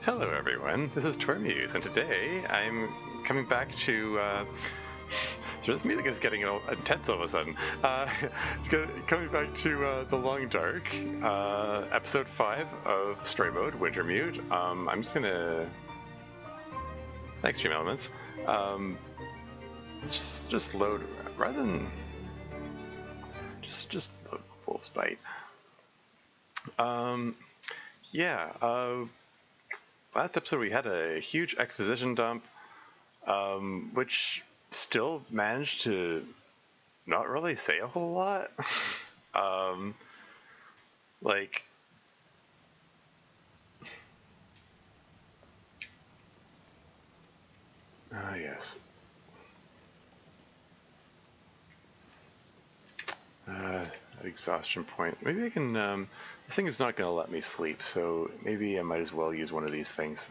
Hello everyone, this is Tormuse, and today I'm coming back to, so this music is getting intense all of a sudden. Coming back to The Long Dark, episode 5 of Story Mode, Wintermute. I'm just gonna... Thanks, Stream Elements. Let's just load, rather than... Just load Wolf's Bite. Last episode we had a huge exposition dump, which still managed to not really say a whole lot. Yes. Exhaustion point. Maybe I can, this thing is not going to let me sleep, so maybe I might as well use one of these things.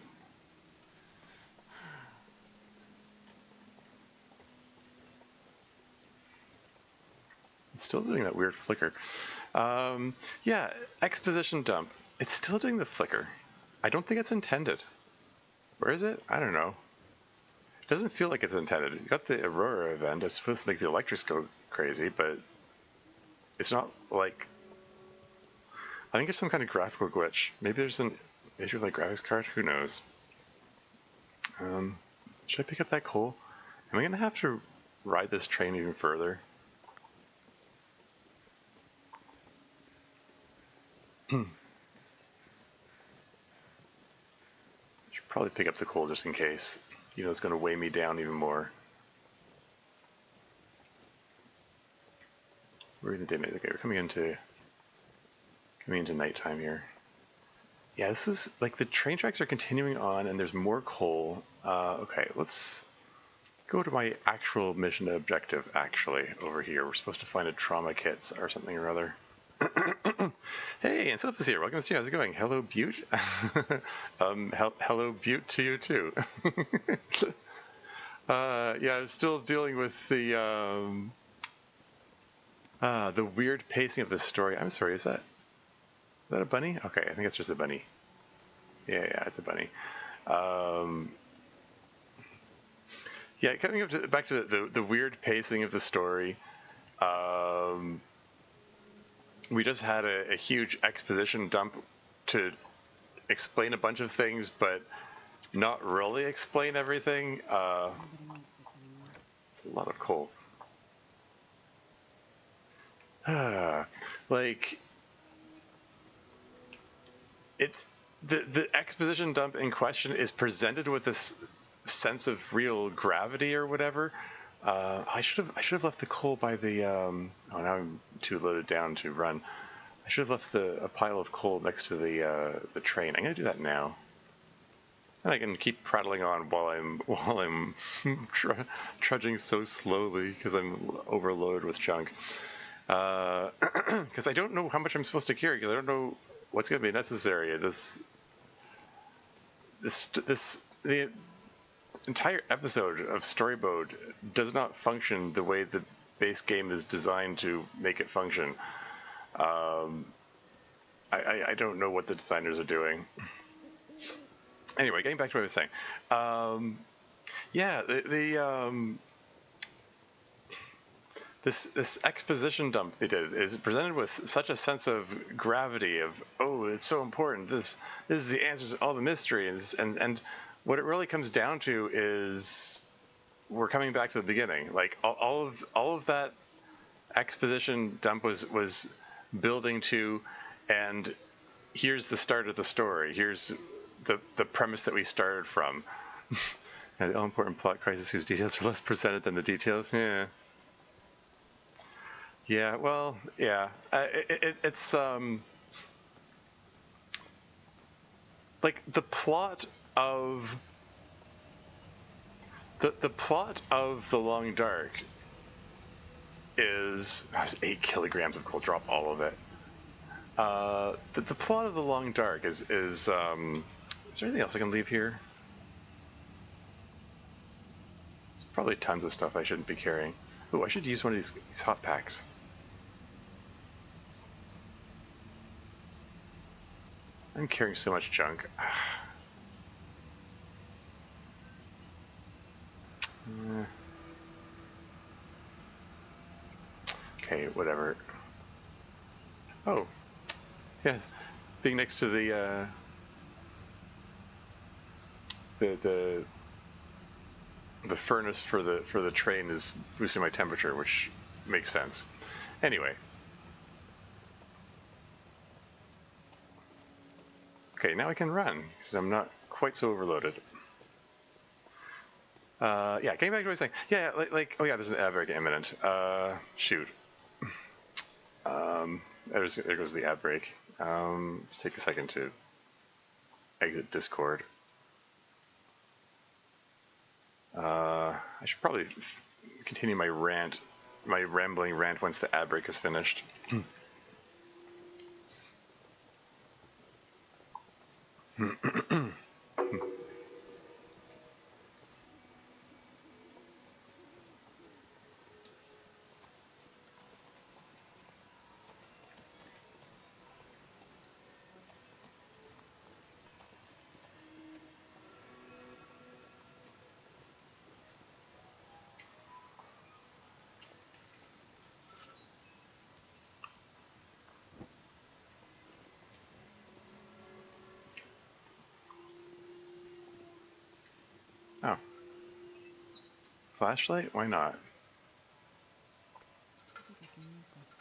It's still doing that weird flicker. Yeah, exposition dump. It's still doing the flicker. I don't think it's intended. Where is it? I don't know. It doesn't feel like it's intended. You got the Aurora event. It's supposed to make the electrics go crazy, but it's not like... I think it's some kind of graphical glitch. Maybe there's an issue with my graphics card. Who knows? Should I pick up that coal? Am I going to have to ride this train even further? Should probably pick up the coal just in case. You know, it's going to weigh me down even more. We're in the day. Okay, we're coming into nighttime here. Yeah, this is like the train tracks are continuing on, and there's more coal. Okay, let's go to my actual mission objective. Actually, over here, we're supposed to find a trauma kit or something or other. Hey, Anself is here. Welcome to see you. How's it going? Hello, Butte. Hello, Butte to you too. Yeah, I'm still dealing with the weird pacing of the story. I'm sorry, is that a bunny? Okay, I think it's just a bunny. Yeah, it's a bunny. Yeah, coming up back to the weird pacing of the story. We just had a huge exposition dump to explain a bunch of things, but not really explain everything. It's a lot of coal. Like, it's the exposition dump in question is presented with this sense of real gravity or whatever. I should have left the coal by the oh, now I'm too loaded down to run. I should have left a pile of coal next to the train. I'm gonna do that now, and I can keep prattling on while I'm trudging so slowly because I'm overloaded with junk. Because I don't know how much I'm supposed to carry, because I don't know what's going to be necessary. The entire episode of Story Mode does not function the way the base game is designed to make it function. I don't know what the designers are doing. Anyway, getting back to what I was saying. Yeah, This exposition dump they did is presented with such a sense of gravity of, oh, it's so important. This is the answers to all the mysteries, and what it really comes down to is we're coming back to the beginning. Like all of that exposition dump was building to, and here's the start of the story. Here's the premise that we started from. The all-important plot crisis whose details are less presented than the details. Yeah. Yeah, well, yeah, it's like the plot of the plot of The Long Dark is 8 kilograms of coal. Drop all of it. The plot of The Long Dark is there anything else I can leave here? There's probably tons of stuff I shouldn't be carrying. Oh, I should use one of these hot packs. I'm carrying so much junk. Okay, whatever. Oh, yeah, being next to the furnace for the train is boosting my temperature, which makes sense. Anyway. Okay, now I can run, because I'm not quite so overloaded. Yeah, getting back to what I was saying. Yeah, oh yeah, there's an ad break imminent. Shoot. There goes the ad break. Let's take a second to exit Discord. I should probably continue my rambling rant once the ad break is finished. Oh. Flashlight? Why not? I think I can use this.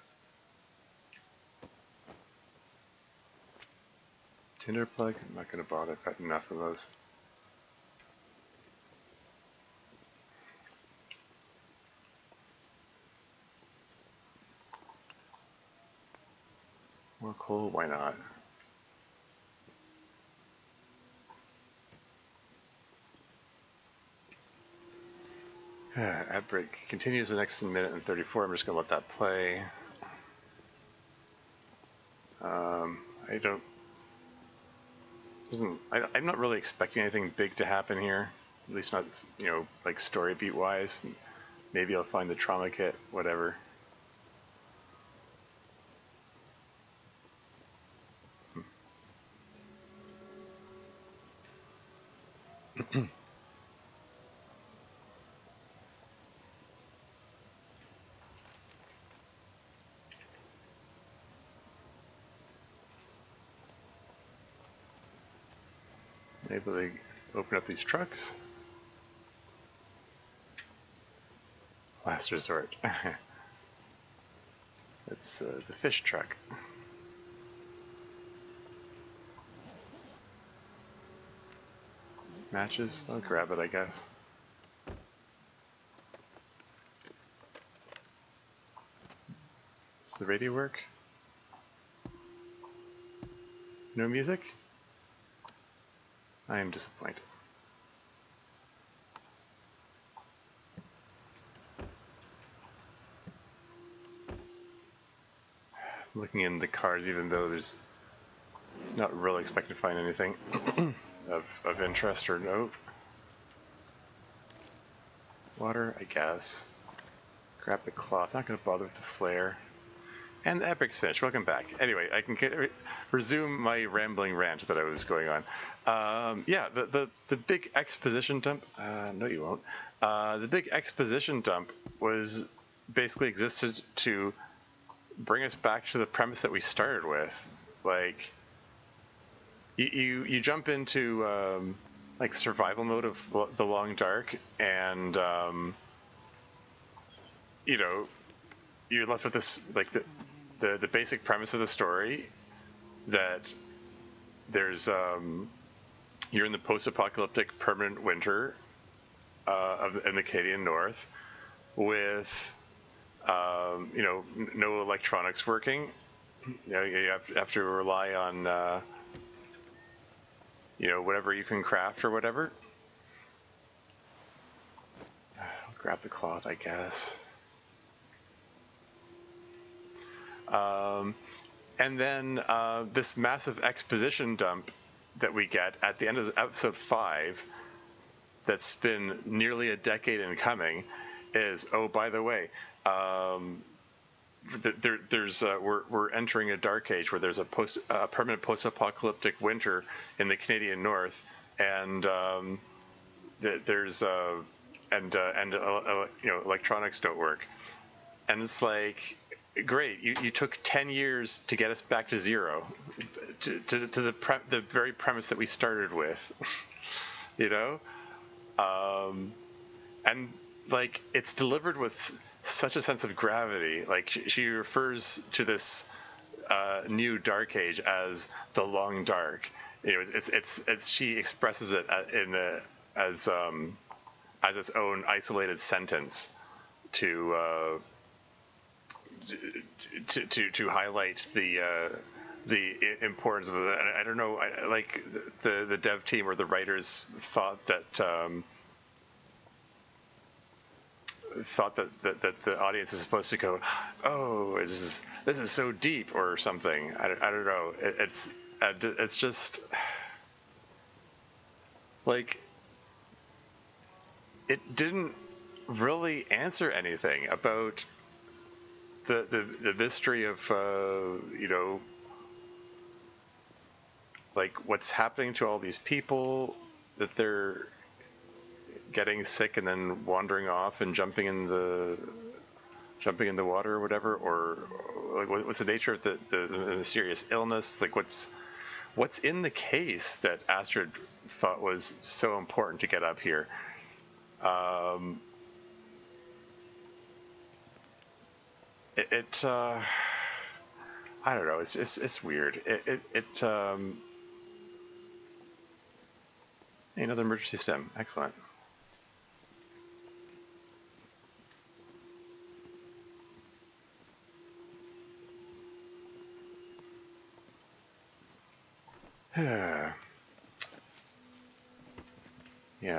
Tinder plug? I'm not going to bother. I've got enough of those. More coal? Why not? Ad break continues the next minute and 34. I'm just going to let that play. I'm not really expecting anything big to happen here. At least not, like story beat wise. Maybe I'll find the trauma kit, whatever. Able to open up these trucks. Last resort. It's the fish truck. Matches? I'll grab it, I guess. Does the radio work? No music? I am disappointed. I'm looking in the cars, even though there's not really expecting to find anything of interest or note. Water, I guess. Grab the cloth. Not going to bother with the flare. And the epic's finished. Welcome back. Anyway, I can resume my rambling rant that I was going on. Yeah, the big exposition dump. No, you won't. The big exposition dump was basically existed to bring us back to the premise that we started with. Like, you jump into like survival mode of the Long Dark, and you're left with this, like, the basic premise of the story, that there's you're in the post-apocalyptic permanent winter in the Canadian North, with no electronics working. You have to rely on whatever you can craft or whatever. I'll grab the cloth, I guess. And then this massive exposition dump that we get at the end of episode 5, that's been nearly a decade in coming, is, oh, by the way, we're entering a dark age where there's a permanent post-apocalyptic winter in the Canadian North, and electronics don't work, and it's like, great. You took 10 years to get us back to zero, to the very premise that we started with, you know? And like it's delivered with such a sense of gravity. Like she refers to this new dark age as the long dark. You know, it's she expresses it as its own isolated sentence to to highlight the importance of the. I don't know, like the dev team or the writers thought that the audience is supposed to go, oh, this is so deep or something. I don't know. It's just like it didn't really answer anything about the mystery of you know, like what's happening to all these people, that they're getting sick and then wandering off and jumping in the water or whatever, or like what's the nature of the mysterious illness, like what's in the case that Astrid thought was so important to get up here. I don't know. It's weird. Another emergency stem. Excellent. Yeah,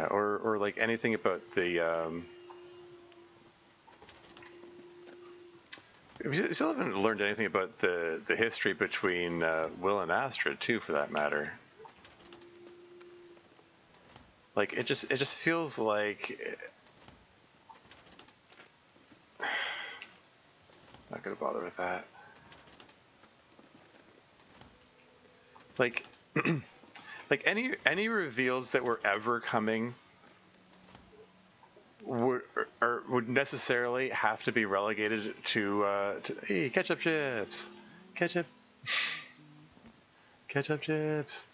or like anything about the. We still haven't learned anything about the history between Will and Astrid too, for that matter. Like it just feels like. Not gonna bother with that. Like, like any reveals that were ever coming would necessarily have to be relegated to hey, ketchup chips, ketchup chips.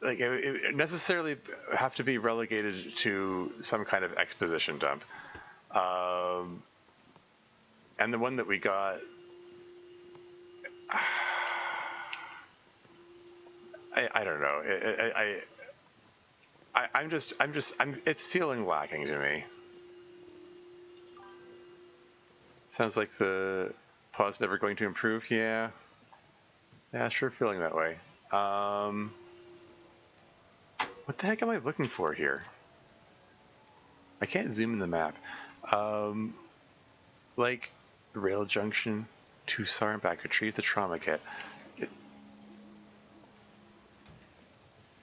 Like it necessarily have to be relegated to some kind of exposition dump. And the one that we got, I don't know. It's feeling lacking to me. Sounds like the plot's never going to improve. Yeah, sure, feeling that way. What the heck am I looking for here? I can't zoom in the map. Like rail junction, Tucson, back, retrieve the trauma kit.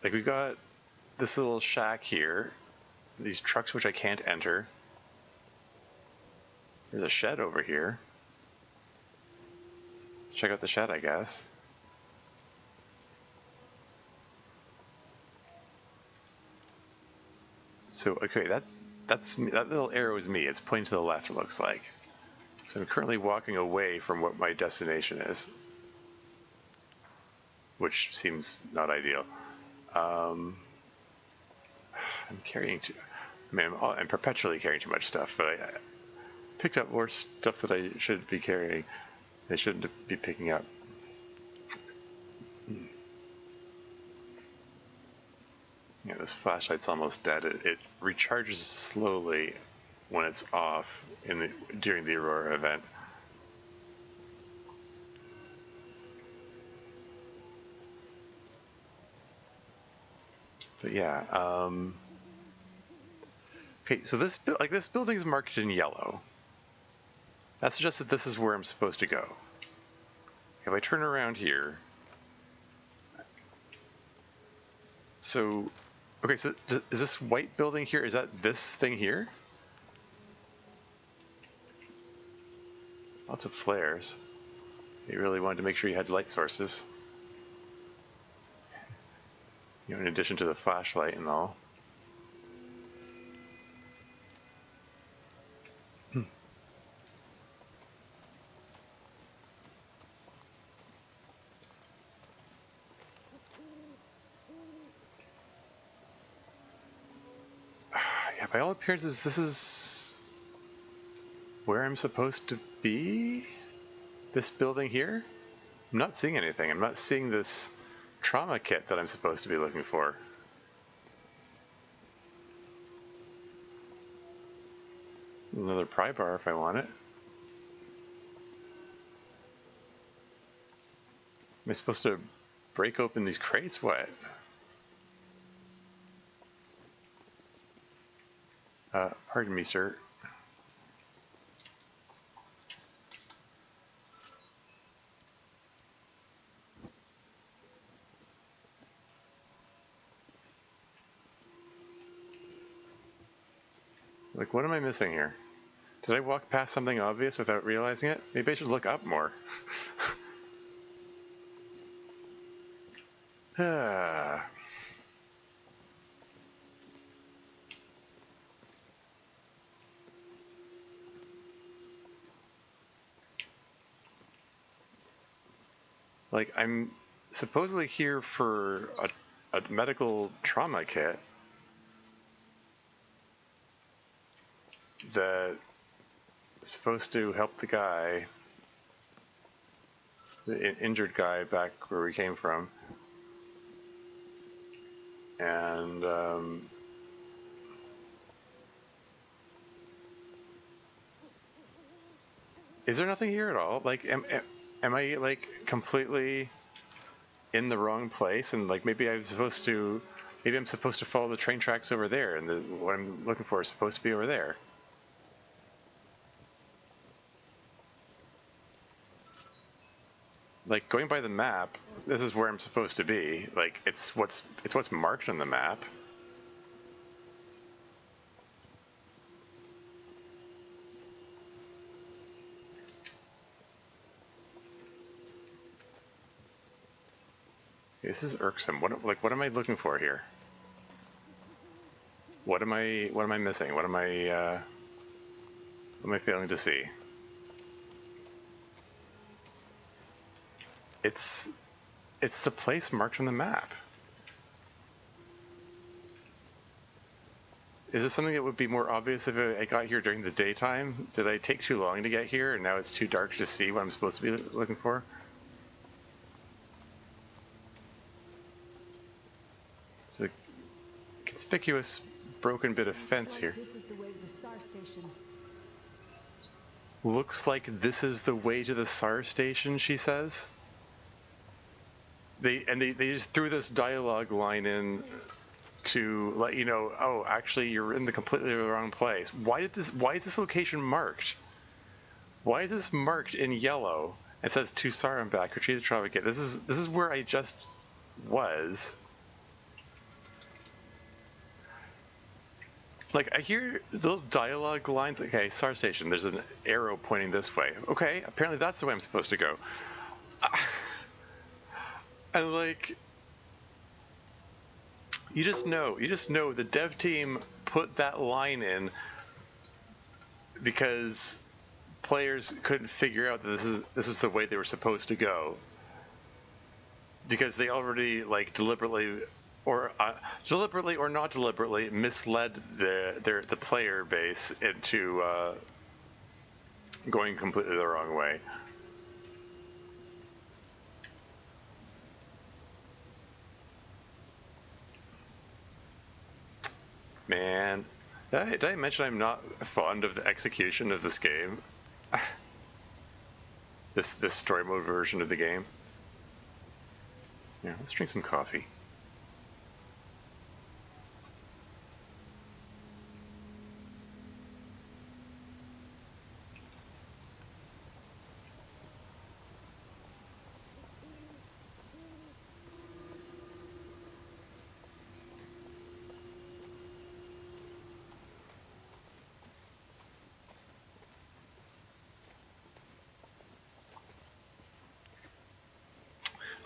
Like we got this little shack here, these trucks which I can't enter. There's a shed over here. Let's check out the shed, I guess. So okay, that's me. That little arrow is me. It's pointing to the left, it looks like. So I'm currently walking away from what my destination is, which seems not ideal. I'm carrying too. I mean, I'm perpetually carrying too much stuff, but I picked up more stuff that I shouldn't be carrying. I shouldn't be picking up. Yeah, this flashlight's almost dead. It recharges slowly when it's off during the Aurora event. But yeah, okay. So this building is marked in yellow. That suggests that this is where I'm supposed to go. If I turn around here, so okay. So is this white building here? Is that this thing here? Lots of flares. You really wanted to make sure you had light sources. You know, in addition to the flashlight and all. by all appearances, this is where I'm supposed to be? This building here? I'm not seeing anything. I'm not seeing this trauma kit that I'm supposed to be looking for. Another pry bar if I want it. Am I supposed to break open these crates? What? Pardon me, sir. Like, what am I missing here? Did I walk past something obvious without realizing it? Maybe I should look up more. Like, I'm supposedly here for a medical trauma kit that's supposed to help the guy, the injured guy back where we came from. And, is there nothing here at all? Like, am I, like, completely in the wrong place? And, like, maybe I'm supposed to follow the train tracks over there, and what I'm looking for is supposed to be over there. Like, going by the map, this is where I'm supposed to be. Like, it's what's marked on the map. This is irksome. What am I looking for here? What am I missing? What am I failing to see? It's the place marked on the map. Is it something that would be more obvious if I got here during the daytime? Did I take too long to get here and now it's too dark to see what I'm supposed to be looking for? It's a conspicuous broken bit of fence here. This is the way to the SAR station. Looks like this is the way to the SAR station, she says. They just threw this dialogue line in to let you know, oh, actually you're in the completely wrong place. Why is this location marked? Why is this marked in yellow? It says to SAR and back, retrieve the trauma kit. This is where I just was. Like, I hear those dialogue lines. Okay, SAR station, there's an arrow pointing this way. Okay, apparently that's the way I'm supposed to go. And like, you just know the dev team put that line in because players couldn't figure out that this is the way they were supposed to go, because they already, like, deliberately or not deliberately misled the player base into going completely the wrong way. Man, did I mention I'm not fond of the execution of this game? This story mode version of the game. Yeah, let's drink some coffee.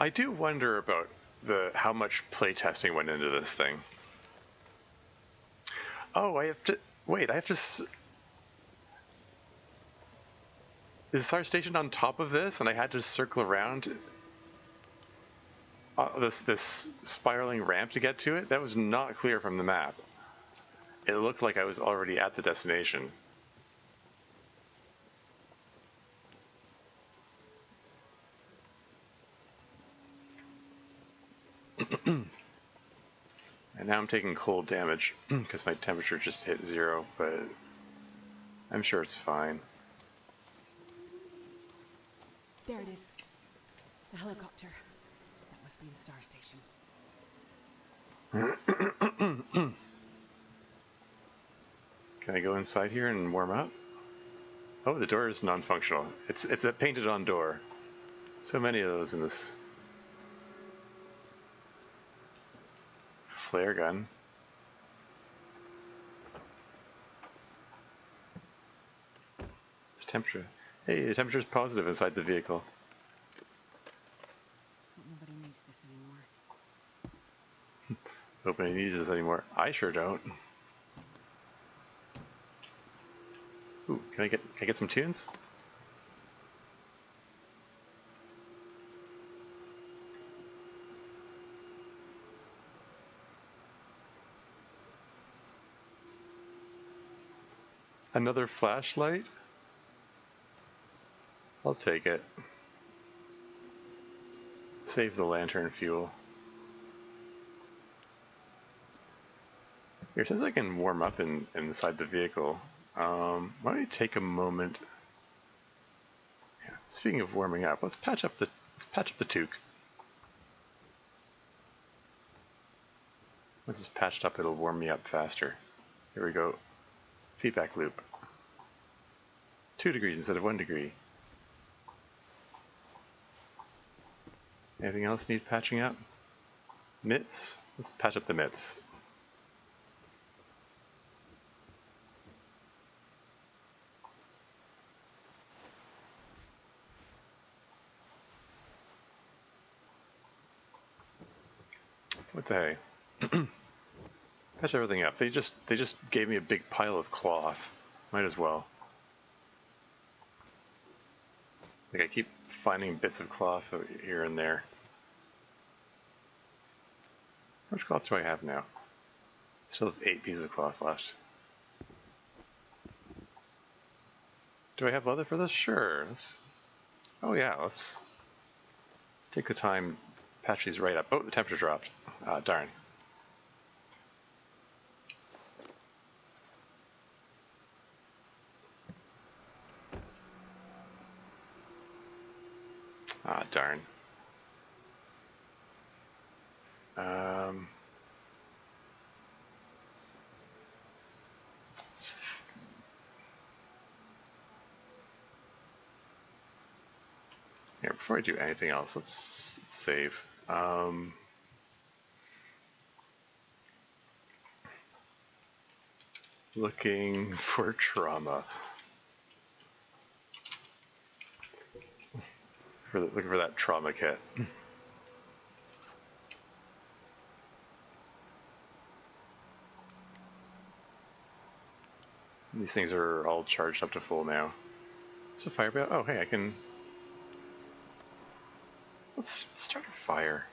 I do wonder about how much playtesting went into this thing. Oh, I have to wait. Is SAR station on top of this, and I had to circle around this spiraling ramp to get to it? That was not clear from the map. it looked like I was already at the destination. And now I'm taking cold damage because my temperature just hit 0, but I'm sure it's fine. There it is. The helicopter. That must be the SAR station. Can I go inside here and warm up? Oh, the door is non-functional. It's a painted-on door. So many of those in this. Flare gun. It's temperature. Hey, the temperature's positive inside the vehicle. Hope nobody needs this anymore. Hope nobody needs this anymore. I sure don't. Ooh, can I get some tunes? Another flashlight? I'll take it. Save the lantern fuel. Here, since I can warm up inside the vehicle, why don't you take a moment? Yeah, speaking of warming up, let's patch up the toque. Once it's patched up, it'll warm me up faster. Here we go. Feedback loop. 2 degrees instead of 1 degree. Anything else need patching up? Mitts? Let's patch up the mitts. What the hey? Patch everything up. They just gave me a big pile of cloth. Might as well. Like I keep finding bits of cloth here and there. How much cloth do I have now? Still have 8 pieces of cloth left. Do I have leather for this? Sure. Oh yeah, let's take the time, patch these right up. Oh, the temperature dropped. Darn. Darn. Here, before I do anything else, let's save. Looking for trauma. Looking for that trauma kit. These things are all charged up to full now. It's a fire bell. Oh, hey, I can. Let's start a fire.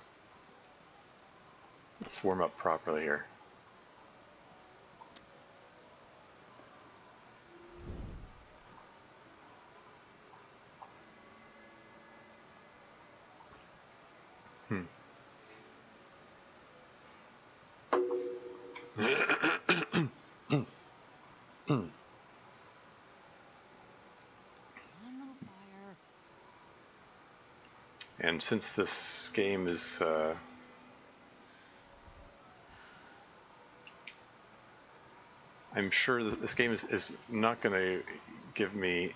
Let's warm up properly here. And since this game is I'm sure that this game is not going to give me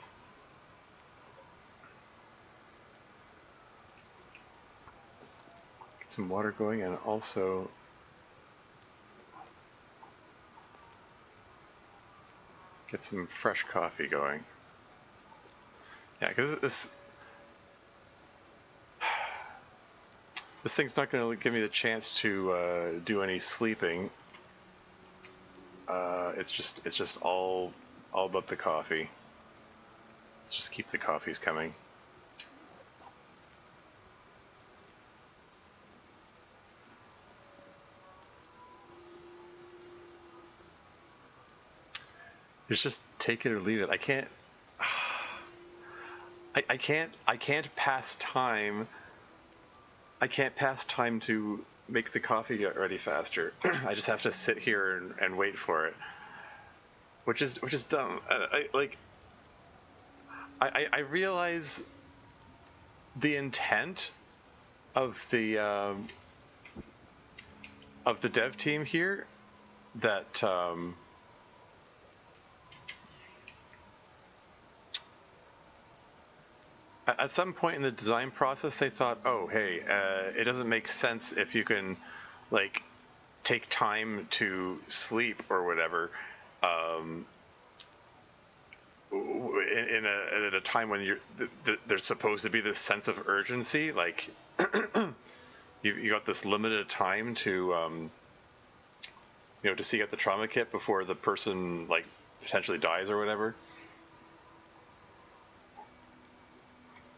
get some water going and also get some fresh coffee going. Yeah, because this thing's not going to give me the chance to do any sleeping. It's just all about the coffee. Let's just keep the coffees coming. It's just take it or leave it. I can't. I can't pass time. I can't pass time to make the coffee get ready faster. I just have to sit here and wait for it, which is dumb. I realize the intent of the dev team here, that at some point in the design process they thought, oh hey, it doesn't make sense if you can like take time to sleep or whatever, in a time when there's supposed to be this sense of urgency, like you got this limited time to to seek out the trauma kit before the person like potentially dies or whatever.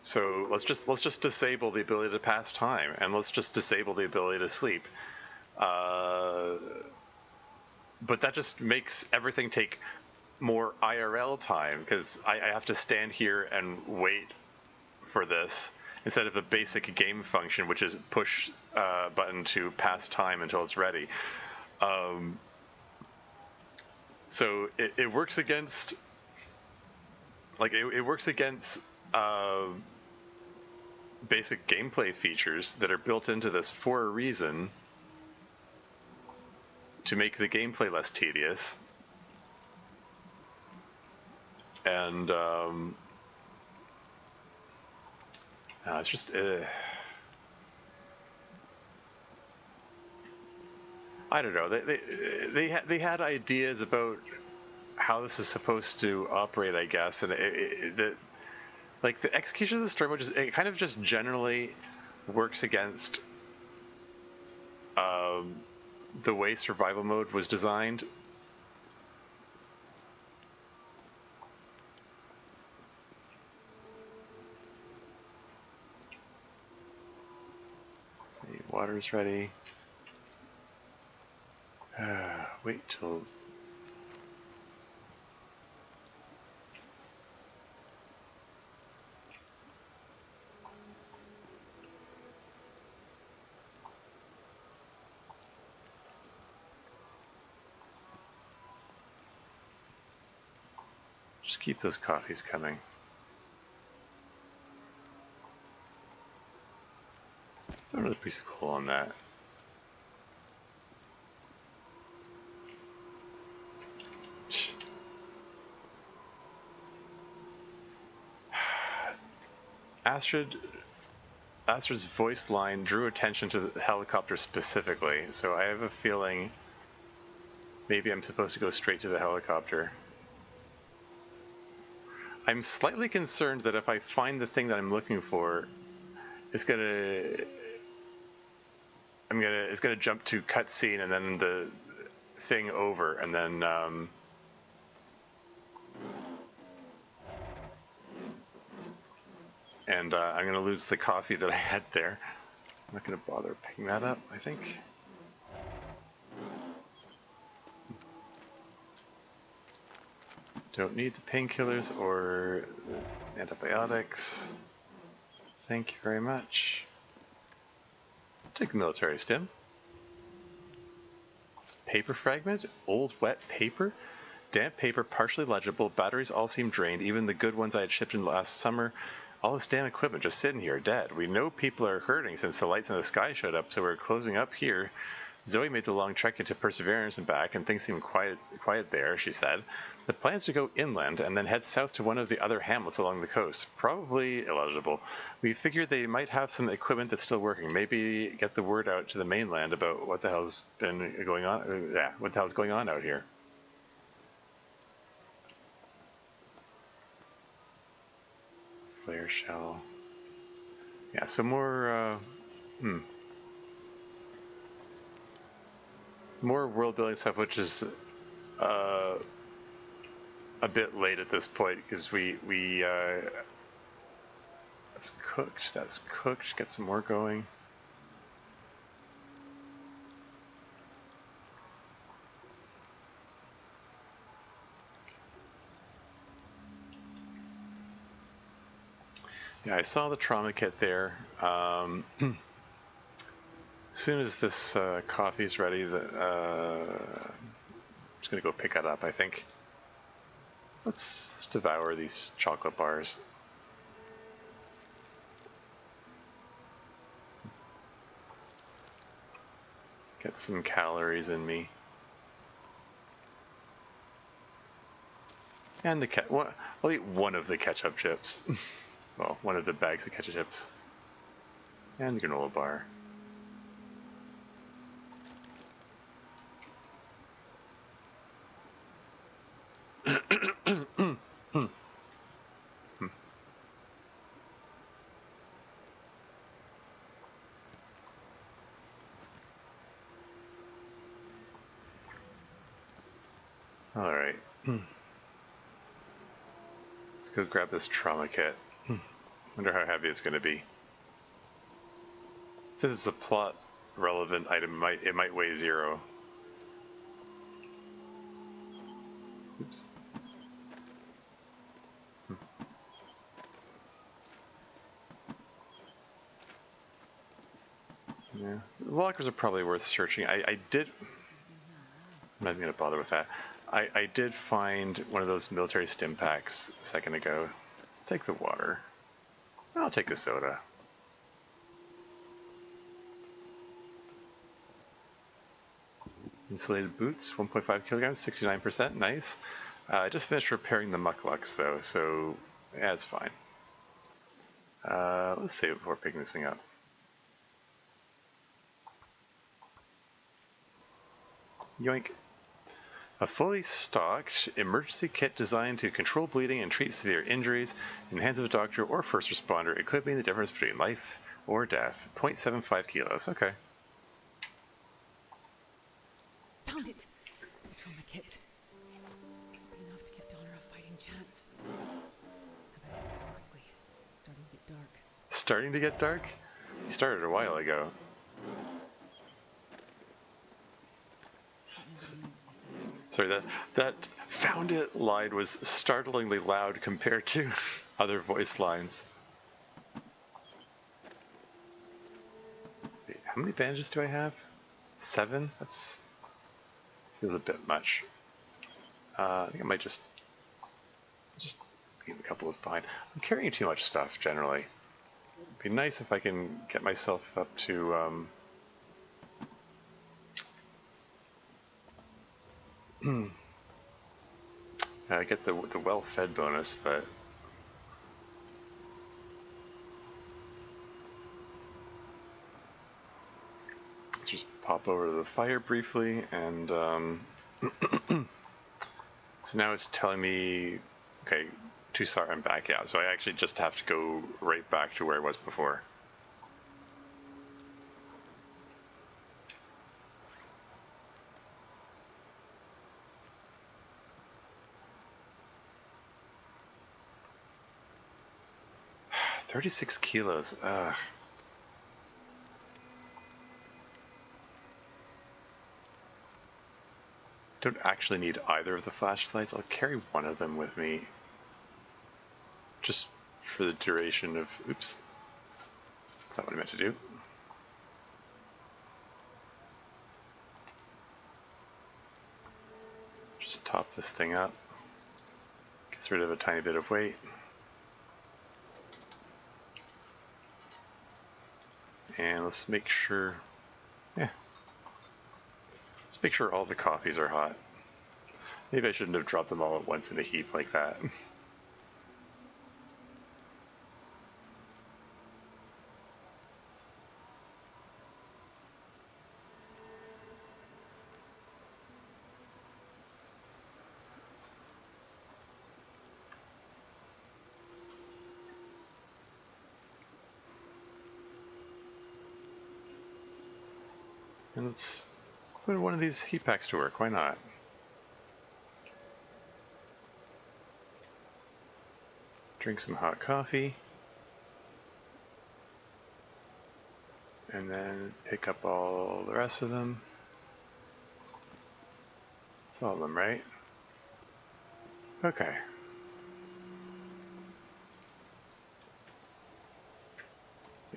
So let's just disable the ability to pass time, and let's just disable the ability to sleep. But that just makes everything take more IRL time, because I have to stand here and wait for this instead of a basic game function, which is push button to pass time until it's ready. So it works against, like, it works against basic gameplay features that are built into this for a reason, to make the gameplay less tedious. And it's just I don't know. They had ideas about how this is supposed to operate, I guess, and the execution of the story mode it kind of just generally works against the way survival mode was designed. The water's ready. Wait till... Just keep those coffees coming. Don't really piece of coal on that. Astrid's voice line drew attention to the helicopter specifically, so I have a feeling maybe I'm supposed to go straight to the helicopter. I'm slightly concerned that if I find the thing that I'm looking for, it's gonna jump to cutscene and then the thing over, and then I'm gonna lose the coffee that I had there. I'm not gonna bother picking that up, I think. Don't need the painkillers or the antibiotics. Thank you very much. Take the military stim. Paper fragment, old wet paper, damp paper, partially legible, batteries all seem drained, even the good ones I had shipped in last summer. All this damn equipment just sitting here, dead. We know people are hurting since the lights in the sky showed up, so we're closing up here. Zoe made the long trek into Perseverance and back, and things seem quiet there, she said. The plan is to go inland and then head south to one of the other hamlets along the coast. Probably illegible. We figured they might have some equipment that's still working. Maybe get the word out to the mainland about what the hell's been going on. Yeah, what the hell's going on out here. Flare shell. Yeah, so more, more world building stuff, which is a bit late at this point, because that's cooked, get some more going. Yeah, I saw the trauma kit there. As soon as this coffee's ready, I'm just gonna go pick that up, I think. Let's devour these chocolate bars. Get some calories in me. And the I'll eat one of the ketchup chips. Well, one of the bags of ketchup chips. And the granola bar. Alright. Let's go grab this trauma kit. Wonder how heavy it's going to be. Since it's a plot relevant item, it might weigh 0. Oops. Yeah, the lockers are probably worth searching. I did. I'm not even going to bother with that. I did find one of those military stim packs a second ago. Take the water. I'll take the soda. Insulated boots, 1.5 kilograms, 69%. Nice. I just finished repairing the mucklucks though, so yeah, it's fine. Let's save it before picking this thing up. Yoink. A fully stocked emergency kit designed to control bleeding and treat severe injuries in the hands of a doctor or first responder, equipping the difference between life or death. 0.75 kilos. Okay. Found it! The trauma kit. Could be enough to give Donna a fighting chance. I better do it quickly. It's starting to get dark. Starting to get dark? You started a while ago. Sorry, that found it line was startlingly loud compared to other voice lines. Wait, how many bandages do I have? 7? That's feels a bit much. I think I might just leave a couple of behind. I'm carrying too much stuff generally. It'd be nice if I can get myself up to I get the well-fed bonus, but let's just pop over to the fire briefly, and so now it's telling me, okay, sorry, I'm back. Yeah, so I actually just have to go right back to where I was before. $36 kilos. Ugh. Don't actually need either of the flashlights. I'll carry one of them with me, just for the duration of. Oops, that's not what I meant to do. Just top this thing up. Gets rid of a tiny bit of weight. And let's make sure, let's make sure all the coffees are hot. Maybe I shouldn't have dropped them all at once in a heap like that. And let's put one of these heat packs to work. Why not? Drink some hot coffee. And then pick up all the rest of them. That's all of them, right? Okay.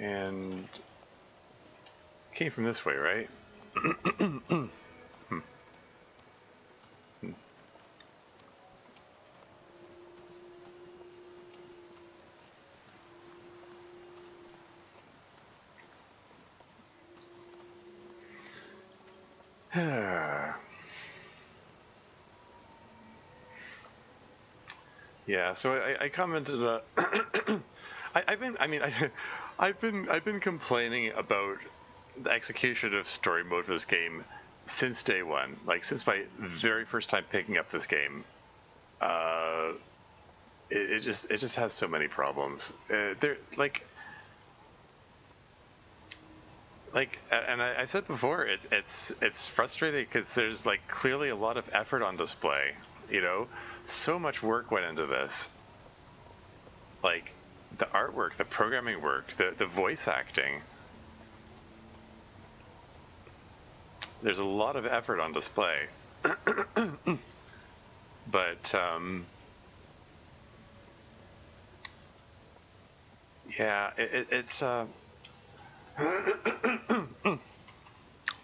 And came from this way, right? Yeah, so I commented. I've been complaining about the execution of story mode for this game since day one. Like since my very first time picking up this game, uh, it just has so many problems. They're and I said before, it's frustrating because there's like clearly a lot of effort on display. You know, so much work went into this. Like the artwork, the programming work, the voice acting. There's a lot of effort on display. But yeah, it's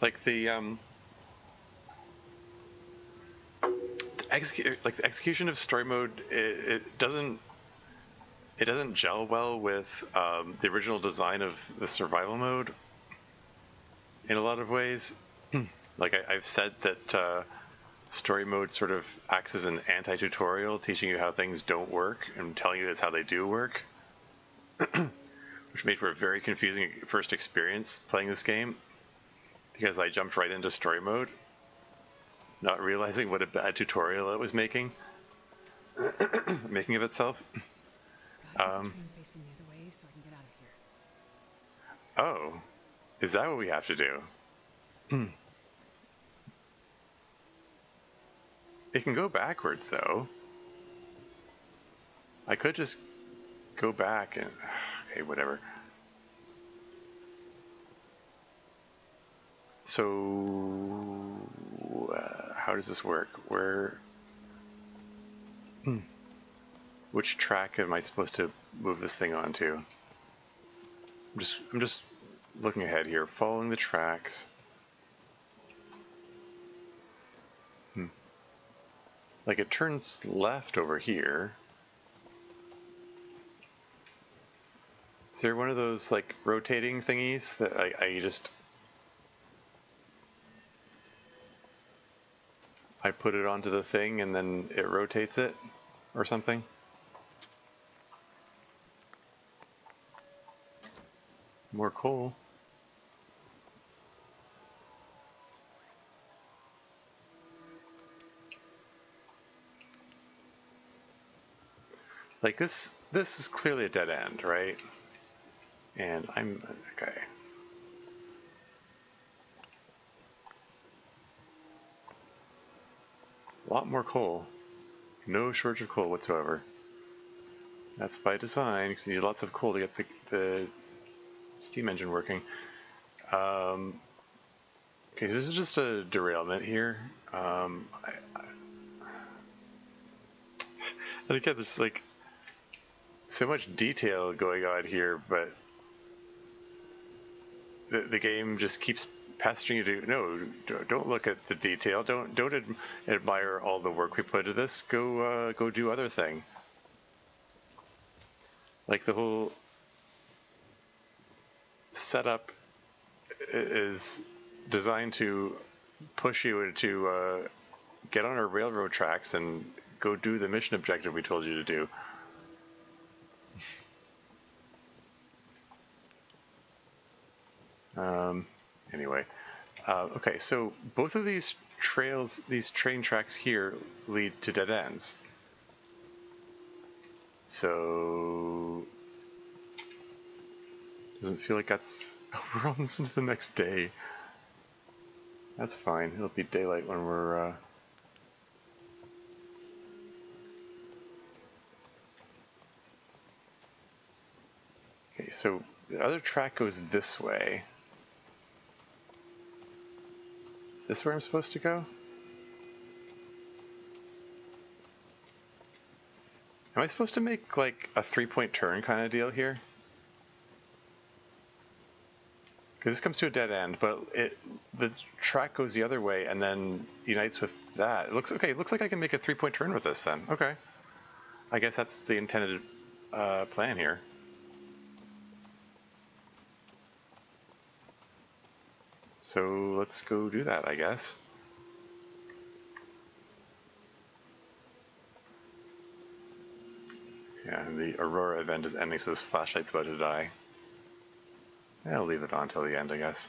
like the the execution of story mode. It doesn't gel well with the original design of the survival mode in a lot of ways. Like I've said that story mode sort of acts as an anti-tutorial, teaching you how things don't work and telling you it's how they do work, which made for a very confusing first experience playing this game because I jumped right into story mode, not realizing what a bad tutorial it was making of itself. Facing the other way so I can get out of here. Oh, is that what we have to do? It can go backwards, though. I could just go back and... Okay, whatever. So... how does this work? Where... Which track am I supposed to move this thing onto? I'm just looking ahead here, following the tracks. Like it turns left over here. Is there one of those like rotating thingies that I put it onto the thing and then it rotates it or something? More coal. Like this is clearly a dead end, right? And I'm okay. A lot more coal. No shortage of coal whatsoever. That's by design, because you need lots of coal to get the steam engine working. Okay, so this is just a derailment here. And again, there's like so much detail going on here, but the game just keeps pestering you to don't look at the detail. Don't admire all the work we put into this. Go do other thing. Like the whole setup is designed to push you into get on our railroad tracks and go do the mission objective we told you to do. Anyway, okay, so both of these trails, these train tracks here, lead to dead ends. So doesn't feel like that's... We're almost into the next day. That's fine. It'll be daylight when we're... Okay, so the other track goes this way. Is this where I'm supposed to go? Am I supposed to make like a 3-point turn kind of deal here? Because this comes to a dead end, but the track goes the other way and then unites with that. It looks okay. It looks like I can make a 3-point turn with this then. Okay. I guess that's the intended plan here. So let's go do that, I guess. Yeah, the Aurora event is ending, so this flashlight's about to die. I'll leave it on till the end, I guess.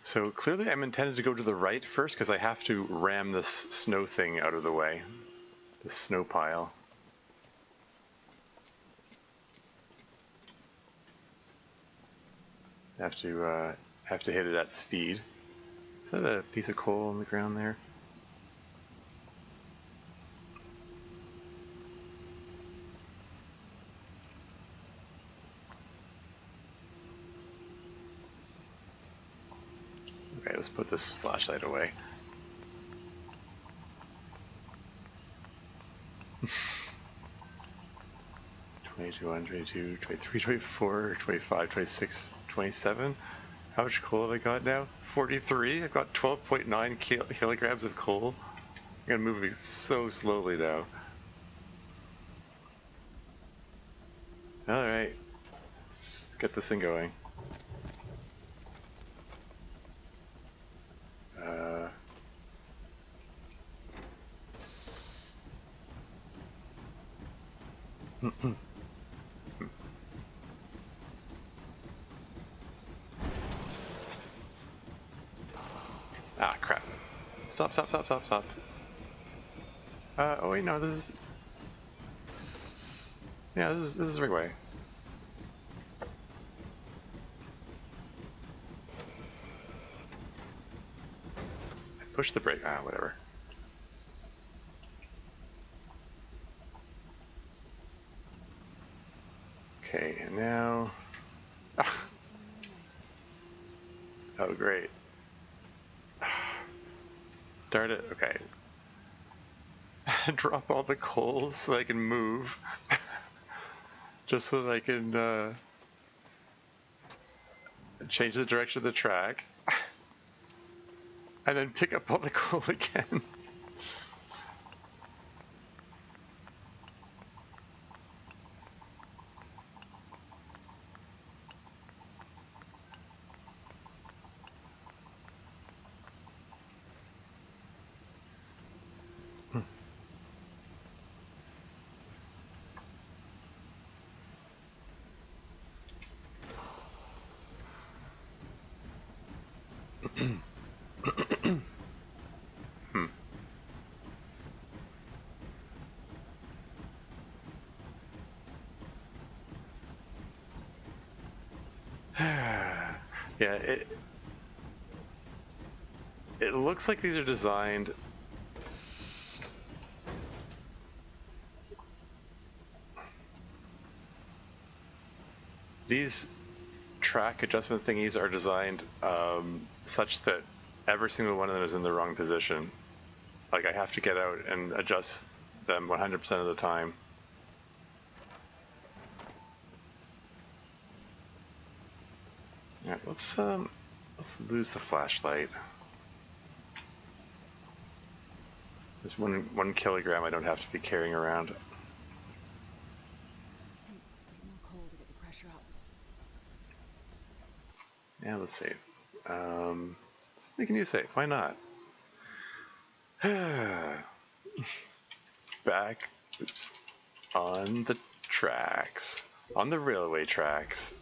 So clearly I'm intended to go to the right first because I have to ram this snow thing out of the way. This snow pile. I have to hit it at speed. Is that a piece of coal on the ground there? Okay, let's put this flashlight away. $22, $22, $23, $24, $25, $26, $27. How much coal have I got now? 43? I've got 12.9 kilograms of coal. I'm gonna move so slowly now. Alright, let's get this thing going. Ah, crap. Stop. Oh wait, no, this is... Yeah, this is the right way. I pushed the brake. Ah, whatever. Okay, and now... Oh, great. Darn it, okay. Drop all the coals so I can move. Just so that I can change the direction of the track. And then pick up all the coal again. Yeah, it looks like these are designed... These track adjustment thingies are designed such that every single one of them is in the wrong position. Like, I have to get out and adjust them 100% of the time. Yeah, let's lose the flashlight. There's one kilogram I don't have to be carrying around. More coal to get the pressure up. Yeah, let's see. We can use save. Why not? Back, oops, on the tracks, on the railway tracks.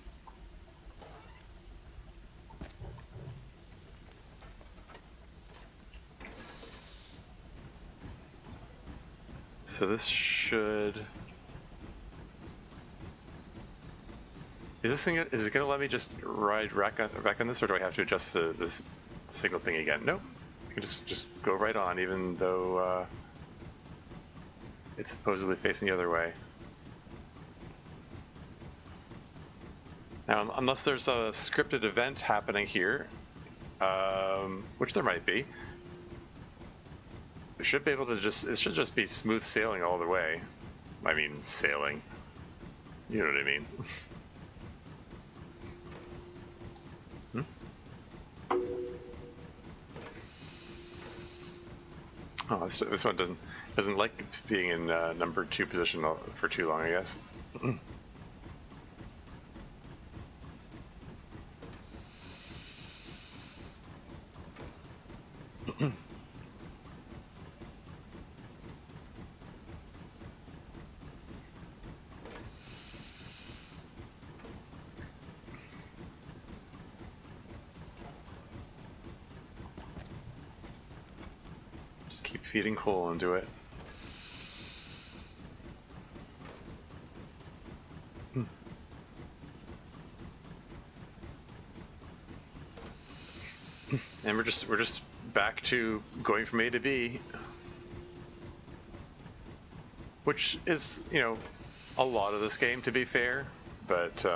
So this should... is it going to let me just ride back on this, or do I have to adjust this signal thing again? Nope. I can just go right on, even though it's supposedly facing the other way. Now, unless there's a scripted event happening here, which there might be, we should be able to it should just be smooth sailing all the way. I mean, sailing. You know what I mean. Oh, this one doesn't like being in number 2 position for too long, I guess. Just keep feeding coal into it. And we're just back to going from A to B, which is, you know, a lot of this game, to be fair, but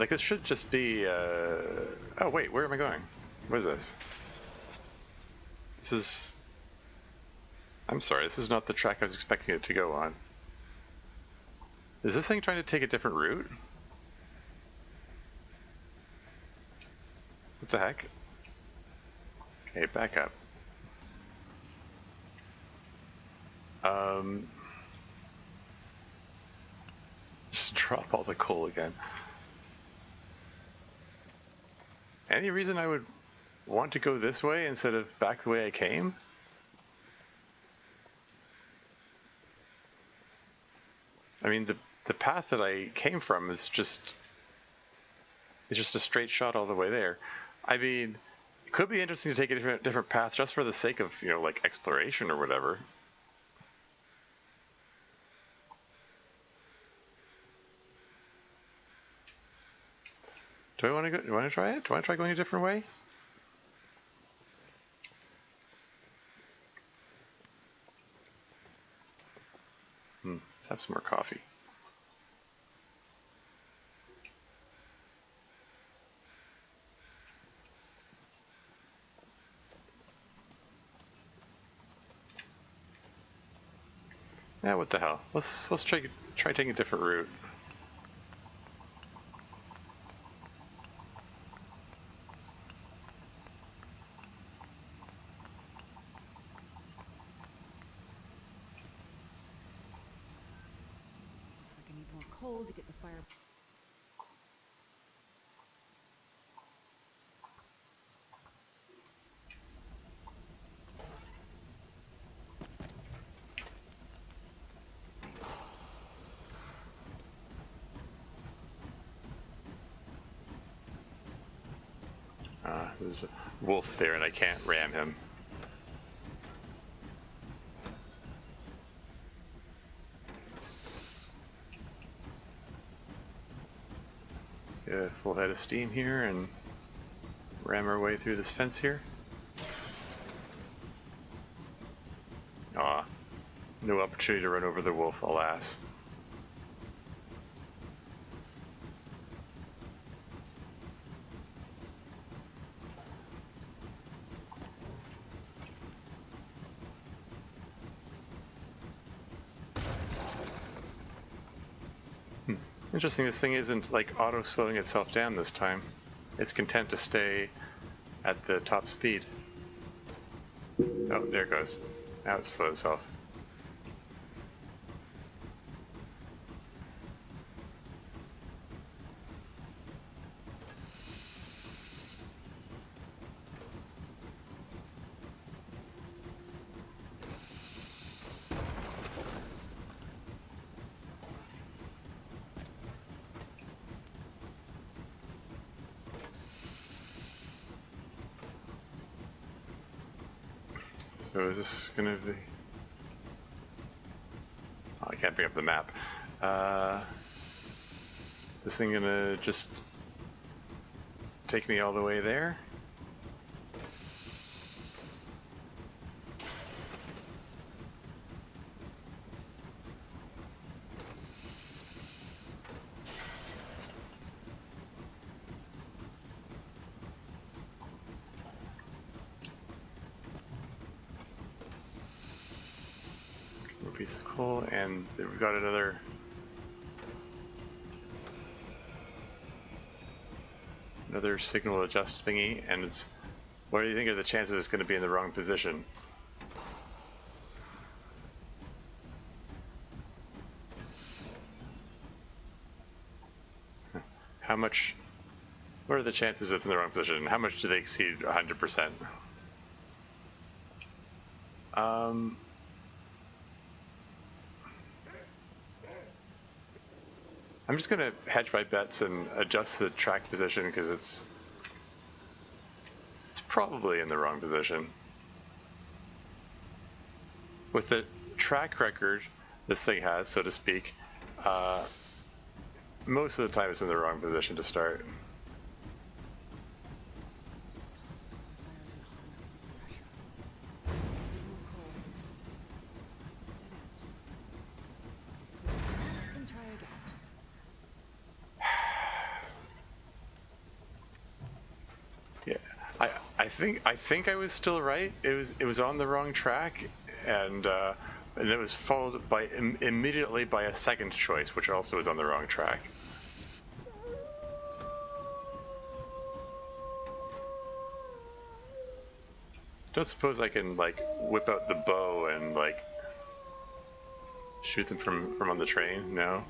this should just be oh wait, where am I going? What is this? I'm sorry, this is not the track I was expecting it to go on. Is this thing trying to take a different route? What the heck? Okay, back up. Just drop all the coal again. Any reason I would want to go this way instead of back the way I came? I mean, the path that I came from is just a straight shot all the way there. I mean, it could be interesting to take a different path just for the sake of, you know, like exploration or whatever. Do I want to go? Do I want to try it? Do I want to try going a different way? Let's have some more coffee. Yeah, what the hell? Let's try taking a different route. Looks like I need more coal to get the fire. There's a wolf there and I can't ram him. Let's get a full head of steam here and ram our way through this fence here. Aw, no opportunity to run over the wolf, alas. Interesting, this thing isn't like auto slowing itself down this time. It's content to stay at the top speed. Oh, there it goes. Now it's slowed itself. So is this gonna be... Oh, I can't ramping up the map. Is this thing gonna just take me all the way there? Piece of coal, and we've got another signal adjust thingy, and it's, what do you think are the chances it's going to be in the wrong position? How much, what are the chances it's in the wrong position? How much do they exceed 100%? I'm just gonna hedge my bets and adjust the track position because it's probably in the wrong position. With the track record this thing has, so to speak, most of the time it's in the wrong position to start. I think I was still right. It was on the wrong track, and it was followed by immediately by a second choice, which also was on the wrong track. Don't suppose I can like whip out the bow and like shoot them from on the train? No.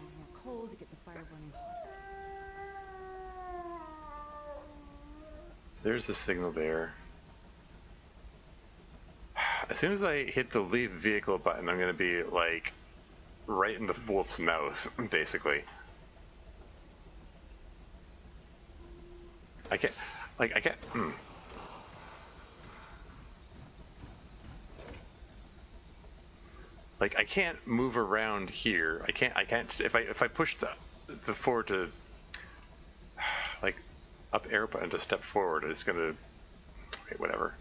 So there's the signal there. As soon as I hit the leave vehicle button, I'm going to be like right in the wolf's mouth, basically. I can't. Like I can't move around here. I can't. If I push the forward to like up arrow button to step forward, it's gonna. Wait, whatever.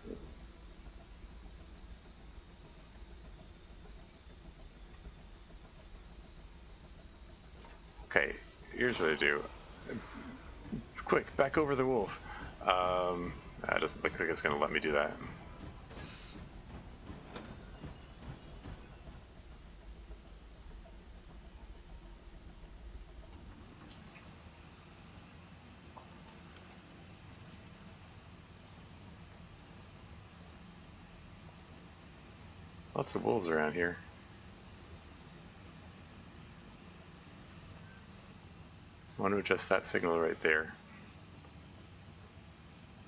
Okay, here's what I do. Quick, back over the wolf. It doesn't look like it's gonna let me do that. Lots of wolves around here. I want to adjust that signal right there.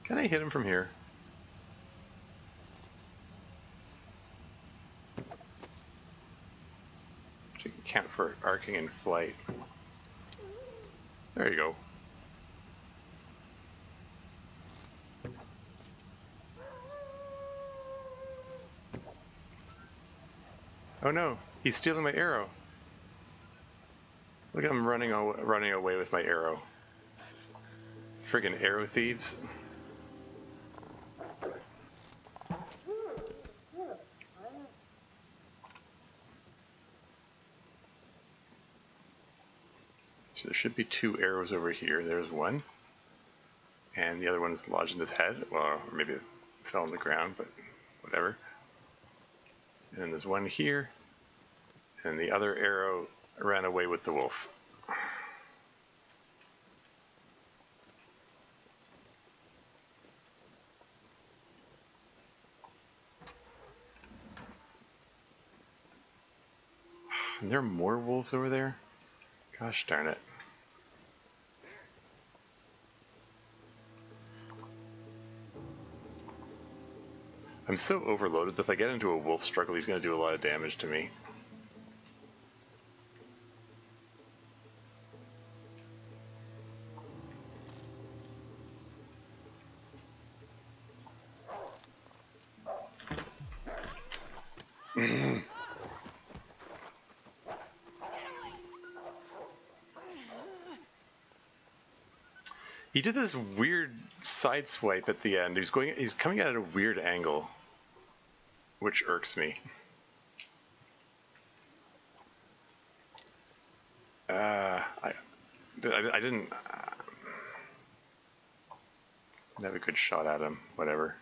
Can I hit him from here? Which you can count for arcing in flight. There you go. Oh no, he's stealing my arrow. Look at him running away with my arrow. Friggin' arrow thieves. So there should be two arrows over here. There's one. And the other one is lodged in his head. Well, or maybe it fell on the ground, but whatever. And then there's one here. And the other arrow ran away with the wolf. And there are more wolves over there? Gosh darn it. I'm so overloaded that if I get into a wolf struggle, he's going to do a lot of damage to me. He did this weird side swipe at the end. He's coming at a weird angle, which irks me. I didn't have a good shot at him. Whatever.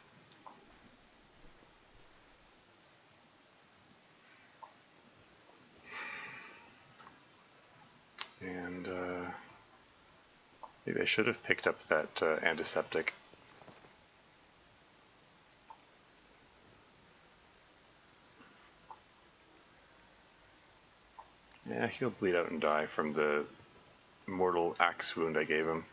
And maybe I should have picked up that antiseptic. Yeah, he'll bleed out and die from the mortal axe wound I gave him.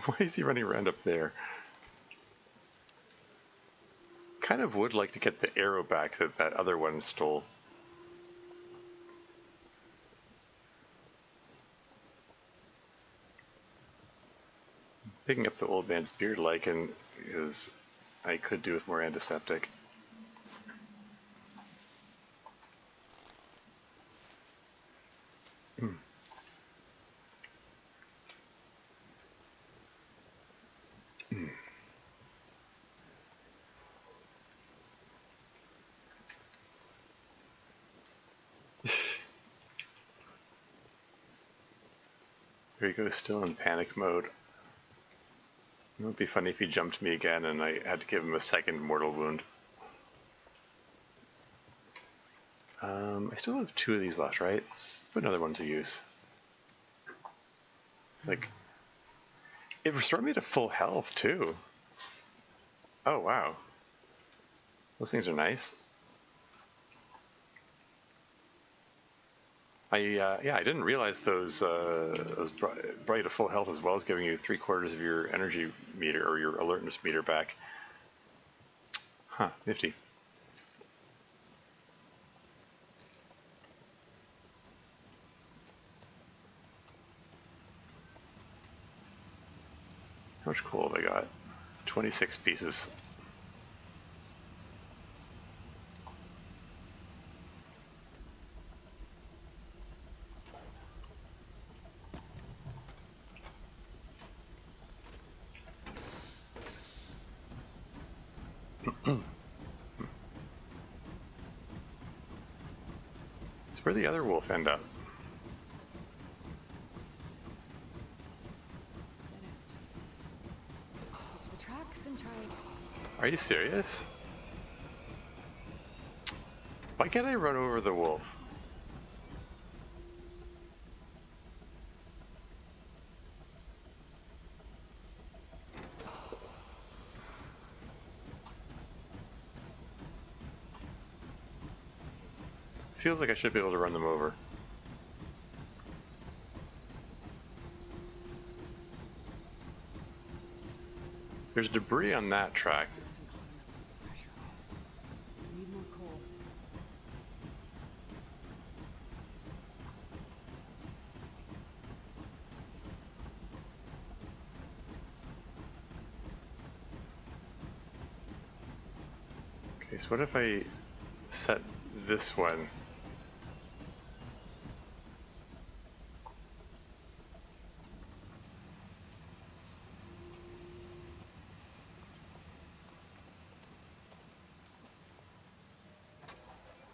Why is he running around up there? Kind of would like to get the arrow back that other one stole. Picking up the old man's beard lichen is I could do with more antiseptic. There he goes, still in panic mode. It would be funny if he jumped me again and I had to give him a second mortal wound. I still have 2 of these left, right? Let's put another one to use. Like, it restored me to full health too. Oh wow, those things are nice. Yeah, I didn't realize those brought you to full health as well as giving you 3/4 of your energy meter or your alertness meter back. Huh, nifty. How much coal have I got? 26 pieces. So where'd the other wolf end up? Switch the tracks and try. Are you serious? Why can't I run over the wolf? Feels like I should be able to run them over. There's debris on that track. Need more coal. Okay, so what if I set this one?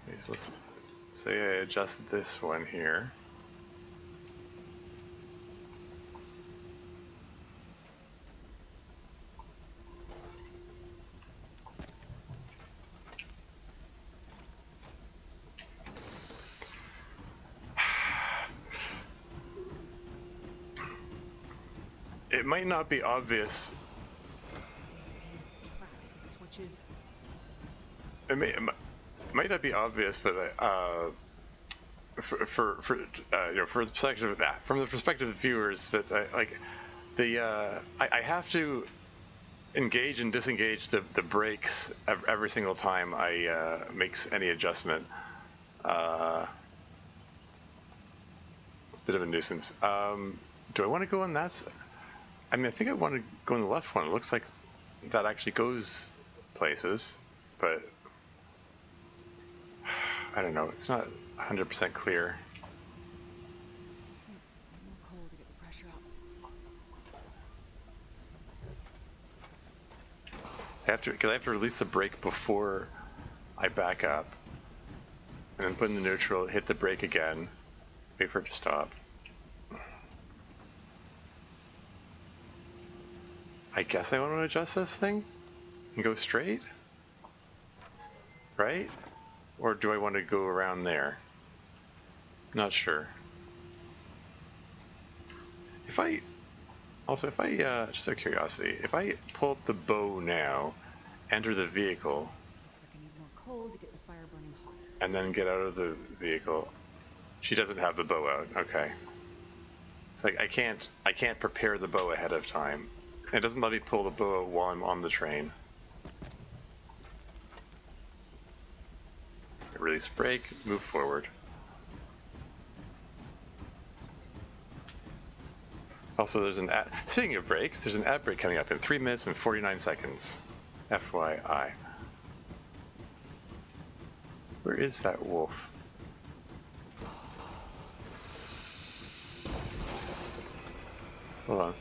Okay, so let's say I adjust this one here. It might not be obvious. Switches. It might not be obvious, but for you know, for the perspective of that, from the perspective of viewers, that I have to engage and disengage the brakes every single time I make any adjustment. It's a bit of a nuisance. Do I want to go on that? I mean, I think I want to go in the left one. It looks like that actually goes places, but I don't know. It's not 100% clear. More coal to get the pressure up. Because I have to release the brake before I back up, and then put in the neutral, hit the brake again, wait for it to stop. I guess I want to adjust this thing and go straight, right? Or do I want to go around there? Not sure. If I just out of curiosity, if I pull up the bow now, enter the vehicle, Looks like I need more coal to get the fire burning hotter. and then get out of the vehicle, she doesn't have the bow out. Okay. So I can't prepare the bow ahead of time. It doesn't let me pull the bow out while I'm on the train. Release brake, move forward. Also, there's an ad. Speaking of brakes, there's an ad break coming up in 3 minutes and 49 seconds. FYI. Where is that wolf? Hold on.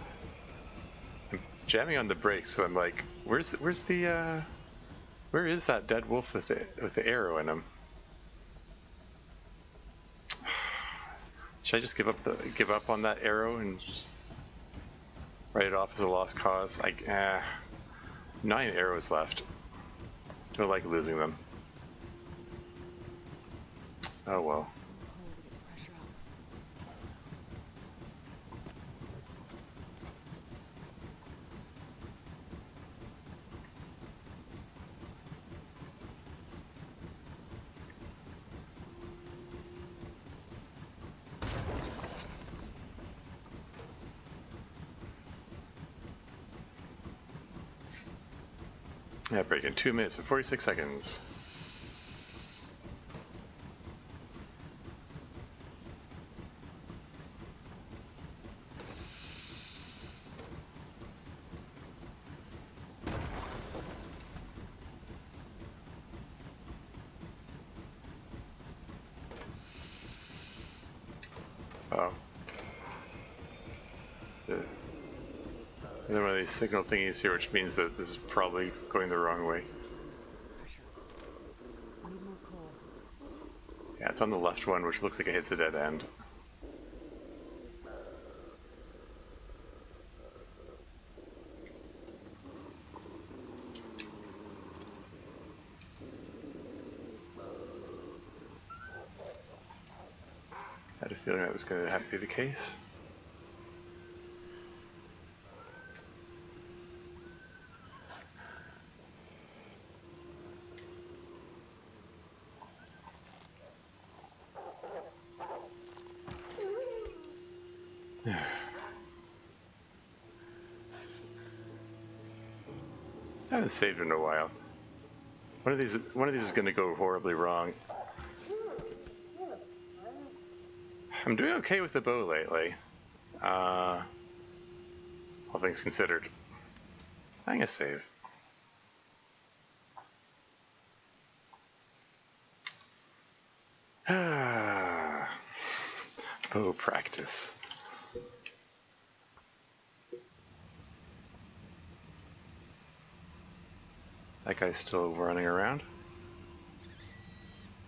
I'm jamming on the brakes, so I'm like, where is that dead wolf with the arrow in him? Should I just give up on that arrow and just write it off as a lost cause? 9 arrows left. Don't like losing them. Oh well. Coal to get the pressure up. Yeah, break in 2 minutes and 46 seconds. Oh. Another one of these signal thingies here, which means that this is probably going the wrong way. Pressure. I need more coal. Yeah, it's on the left one, which looks like it hits a dead end. I had a feeling that was going to have to be the case. I haven't saved in a while. One of these is going to go horribly wrong. I'm doing okay with the bow lately. All things considered. I'm gonna save. Bow practice. That guy's still running around.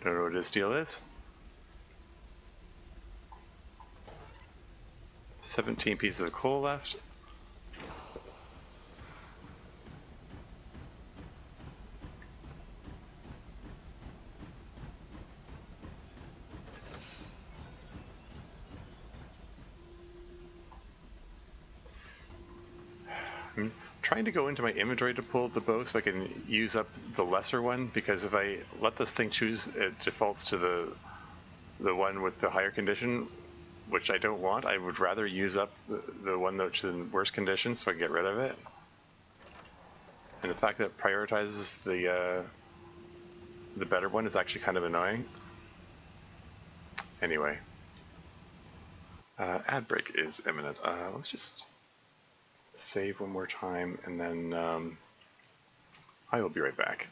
Don't know what his deal is. 17 pieces of coal left. I'm trying to go into my inventory to pull the bow so I can use up the lesser one, because if I let this thing choose, it defaults to the one with the higher condition, which I don't want. I would rather use up the one that's in worse condition so I can get rid of it. And the fact that it prioritizes the better one is actually kind of annoying. Anyway. Ad break is imminent. Let's just save one more time, and then I will be right back.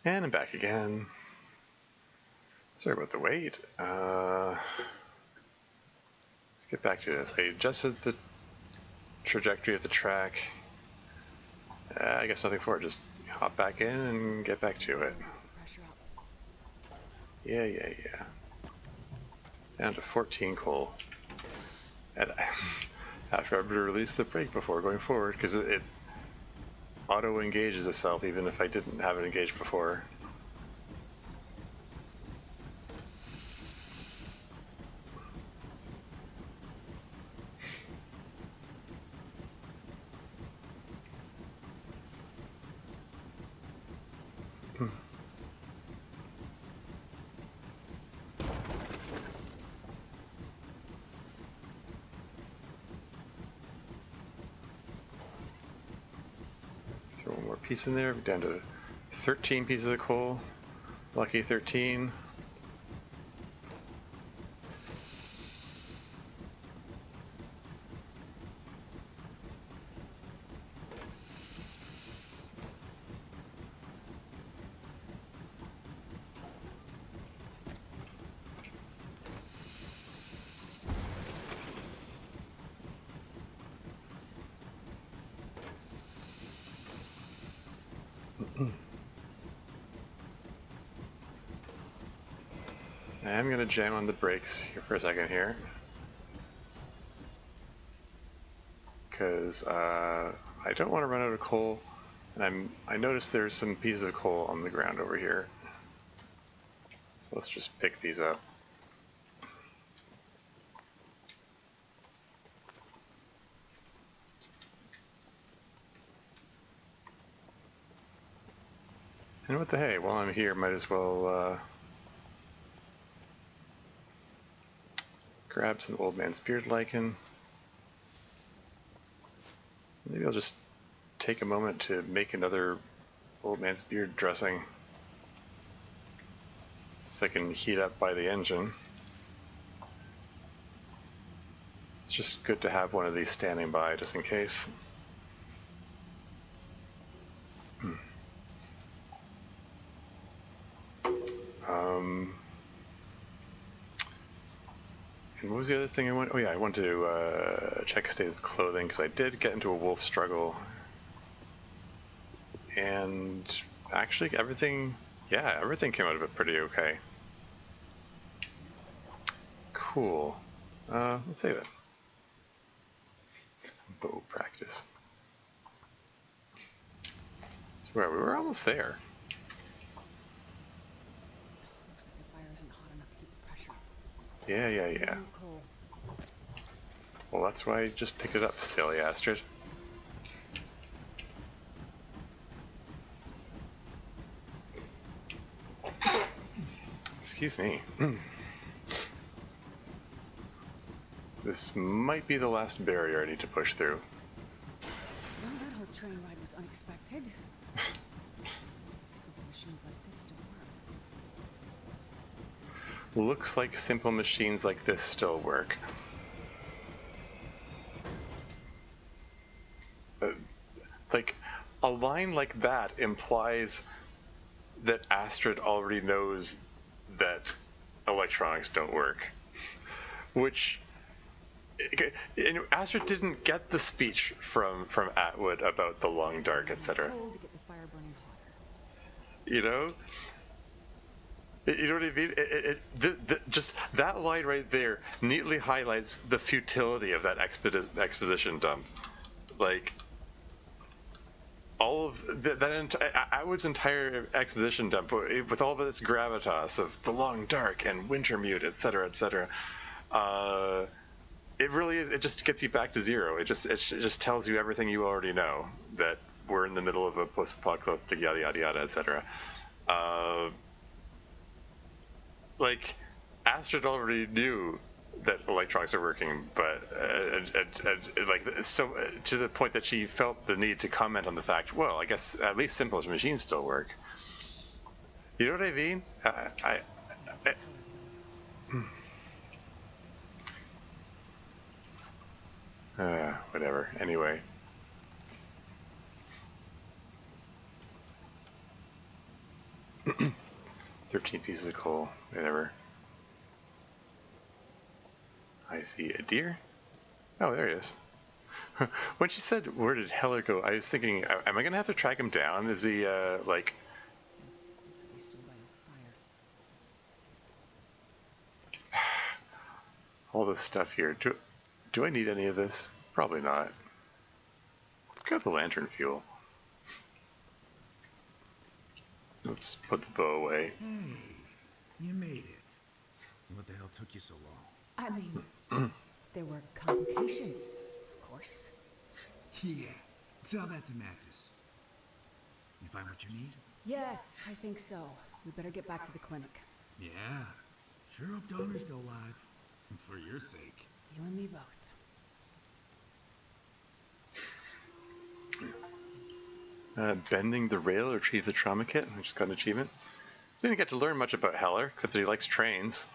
And I'm back again. Sorry about the wait. Let's get back to this. I adjusted the trajectory of the track. I guess nothing for it. Just hop back in and get back to it. Pressure up. Yeah. Down to 14 coal. And I have to release the brake before going forward because it auto engages itself even if I didn't have it engaged before. Throw one more piece in there. We're down to 13 pieces of coal. Lucky 13. I'm going to jam on the brakes here for a second here. Because I don't want to run out of coal. And I noticed there's some pieces of coal on the ground over here. So let's just pick these up. And what the hey, while I'm here, might as well grab some old man's beard lichen. Maybe I'll just take a moment to make another old man's beard dressing, since I can heat up by the engine. It's just good to have one of these standing by just in case. And what was the other thing I want? Oh yeah, I wanted to check state of clothing because I did get into a wolf struggle. And actually everything came out of it pretty okay. Cool. Let's save it. Bow practice. So we were almost there. Looks like the fire isn't hot enough to keep the pressure up. Yeah. Coal. Well, that's why I just picked it up, silly Astrid. Excuse me. This might be the last barrier I need to push through. Well, that whole train ride was unexpected. Looks like simple machines like this still work. Looks like simple machines like this still work. Like, a line like that implies that Astrid already knows that electronics don't work. Which, Astrid didn't get the speech from Atwood about the long dark, etc. You know? You know what I mean? Just that line right there neatly highlights the futility of that exposition dump. Like, all of Atwood's entire exposition dump, with all of its gravitas of the long dark and Wintermute, etc., etc. It really is. It just gets you back to zero. It just tells you everything you already know, that we're in the middle of a post-apocalyptic yada yada yada, etc. Like, Astrid already knew that electronics are working, but like, so to the point that she felt the need to comment on the fact, well, I guess at least simple machines still work. You know what I mean? Whatever. Anyway. 13 pieces of coal, whatever. I see a deer. Oh, there he is. When she said, "Where did Heller go?" I was thinking, am I gonna have to track him down? Is he like? Looks like he's still by his fire. All this stuff here. Do I need any of this? Probably not. Got the lantern fuel. Let's put the bow away. Hey, you made it. What the hell took you so long? I mean, there were complications, of course. Yeah, tell that to Mathis. You find what you need? Yes, I think so. We better get back to the clinic. Yeah. Sure hope Donner's still alive. For your sake. You and me both. Bending the rail, retrieve the trauma kit. I just got an achievement. Didn't get to learn much about Heller, except that he likes trains.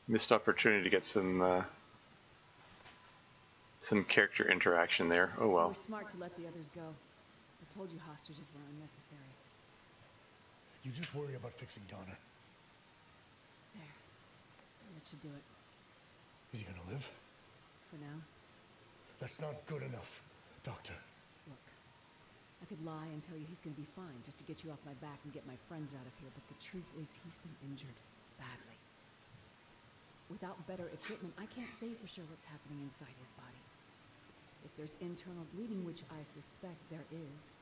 Missed opportunity to get some character interaction there. Oh well. You were smart to let the others go. I told you hostages were unnecessary. You just worry about fixing Donner. There. That should do it. Is he gonna live? For now. That's not good enough, Doctor. Look. I could lie and tell you he's gonna be fine just to get you off my back and get my friends out of here, but the truth is he's been injured. Badly. Without better equipment, I can't say for sure what's happening inside his body. If there's internal bleeding, which I suspect there is,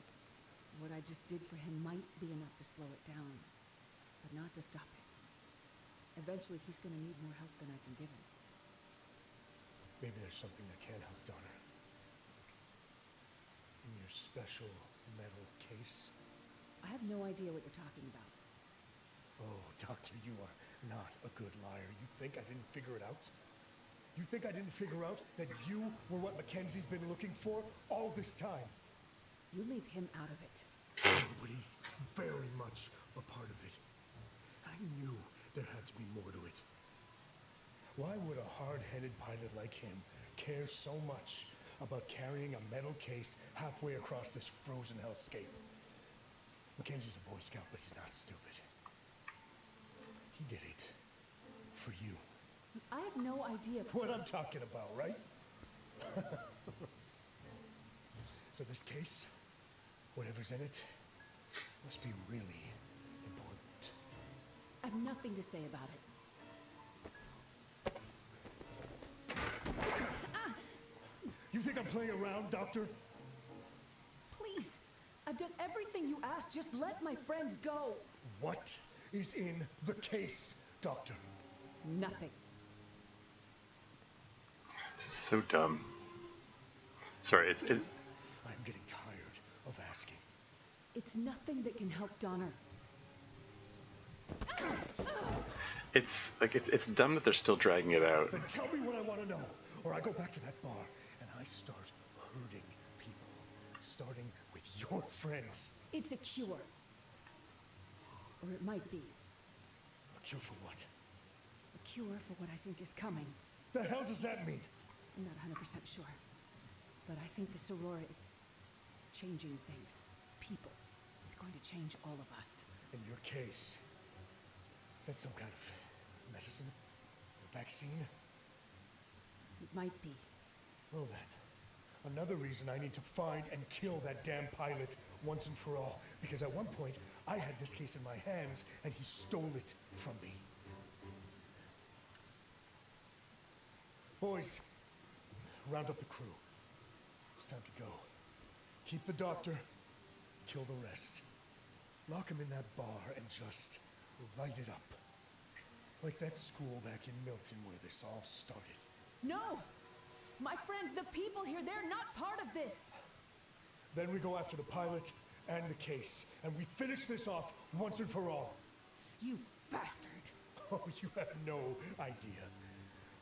what I just did for him might be enough to slow it down, but not to stop it. Eventually, he's gonna need more help than I can give him. Maybe there's something that can help Donner. In your special metal case? I have no idea what you're talking about. Oh, Doctor, you are not a good liar. You think I didn't figure it out? You think I didn't figure out that you were what Mackenzie's been looking for all this time? You leave him out of it. Oh, but he's very much a part of it. I knew there had to be more to it. Why would a hard-headed pilot like him care so much about carrying a metal case halfway across this frozen hellscape? Mackenzie's a Boy Scout, but he's not stupid. He did it for you. I have no idea. What I'm talking about, right? So this case, whatever's in it, must be really important. I have nothing to say about it. You think I'm playing around, Doctor? Please, I've done everything you asked. Just let my friends go. What is in the case, Doctor? Nothing. This is so dumb. Sorry, I'm getting tired of asking. It's nothing that can help Donner. it's dumb that they're still dragging it out. Then tell me what I want to know, or I go back to that bar and I start hurting people, starting with your friends. It's a cure. Or it might be. A cure for what? A cure for what I think is coming. The hell does that mean? I'm not 100% sure. But I think this Aurora, it's changing things. People. It's going to change all of us. In your case, is that some kind of medicine? A vaccine? It might be. Well then, another reason I need to find and kill that damn pilot once and for all. Because at one point, I had this case in my hands and he stole it from me. Boys, round up the crew. It's time to go. Keep the doctor, kill the rest. Lock him in that bar and just light it up. Like that school back in Milton where this all started. No! My friends, the people here, they're not part of this! Then we go after the pilot and the case, and we finish this off once and for all. You bastard! Oh, you have no idea.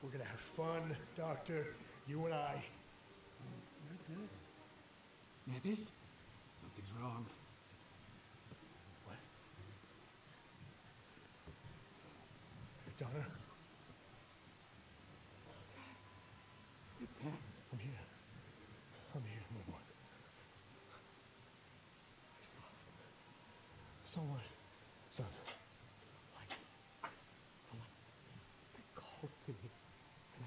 We're gonna have fun, Doctor, you and I. Mathis? Mathis? Something's wrong. What? Donner? Dad. I'm here. I'm here, my boy. I saw it. Someone, son, lights, the lights, they called to me, and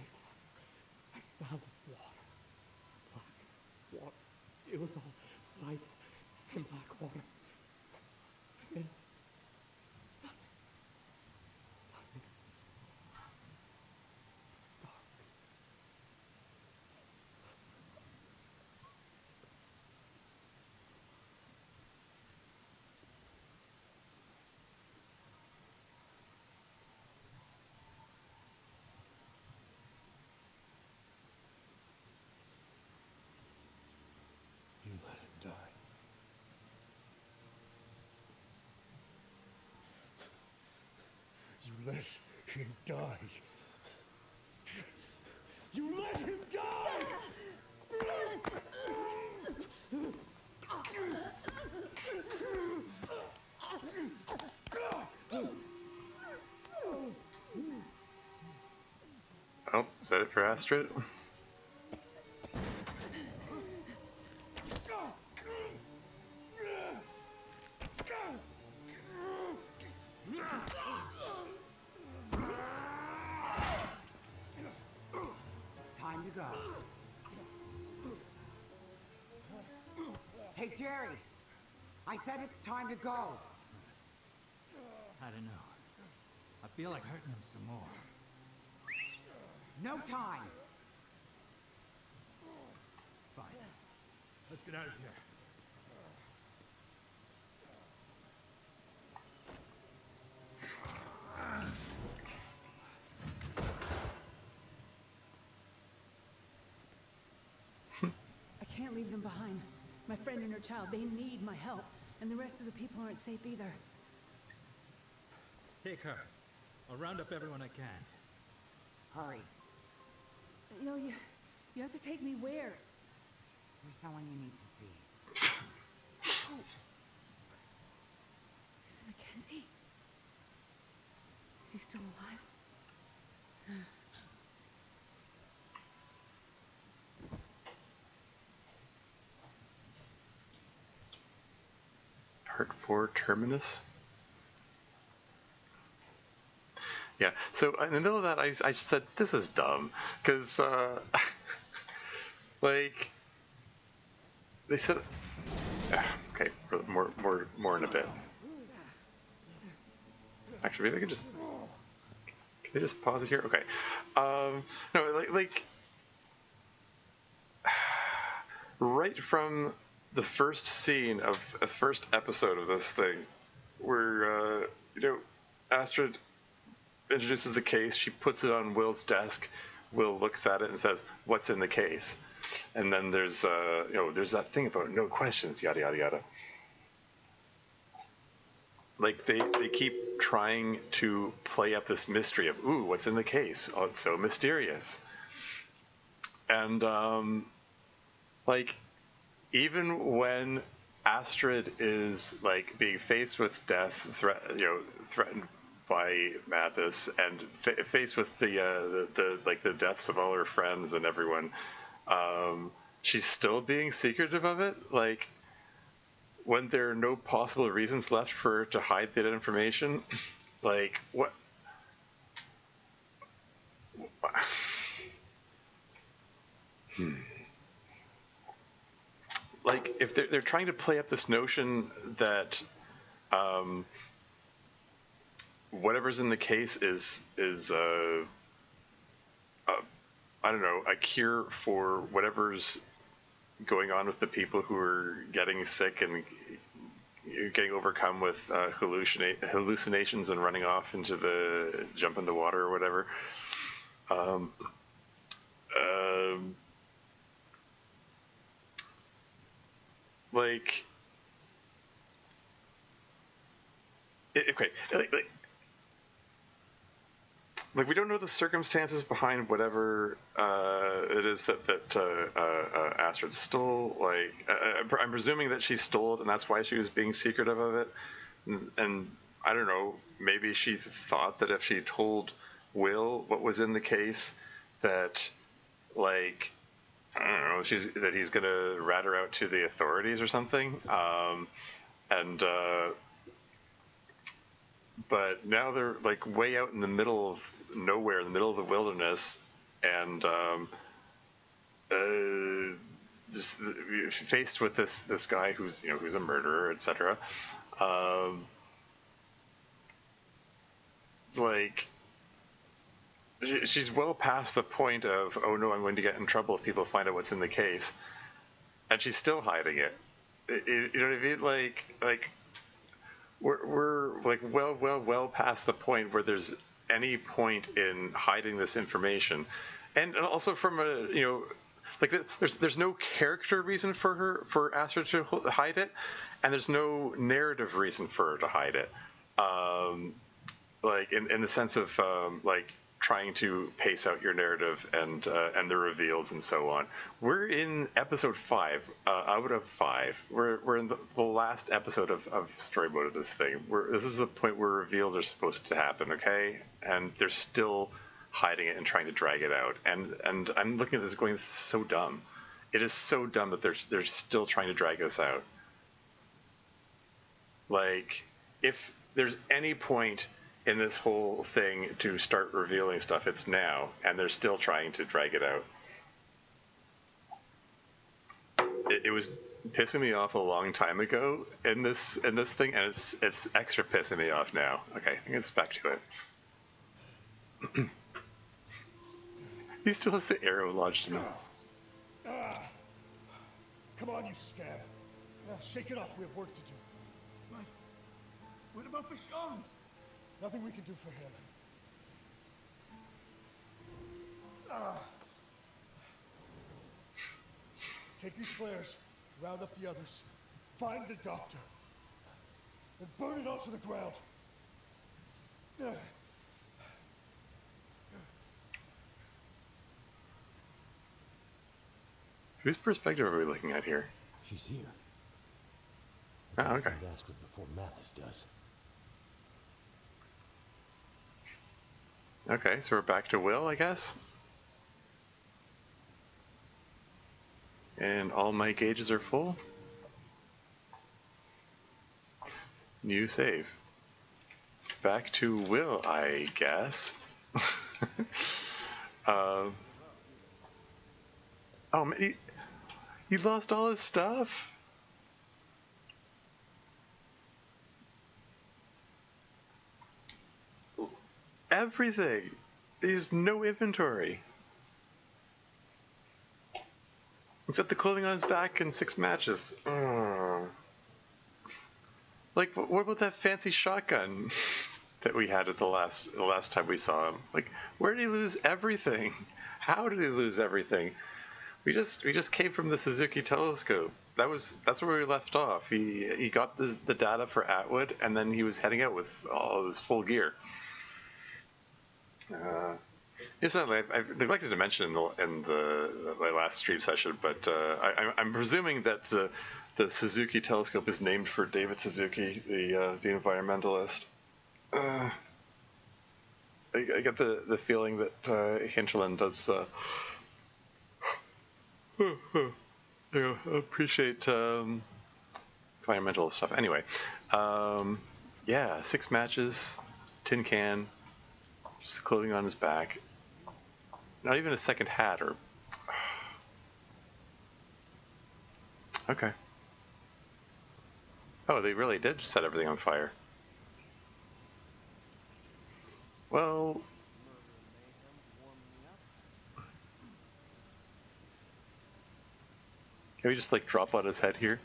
I found water, black water. It was all lights and black water. And then, nothing, dark. You let him die. You let him die. You let him die! Oh, is that it for Astrid? Time to go. Hey, Jerry! I said it's time to go! I don't know. I feel like hurting him some more. No time! Fine. Let's get out of here. I can't leave them behind. My friend and her child, they need my help. And the rest of the people aren't safe either. Take her. I'll round up everyone I can. Hurry. You know, you have to take me where? There's someone you need to see. Oh. Is it Mackenzie? Is he still alive? Part 4 Terminus? Yeah, so in the middle of that, I just said, this is dumb. Because, like, they said... okay, more in a bit. Actually, maybe I could just... Can I just pause it here? Okay. No, like... Right from the first scene of the first episode of this thing, where, you know, Astrid introduces the case, she puts it on Will's desk, Will looks at it and says, what's in the case? And then there's, you know, there's that thing about no questions, yada, yada, yada. Like, they keep trying to play up this mystery of, ooh, what's in the case? Oh, it's so mysterious. And, like, even when Astrid is, like, being faced with death, threatened by Mathis, and faced with the deaths of all her friends and everyone, she's still being secretive of it. Like, when there are no possible reasons left for her to hide that information, like, what? Like, if they're trying to play up this notion that whatever's in the case is I don't know, a cure for whatever's going on with the people who are getting sick and getting overcome with hallucinations and running off into the jump in the water or whatever. Like, okay, like we don't know the circumstances behind whatever it is that Astrid stole. Like, I'm presuming that she stole it, and that's why she was being secretive of it. And I don't know, maybe she thought that if she told Will what was in the case, that, like, I don't know, that he's gonna rat her out to the authorities or something. And but now they're like way out in the middle of nowhere, in the middle of the wilderness, and just faced with this guy who's who's a murderer, etc. Um, it's like she's well past the point of, oh no, I'm going to get in trouble if people find out what's in the case, and she's still hiding it. You know what I mean? Like we're like well past the point where there's any point in hiding this information, and also from a like there's no character reason for Astrid to hide it, and there's no narrative reason for her to hide it. Like in the sense of like trying to pace out your narrative and the reveals and so on. We're in episode 5 out of 5. We're in the last episode of story mode of this thing. This is the point where reveals are supposed to happen, okay? And they're still hiding it and trying to drag it out. And I'm looking at this going, this is so dumb. It is so dumb that they're still trying to drag this out. Like, if there's any point in this whole thing to start revealing stuff, it's now, and they're still trying to drag it out. It was pissing me off a long time ago in this thing, and it's extra pissing me off now. Okay, I guess back to it. He still has the arrow lodged in him. Come on, you scab. Shake it off. We have work to do. But what about for Sean? Nothing we can do for him. Take these flares, round up the others, find the doctor, and burn it onto the ground. Whose perspective are we looking at here? She's here. Oh, okay. Find Astrid before Mathis does. Okay, so we're back to Will, I guess. And all my gauges are full. New save. Back to Will, I guess. Oh man, he lost all his stuff? Everything. There's no inventory. Except the clothing on his back and 6 matches. Like, what about that fancy shotgun that we had at the last time we saw him? Like, where did he lose everything? How did he lose everything? We just came from the Suzuki telescope. That's where we left off. He got the data for Atwood, and then he was heading out with all his full gear. Incidentally, I've neglected to mention in my last stream session, but I'm presuming that the Suzuki telescope is named for David Suzuki, the environmentalist. I get the feeling that Hinterland does appreciate environmental stuff. Anyway, yeah, 6 matches, tin can. Just the clothing on his back. Not even a second hat or... Okay. Oh, they really did set everything on fire. Well... Can we just, like, drop on his head here?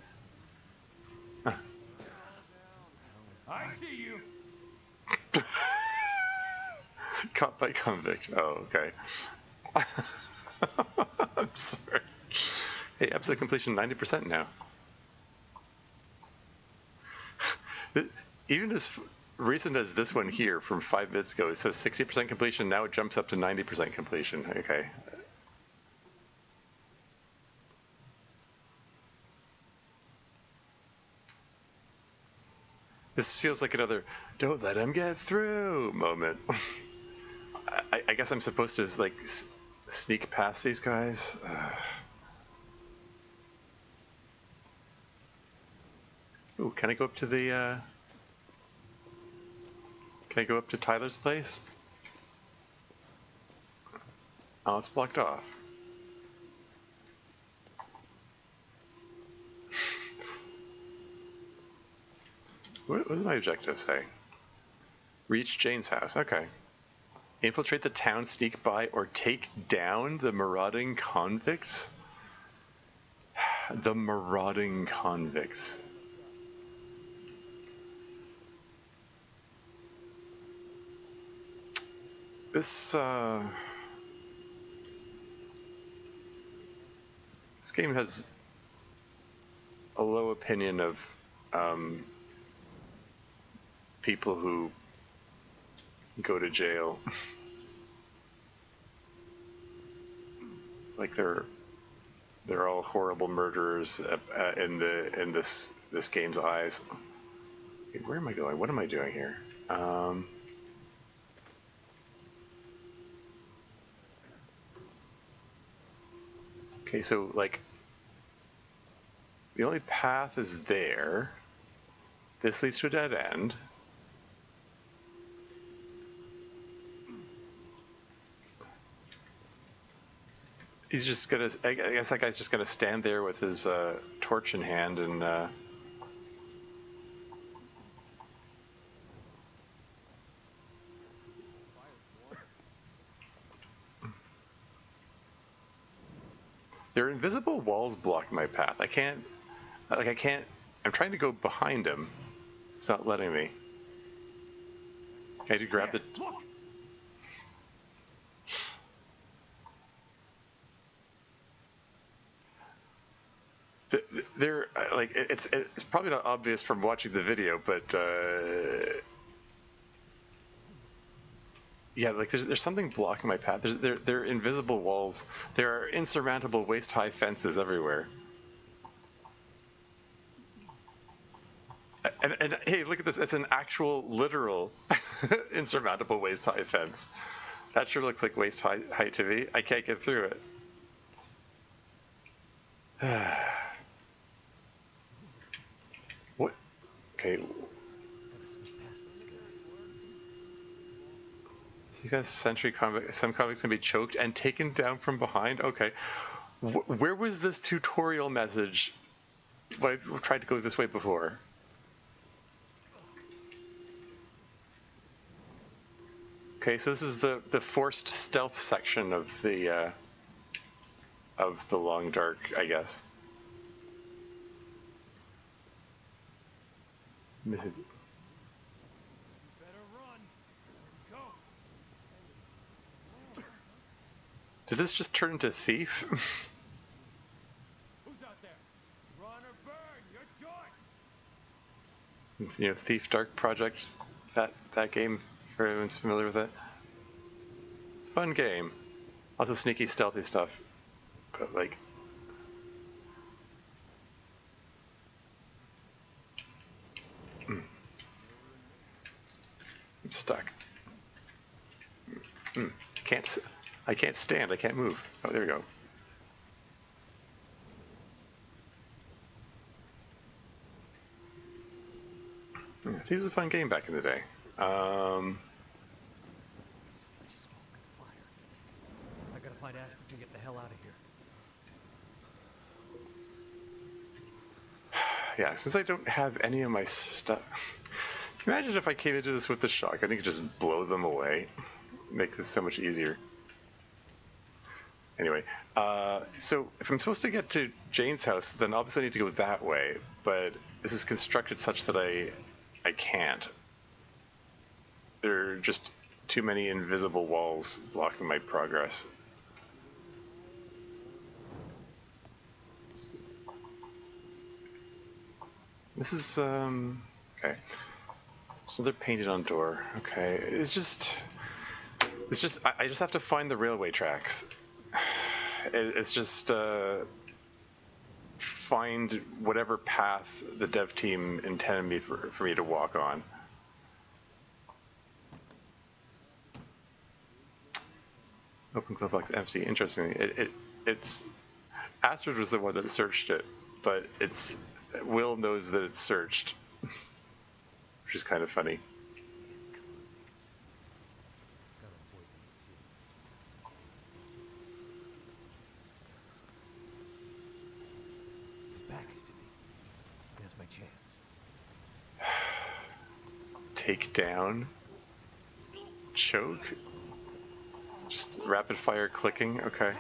I see you. Caught by convict. Oh, okay. I'm sorry. Hey, episode completion 90% now. Even as recent as this one here from 5 minutes ago, it says 60% completion. Now it jumps up to 90% completion. Okay. This feels like another "don't let him get through" moment. I guess I'm supposed to like sneak past these guys. Ooh, can I go up to the? Can I go up to Tyler's place? Oh, it's blocked off. What does my objective say? Reach Jane's house. Okay. Infiltrate the town, sneak by, or take down the marauding convicts? The marauding convicts. This game has a low opinion of people who go to jail. It's like they're all horrible murderers in this game's eyes. Okay, where am I going? What am I doing here? Okay, so like the only path is there. This leads to a dead end. He's just gonna, I guess that guy's just gonna stand there with his torch in hand and there are invisible walls blocking my path. I can't, I'm trying to go behind him. It's not letting me. Okay, to grab the... There, like, it's probably not obvious from watching the video, but yeah, like there's something blocking my path. There are invisible walls. There are insurmountable waist-high fences everywhere. And hey, look at this! It's an actual, literal, insurmountable waist-high fence. That sure looks like waist-height to me. I can't get through it. What? Okay. So you guys, some convicts can be choked and taken down from behind. Okay. Where was this tutorial message when I tried to go this way before? Okay, so this is the forced stealth section of the long dark, I guess. Missing. Did this just turn into Thief? Who's out there? Run or burn, your choice. You know, Thief Dark Project, that game, if everyone's familiar with it. It's a fun game. Lots of sneaky, stealthy stuff. But like, I'm stuck. I can't stand. I can't move. Oh, there we go. Yeah, Thief was a fun game back in the day. So much smoke and fire. I gotta find Astrid and get the hell out of here. Yeah, since I don't have any of my stuff. Can you imagine if I came into this with the shotgun? I could just blow them away. Make this so much easier. Anyway, so if I'm supposed to get to Jane's house, then obviously I need to go that way. But this is constructed such that I can't. There are just too many invisible walls blocking my progress. This is okay. So they're painted on door. Okay, it's just I just have to find the railway tracks. It's just find whatever path the dev team intended me for me to walk on. Open glove box empty. Interestingly, it's Astrid was the one that searched it, but Will knows that it's searched, which is kind of funny. take down, choke, just rapid fire clicking. Okay.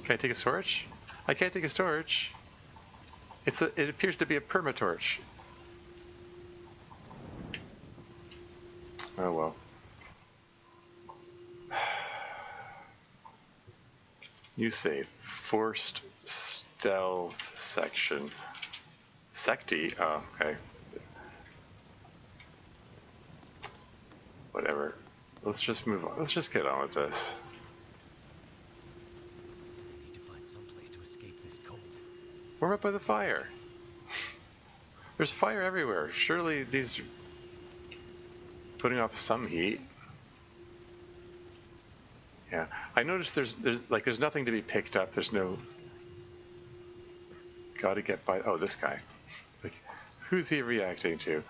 Can I take a torch? I can't take a torch. It appears to be a permatorch. Oh well. You save forced stealth section. Secti? Oh, okay. Whatever. Let's just move on. Let's just get on with this. I need to find some place to escape this cold. Warm up by the fire. There's fire everywhere. Surely these are putting off some heat. Yeah, I noticed there's nothing to be picked up. There's no. Gotta get by. Oh, this guy. Like, who's he reacting to?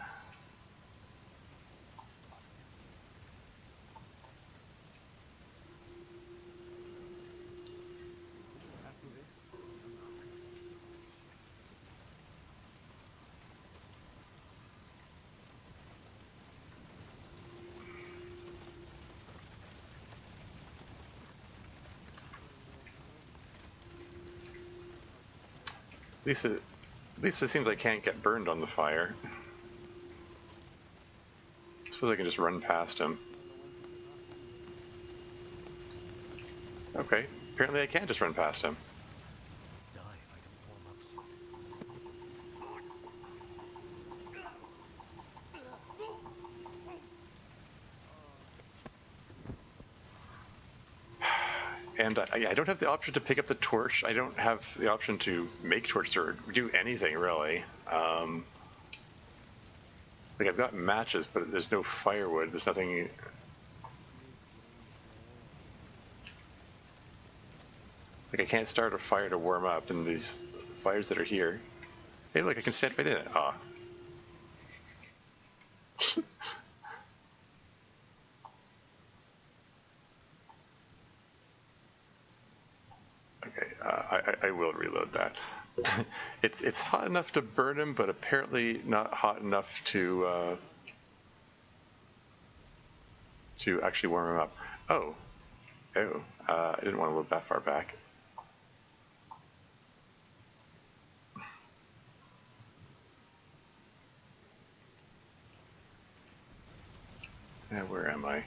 At least it seems I can't get burned on the fire. I suppose I can just run past him. Okay, apparently I can't just run past him. Die if I don't warm up soon. And I don't have the option to pick up the torch. I don't have the option to make torches or do anything really. Like I've got matches, but there's no firewood. There's nothing. Like I can't start a fire to warm up in these fires that are here. Hey, look, I can stand right in it. Ah. Okay, I will reload that. It's hot enough to burn him, but apparently not hot enough to actually warm him up. Oh, I didn't want to look that far back. Yeah, where am I?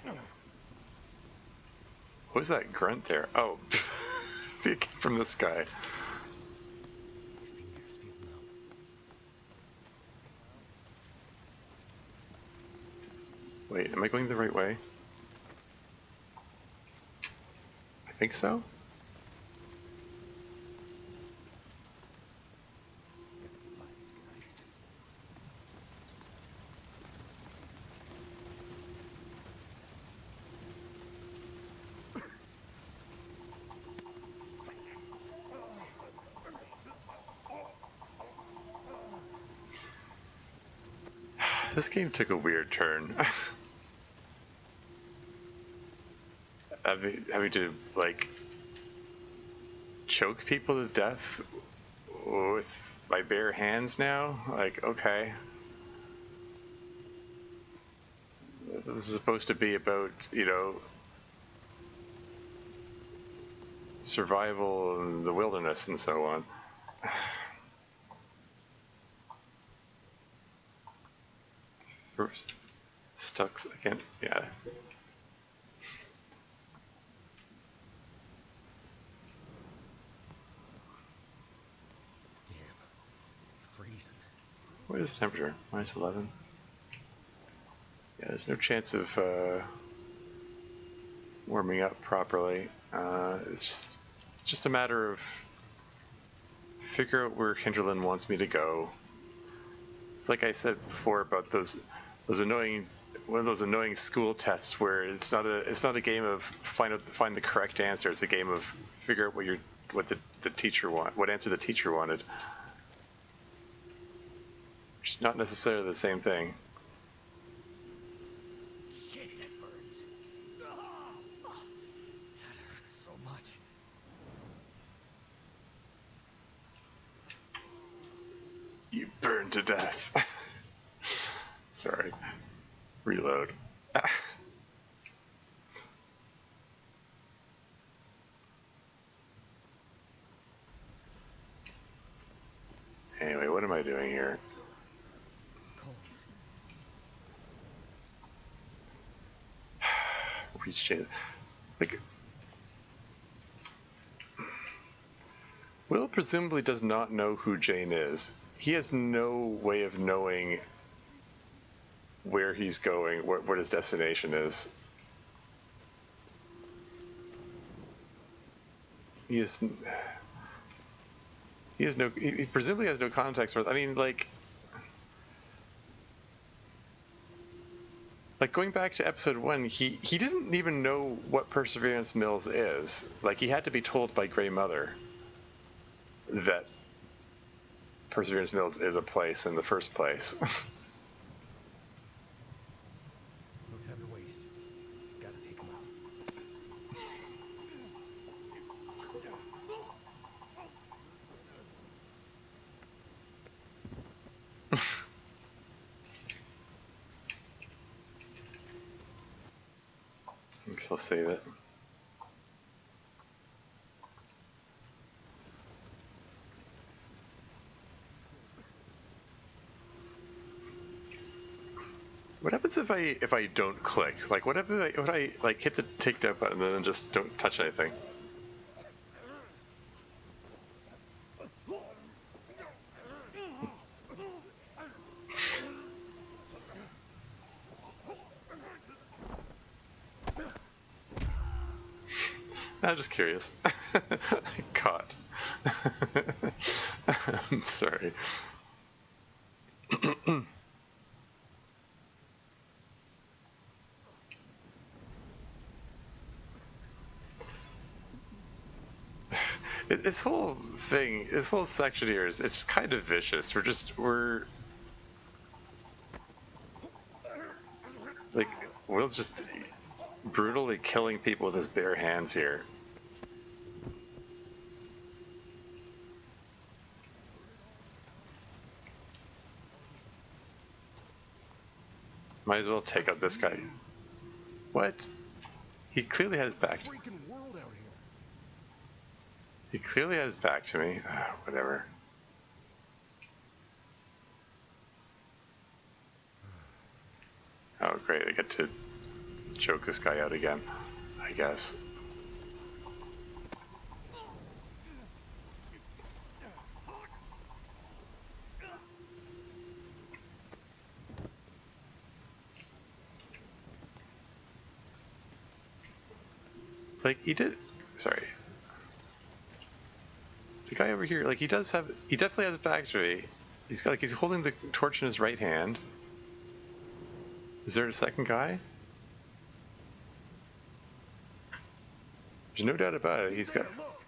What was that grunt there? Oh, it came from this guy. My fingers feel numb. Wait, am I going the right way? I think so. Gotta get by this guy. This game took a weird turn. Having to, like, choke people to death with my bare hands now? Like, okay. This is supposed to be about, you know, survival in the wilderness and so on. First, stuck again, yeah. Damn. Freezing. What is the temperature? -11? Yeah, there's no chance of warming up properly. It's just a matter of figure out where Hinterland wants me to go. It's like I said before about those annoying, one of those annoying school tests where it's not a game of find the correct answer. It's a game of figure out what the teacher what answer the teacher wanted. It's not necessarily the same thing. Shit, that burns. That hurts so much. to death. Sorry. Reload. Anyway, what am I doing here? Cold. Reach Jane. Like, Will presumably does not know who Jane is. He has no way of knowing where he's going, what his destination is. He presumably has no context for. I mean, like going back to episode 1, he didn't even know what Perseverance Mills is. Like, he had to be told by Grey Mother that Perseverance Mills is a place in the first place. No time to waste. Gotta take him out. I guess I'll save it. What happens if I don't click? Like, what if I like hit the takedown button and then just don't touch anything? I'm just curious. Caught. I'm sorry. This whole thing, this whole section here is, it's kind of vicious. We're like, Will's just brutally killing people with his bare hands here. Might as well take out this guy. What? He clearly had his back. Freaking world out here. He clearly had his back to me. Whatever. Oh, great. I get to choke this guy out again, I guess. Like, he did. Sorry. The guy over here, like, he definitely has back to me. He's holding the torch in his right hand. Is there a second guy? There's no doubt about it. He's got. Look.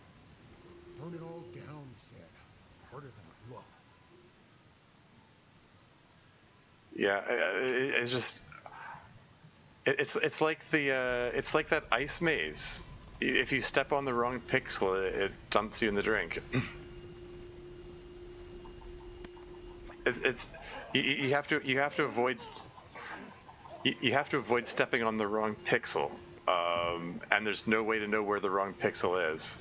Burn it all down, he said. Harder than it looked. Yeah, it's just. It's like that ice maze. If you step on the wrong pixel, it dumps you in the drink. You have to avoid stepping on the wrong pixel, and there's no way to know where the wrong pixel is.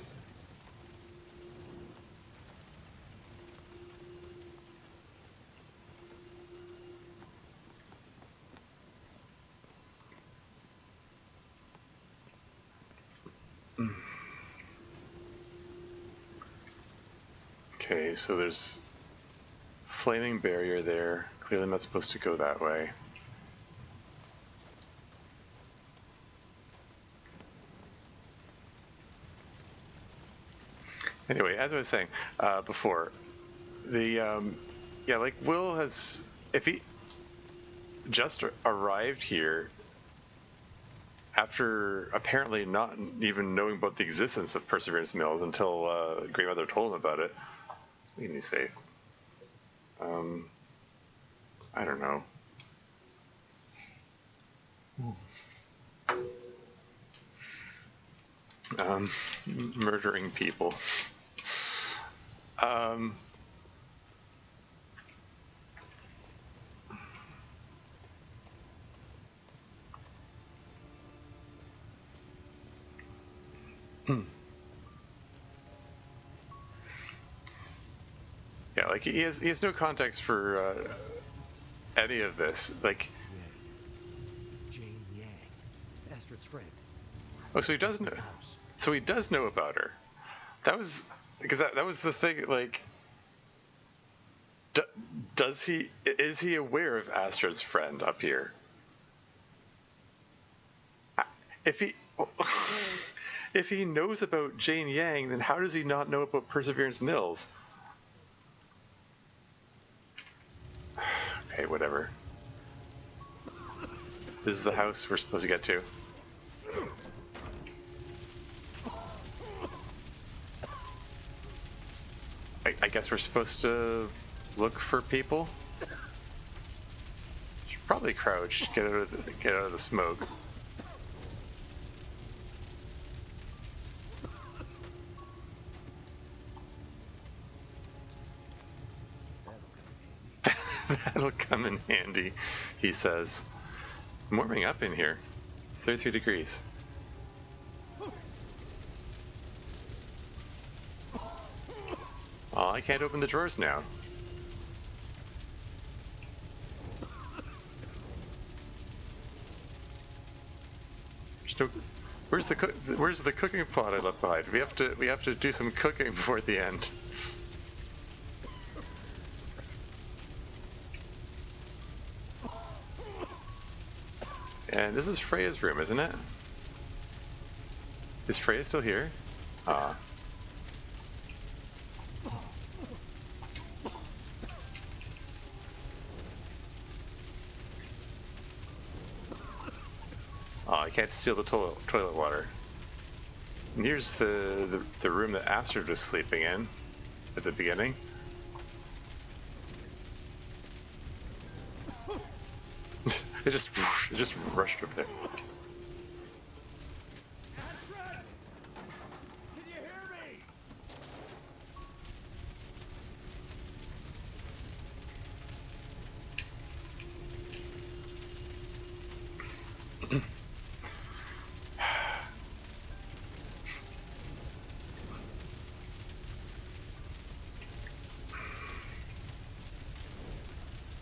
Okay, so there's flaming barrier there. Clearly I'm not supposed to go that way. Anyway, as I was saying before, the yeah, like Will has, if he just arrived here after apparently not even knowing about the existence of Perseverance Mills until Grey Mother told him about it. Let's make a new save. I don't know. Murdering people. Yeah, like he has no context for any of this. Like, Jane Yang, Astrid's friend. oh, so he does know. House. So he does know about her. That was because that was the thing. Like, does he? Is he aware of Astrid's friend up here? If he if he knows about Jane Yang, then how does he not know about Perseverance Mills? Okay, whatever. This is the house we're supposed to get to. I guess we're supposed to look for people. Should probably crouch, get out of the smoke. That'll come in handy, he says. I'm warming up in here. It's 33 degrees. Oh, I can't open the drawers now. Where's the cooking pot I left behind? We have to do some cooking before the end. And this is Freya's room, isn't it? Is Freya still here? Ah. Oh, I can't steal the toilet water. And here's the room that Astrid was sleeping in at the beginning. It just rushed over there. Astrid! Can you hear me?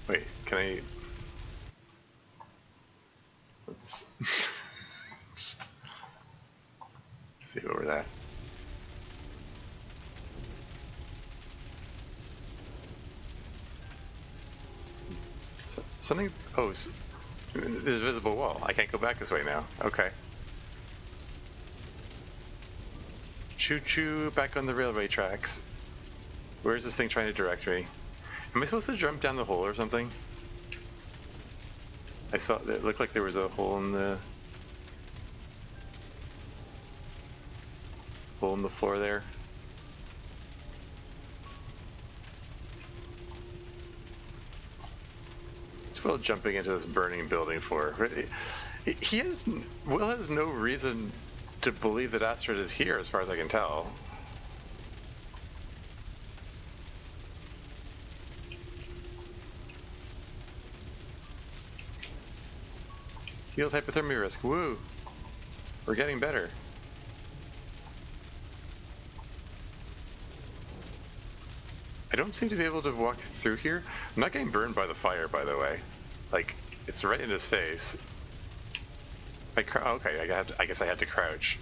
Wait, can I... Let's see over that. Something... Oh, there's a visible wall. I can't go back this way now. Okay. Choo-choo, back on the railway tracks. Where is this thing trying to direct me? Am I supposed to jump down the hole or something? I saw it looked like there was a hole in the floor there. It's Will jumping into this burning building for. Will has no reason to believe that Astrid is here, as far as I can tell. Heals hypothermia risk. Woo! We're getting better. I don't seem to be able to walk through here. I'm not getting burned by the fire, by the way. Like, it's right in his face. Okay, I guess I had to crouch.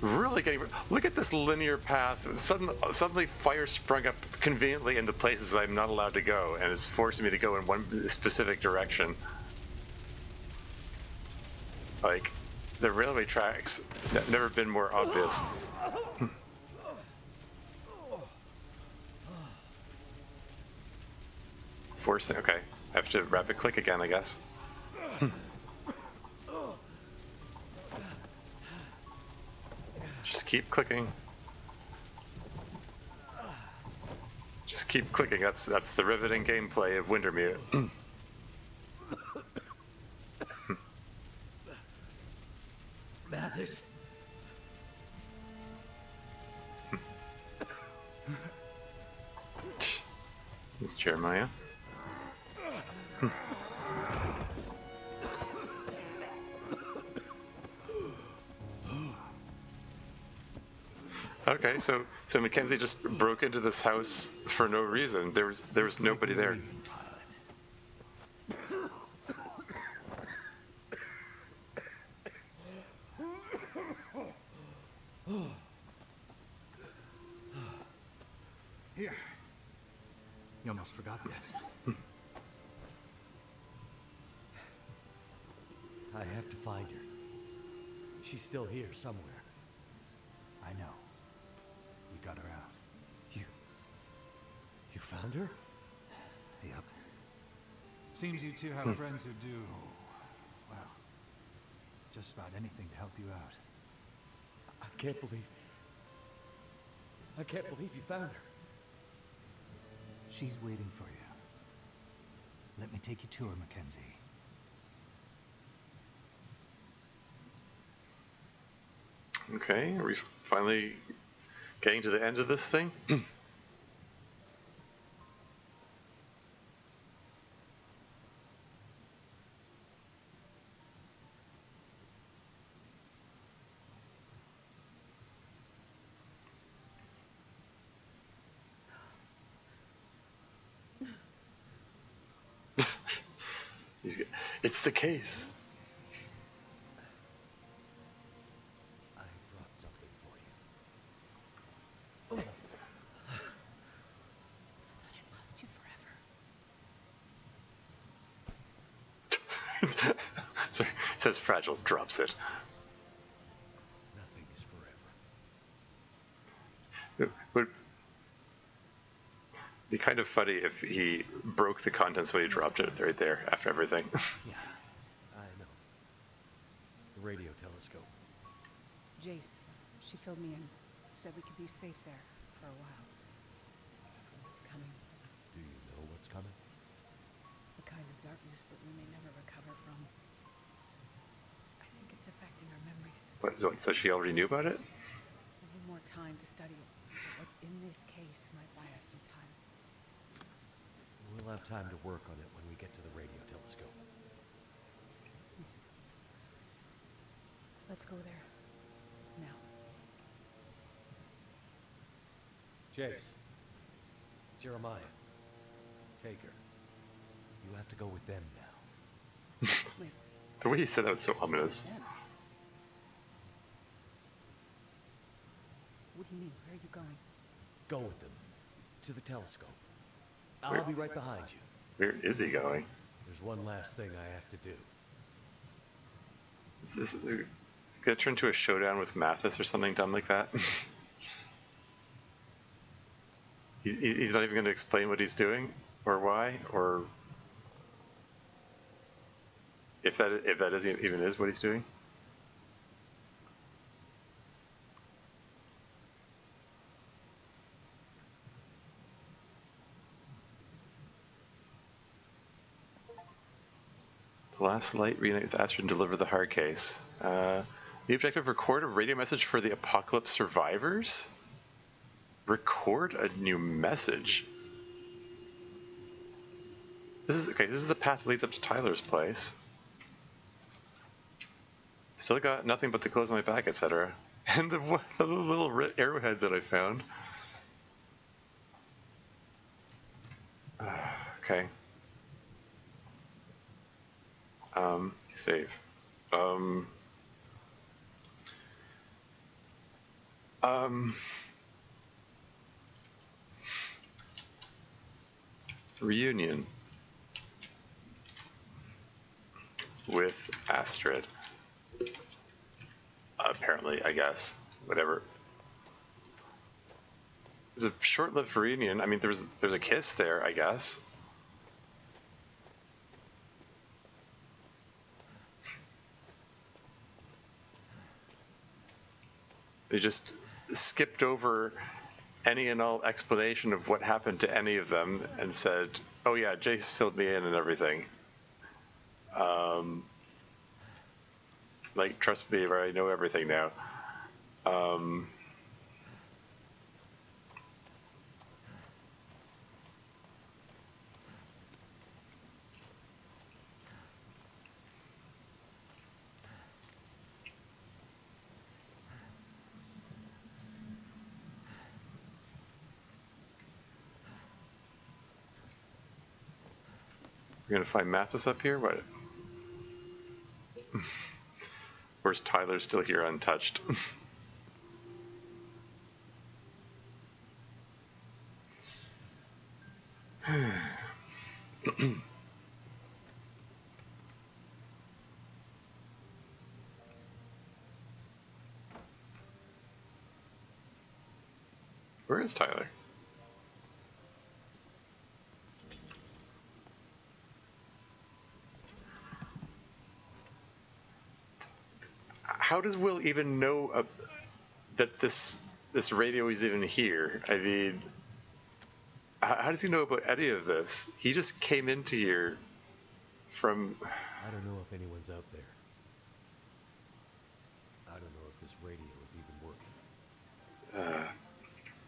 Really getting... Look at this linear path. Suddenly fire sprung up conveniently in the places I'm not allowed to go, and it's forcing me to go in one specific direction. Like, the railway tracks have never been more obvious. Forcing... Okay, I have to rapid click again, I guess. Just keep clicking. Just keep clicking. That's the riveting gameplay of Wintermute. Mathis. It's Jeremiah. Okay, so Mackenzie just broke into this house for no reason. There was nobody there. Leaving, pilot. Here. You almost forgot this. I have to find her. She's still here somewhere. I know. We got her out. You found her? Yep. Seems you two have friends who do, well, just about anything to help you out. I can't believe you found her. She's waiting for you. Let me take you to her, Mackenzie. Okay, are we finally getting to the end of this thing? It's the case. I brought something for you. I thought I'd lost you forever. Sorry, it says fragile, drops it. Nothing is forever. It would be kind of funny if he broke the contents when he dropped it right there after everything. Yeah, I know. The radio telescope. Jace, she filled me in. Said we could be safe there for a while. From what's coming. Do you know what's coming? The kind of darkness that we may never recover from. I think it's affecting our memories. So she already knew about it? I need more time to study it. But what's in this case might buy us some time. We'll have time to work on it when we get to the radio telescope. Let's go there. Now. Jace. Jeremiah. Taker. You have to go with them now. Wait. The way he said that was so ominous. Them? What do you mean? Where are you going? Go with them. To the telescope. I'll be right behind you. Where is he going? There's one last thing I have to do. Is this gonna turn into a showdown with Mathis or something dumb like that? He's not even gonna explain what he's doing or why, or if that even is what he's doing. The last light, reunite with Astrid and deliver the hard case. The objective: record a radio message for the apocalypse survivors. Record a new message. This is the path that leads up to Tyler's place. Still got nothing but the clothes on my back, etc. And the little red arrowhead that I found. Okay. Save. Reunion with Astrid. Apparently, I guess. Whatever. It was a short-lived reunion. I mean, there's a kiss there, I guess. They just skipped over any and all explanation of what happened to any of them and said, "Oh yeah, Jace filled me in and everything." Like, trust me, I know everything now. We're gonna find Mathis up here? What? Where's Tyler still here untouched? Where is Tyler? How does Will even know that this radio is even here? I mean, how does he know about any of this? He just came into here from... I don't know if anyone's out there. I don't know if this radio is even working.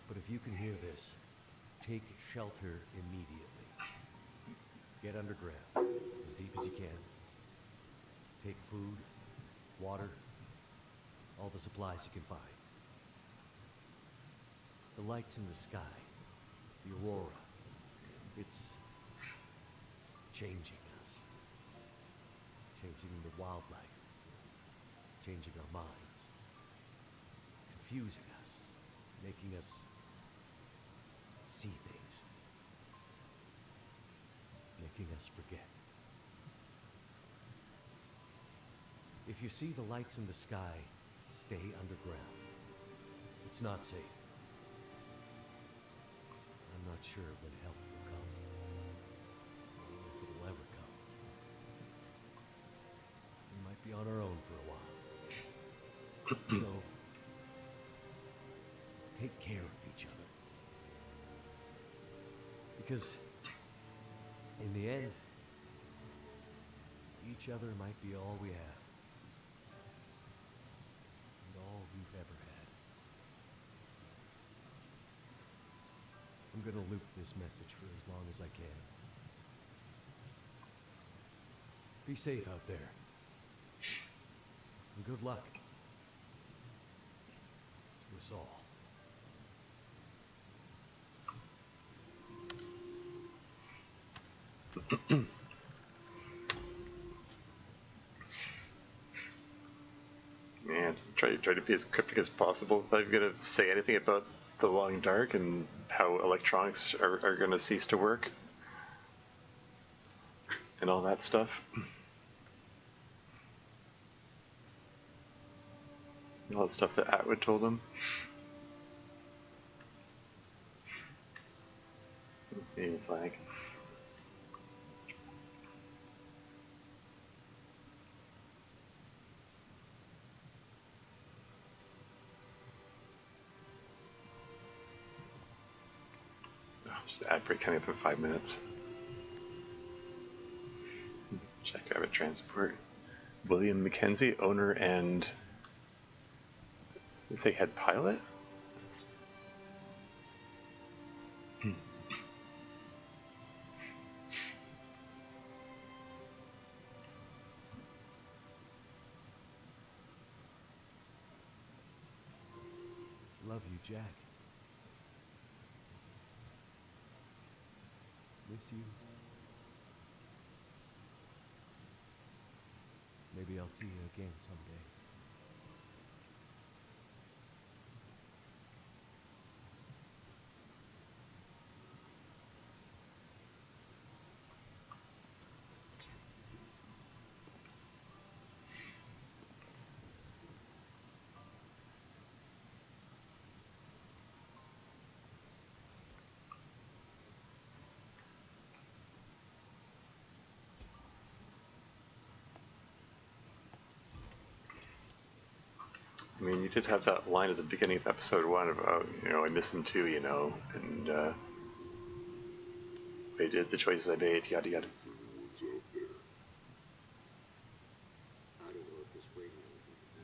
But if you can hear this, take shelter immediately. Get underground, as deep as you can. Take food, water, all the supplies you can find. The lights in the sky, the aurora, it's changing us. Changing the wildlife, changing our minds, confusing us, making us see things, making us forget. If you see the lights in the sky, stay underground. It's not safe. I'm not sure when help will come, or if it'll ever come. We might be on our own for a while. So, take care of each other. Because, in the end, each other might be all we have. And all we've ever had. I'm gonna loop this message for as long as I can. Be safe out there. And good luck. To us all. Man, try to be as cryptic as possible. If I'm gonna say anything about the long dark and how electronics are gonna cease to work and all that stuff. All that stuff that Atwood told him. See the flag. There's an ad break coming up in 5 minutes. Check Rabbit Transport. William Mackenzie, owner and... Did it say head pilot? Love you, Jack. Miss you. Maybe I'll see you again someday. I mean, you did have that line at the beginning of episode 1 about, I miss him too, and they did the choices I made, yada yada. What's out there? I don't know if this radio is even there.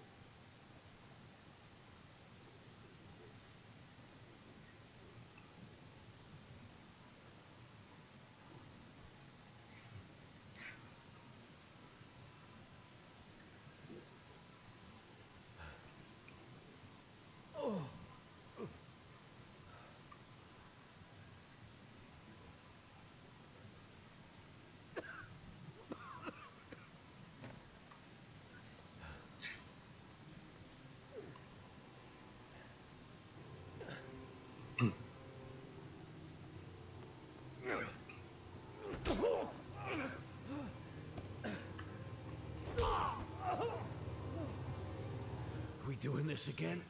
we doing this again?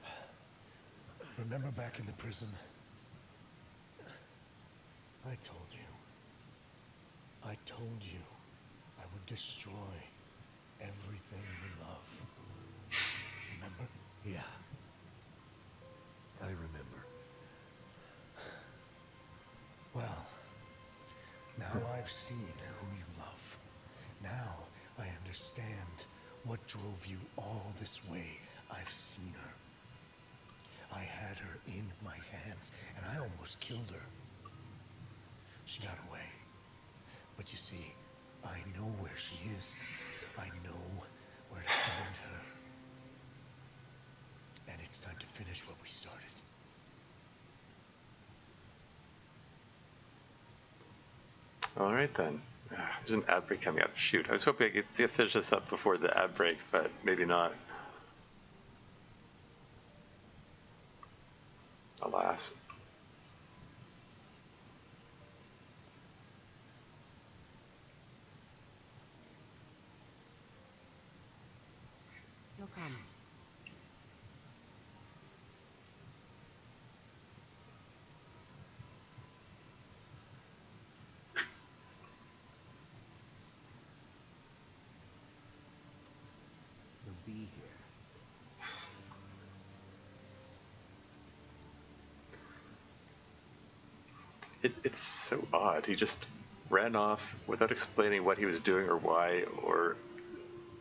Remember back in the prison? I told you I would destroy everything you love. Remember? Yeah. I remember. Well, now I've seen who you love. Now I understand what drove you all this way. I've seen her. I had her in my hands, and I almost killed her. She got away. But you see, I know where she is. I know where to find her. And it's time to finish what we started. All right then. There's an ad break coming up. Shoot, I was hoping I could finish this up before the ad break, but maybe not. Alas. He'll come. He'll be here. It's so odd. He just ran off without explaining what he was doing or why, or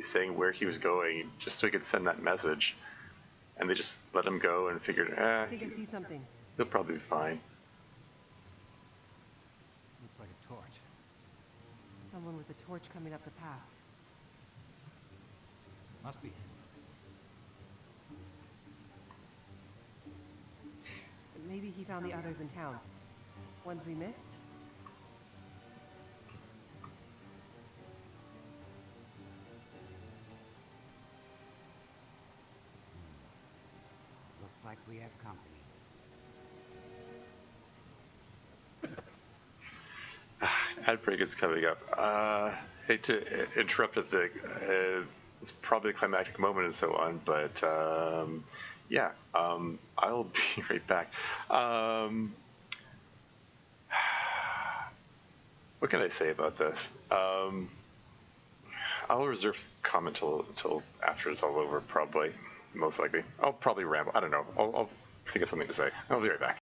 saying where he was going, just so he could send that message. And they just let him go and figured, I think I see something. he'll probably be fine. Looks like a torch. Someone with a torch coming up the path. Must be him. Maybe he found the others in town. Ones we missed? Looks like we have company. Ad break is coming up. Hate to interrupt at the it's probably a climactic moment and so on, but yeah, I'll be right back. What can I say about this? I'll reserve comment till after it's all over, probably, most likely. I'll probably ramble. I don't know. I'll think of something to say. I'll be right back.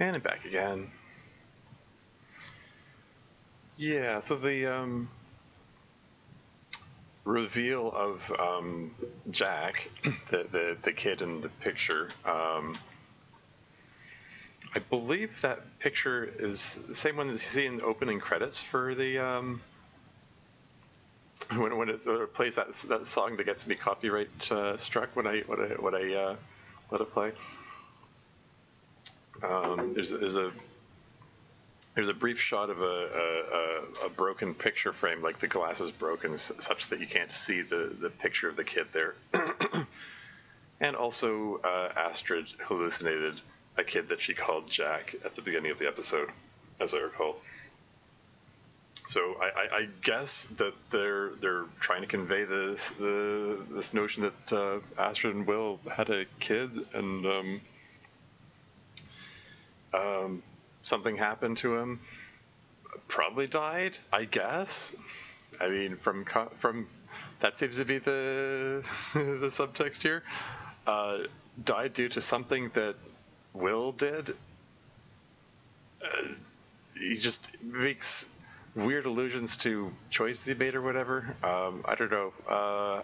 And back again. Yeah, so the reveal of Jack, the kid in the picture, I believe that picture is the same one that you see in the opening credits for the when it plays that song that gets me copyright struck when I let it play. There's a brief shot of a broken picture frame, like the glass is broken such that you can't see the picture of the kid there. And also Astrid hallucinated a kid that she called Jack at the beginning of the episode, as I recall. So I guess that they're trying to convey this notion that Astrid and Will had a kid, and something happened to him. Probably died, I guess. I mean, from that seems to be the the subtext here. Died due to something that Will did. He just makes weird allusions to choices he made or whatever. I don't know.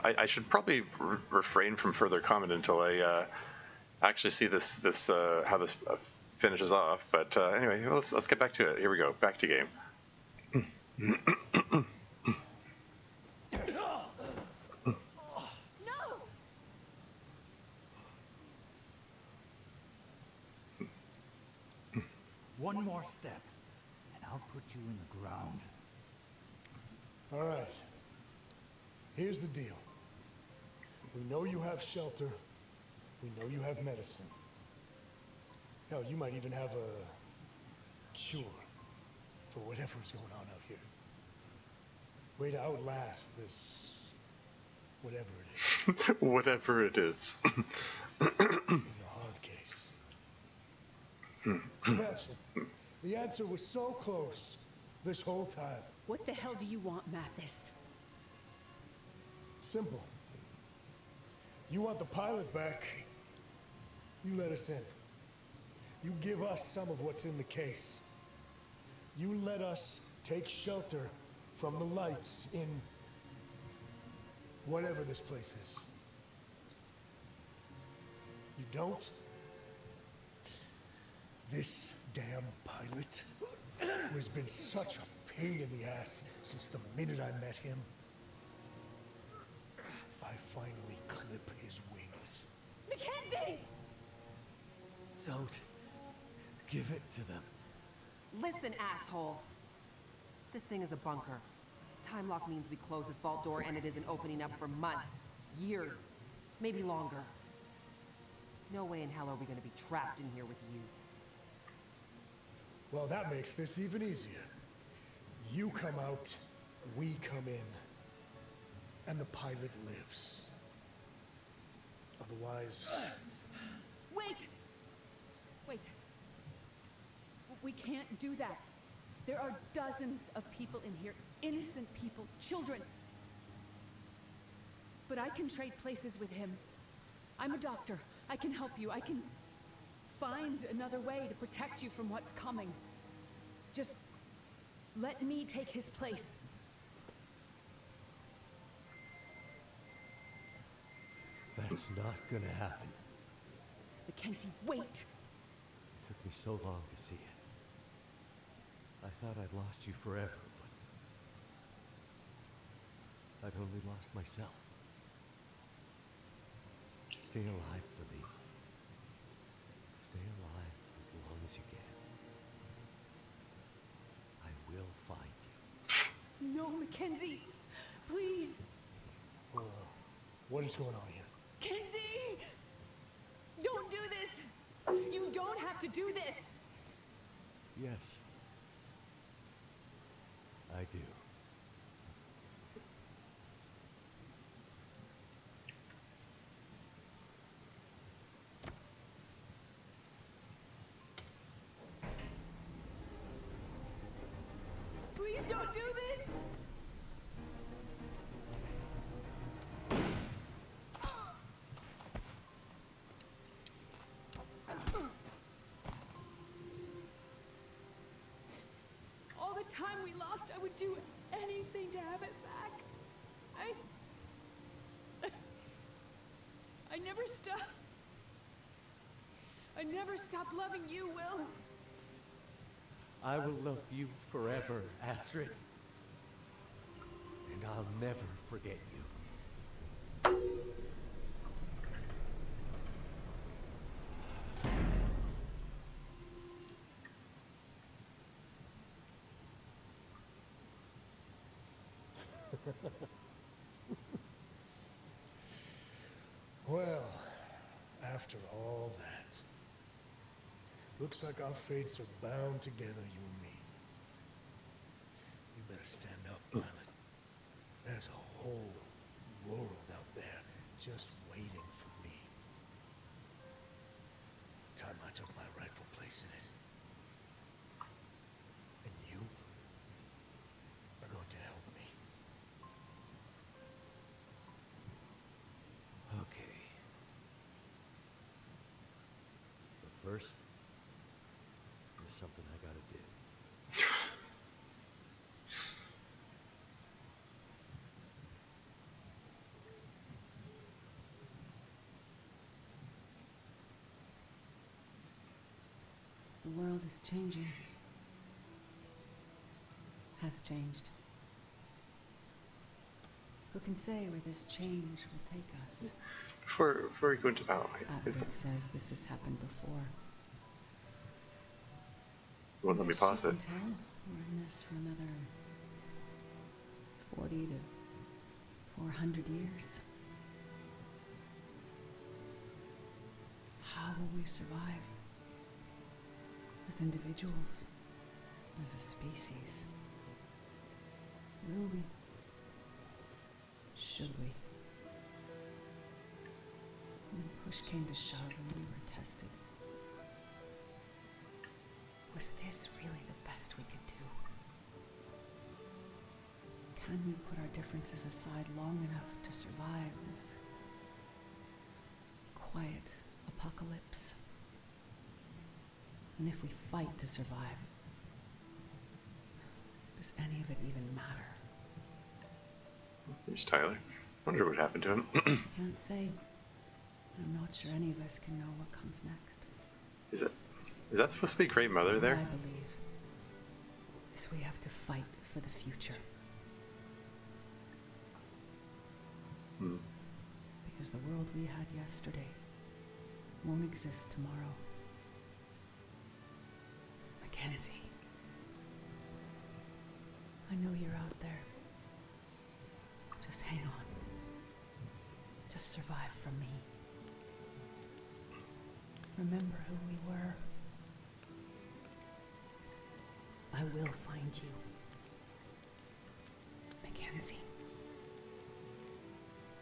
I should probably refrain from further comment until I actually see this how this finishes off. But anyway, let's get back to it. Here we go. Back to game. One more step, and I'll put you in the ground. All right. Here's the deal. We know you have shelter. We know you have medicine. Hell, you might even have a cure for whatever's going on out here. Way to outlast this, whatever it is. Whatever it is. In the hard case. Imagine, the answer was so close this whole time. What the hell do you want, Mathis? Simple. You want the pilot back, you let us in. You give us some of what's in the case. You let us take shelter from the lights in whatever this place is. You don't? This damn pilot, who has been such a pain in the ass since the minute I met him, I finally clip his wings. Mackenzie! Don't give it to them. Listen, asshole. This thing is a bunker. Time lock means we close this vault door and it isn't opening up for months, years, maybe longer. No way in hell are we gonna be trapped in here with you. Well, that makes this even easier. You come out, we come in, and the pilot lives. Otherwise... Wait! Wait. We can't do that. There are dozens of people in here, innocent people, children. But I can trade places with him. I'm a doctor. I can help you. I can find another way to protect you from what's coming. Just let me take his place. That's not gonna happen. Mackenzie, wait! It took me so long to see it. I thought I'd lost you forever, but I'd only lost myself. Stay alive for me. Stay alive as long as you can. I will find you. No, Mackenzie! Please! what is going on here? Kenzie! Don't do this! You don't have to do this! Yes. I do. Please don't do this! the time we lost, I would do anything to have it back. I never stopped. I never stopped loving you, Will. I will love you forever, Astrid. And I'll never forget you. Well, after all that, looks like our fates are bound together, you and me. You better stand up, Pilot. There's a whole world out there just waiting for me. Time I took my rightful place in it. And you are going to help me. Okay. But first, there's something I gotta do. The world is changing. Has changed. Who can say where this change will take us? Before we go into Astrid says this has happened before. Well, let me pause it. As you can tell, we're in this for another 40 to 400 years. How will we survive? As individuals, as a species. Will we? Should we? When push came to shove and we were tested, was this really the best we could do? Can we put our differences aside long enough to survive this quiet apocalypse? And if we fight to survive, does any of it even matter? Here's Tyler. Wonder what happened to him. I can't say. I'm not sure any of us can know what comes next. Is that supposed to be Great Mother What there? I believe is we have to fight for the future. Because the world we had yesterday won't exist tomorrow. Mackenzie, I know you're out there. Just hang on. Just survive for me. Remember who we were. I will find you. Mackenzie.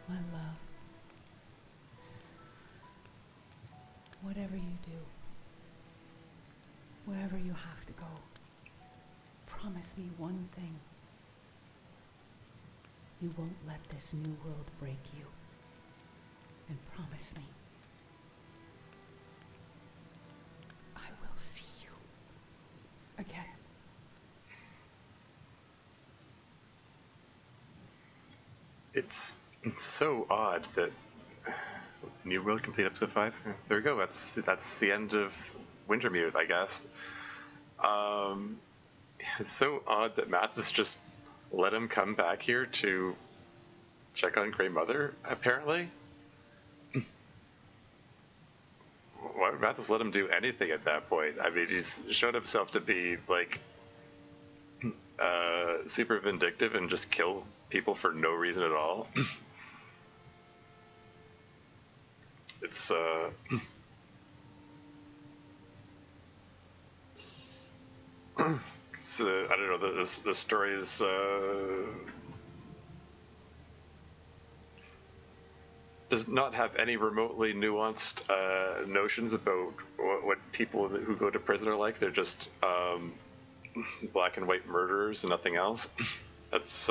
My love. Whatever you do, wherever you have to go, promise me one thing. You won't let this new world break you. And promise me, I will see you again. It's so odd that New World complete episode 5. There we go. That's the end of Wintermute, I guess. It's so odd that Mathis just let him come back here to check on Grey Mother, apparently. Why would Mathis let him do anything at that point? I mean, he's shown himself to be, like, super vindictive and just kill people for no reason at all. It's, I don't know, the story is, does not have any remotely nuanced notions about what people who go to prison are like. They're just black and white murderers and nothing else. That's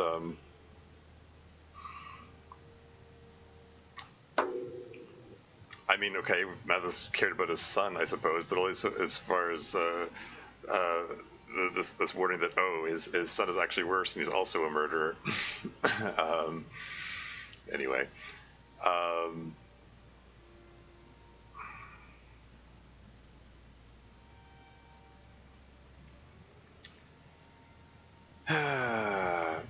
I mean, okay, Mathis cared about his son, I suppose, but only as far as this warning that his son is actually worse and he's also a murderer. Anyway,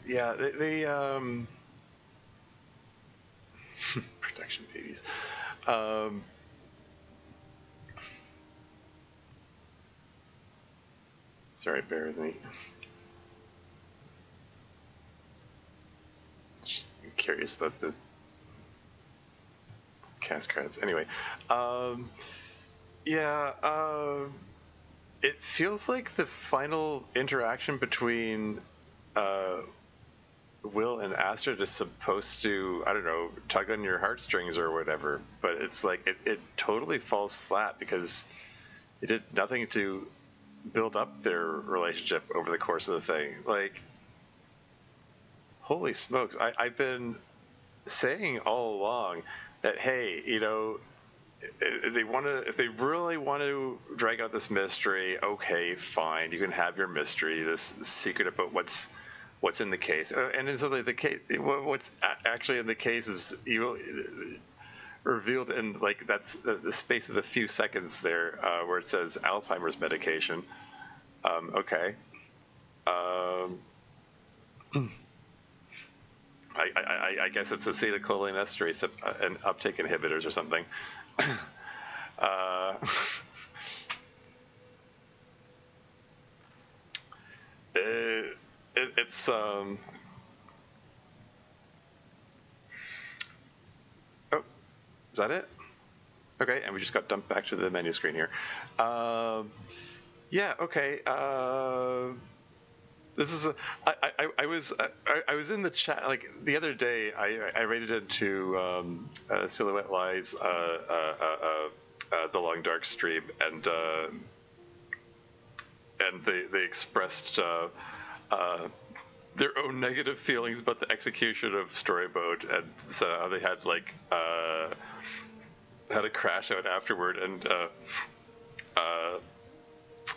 yeah, they protection babies. Sorry, bear with me. Just curious about the cast credits. Anyway, it feels like the final interaction between Will and Astrid is supposed to, I don't know, tug on your heartstrings or whatever, but it's like it totally falls flat because it did nothing to build up their relationship over the course of the thing. Like, holy smokes, I've been saying all along that, hey, you know, if they really want to drag out this mystery, okay, fine, you can have your mystery, this secret about what's in the case, and it's only the case. What's actually in the case is revealed in, like, that's the space of a few seconds there, where it says Alzheimer's medication. Okay. I guess it's acetylcholinesterase and uptake inhibitors or something. It's oh, is that it? Okay, and we just got dumped back to the menu screen here. Yeah, okay. This is I was in the chat, like, the other day. I rated into Silhouette Lies, the Long Dark stream, and they expressed their own negative feelings about the execution of Storyboat, and so they had had a crash out afterward, and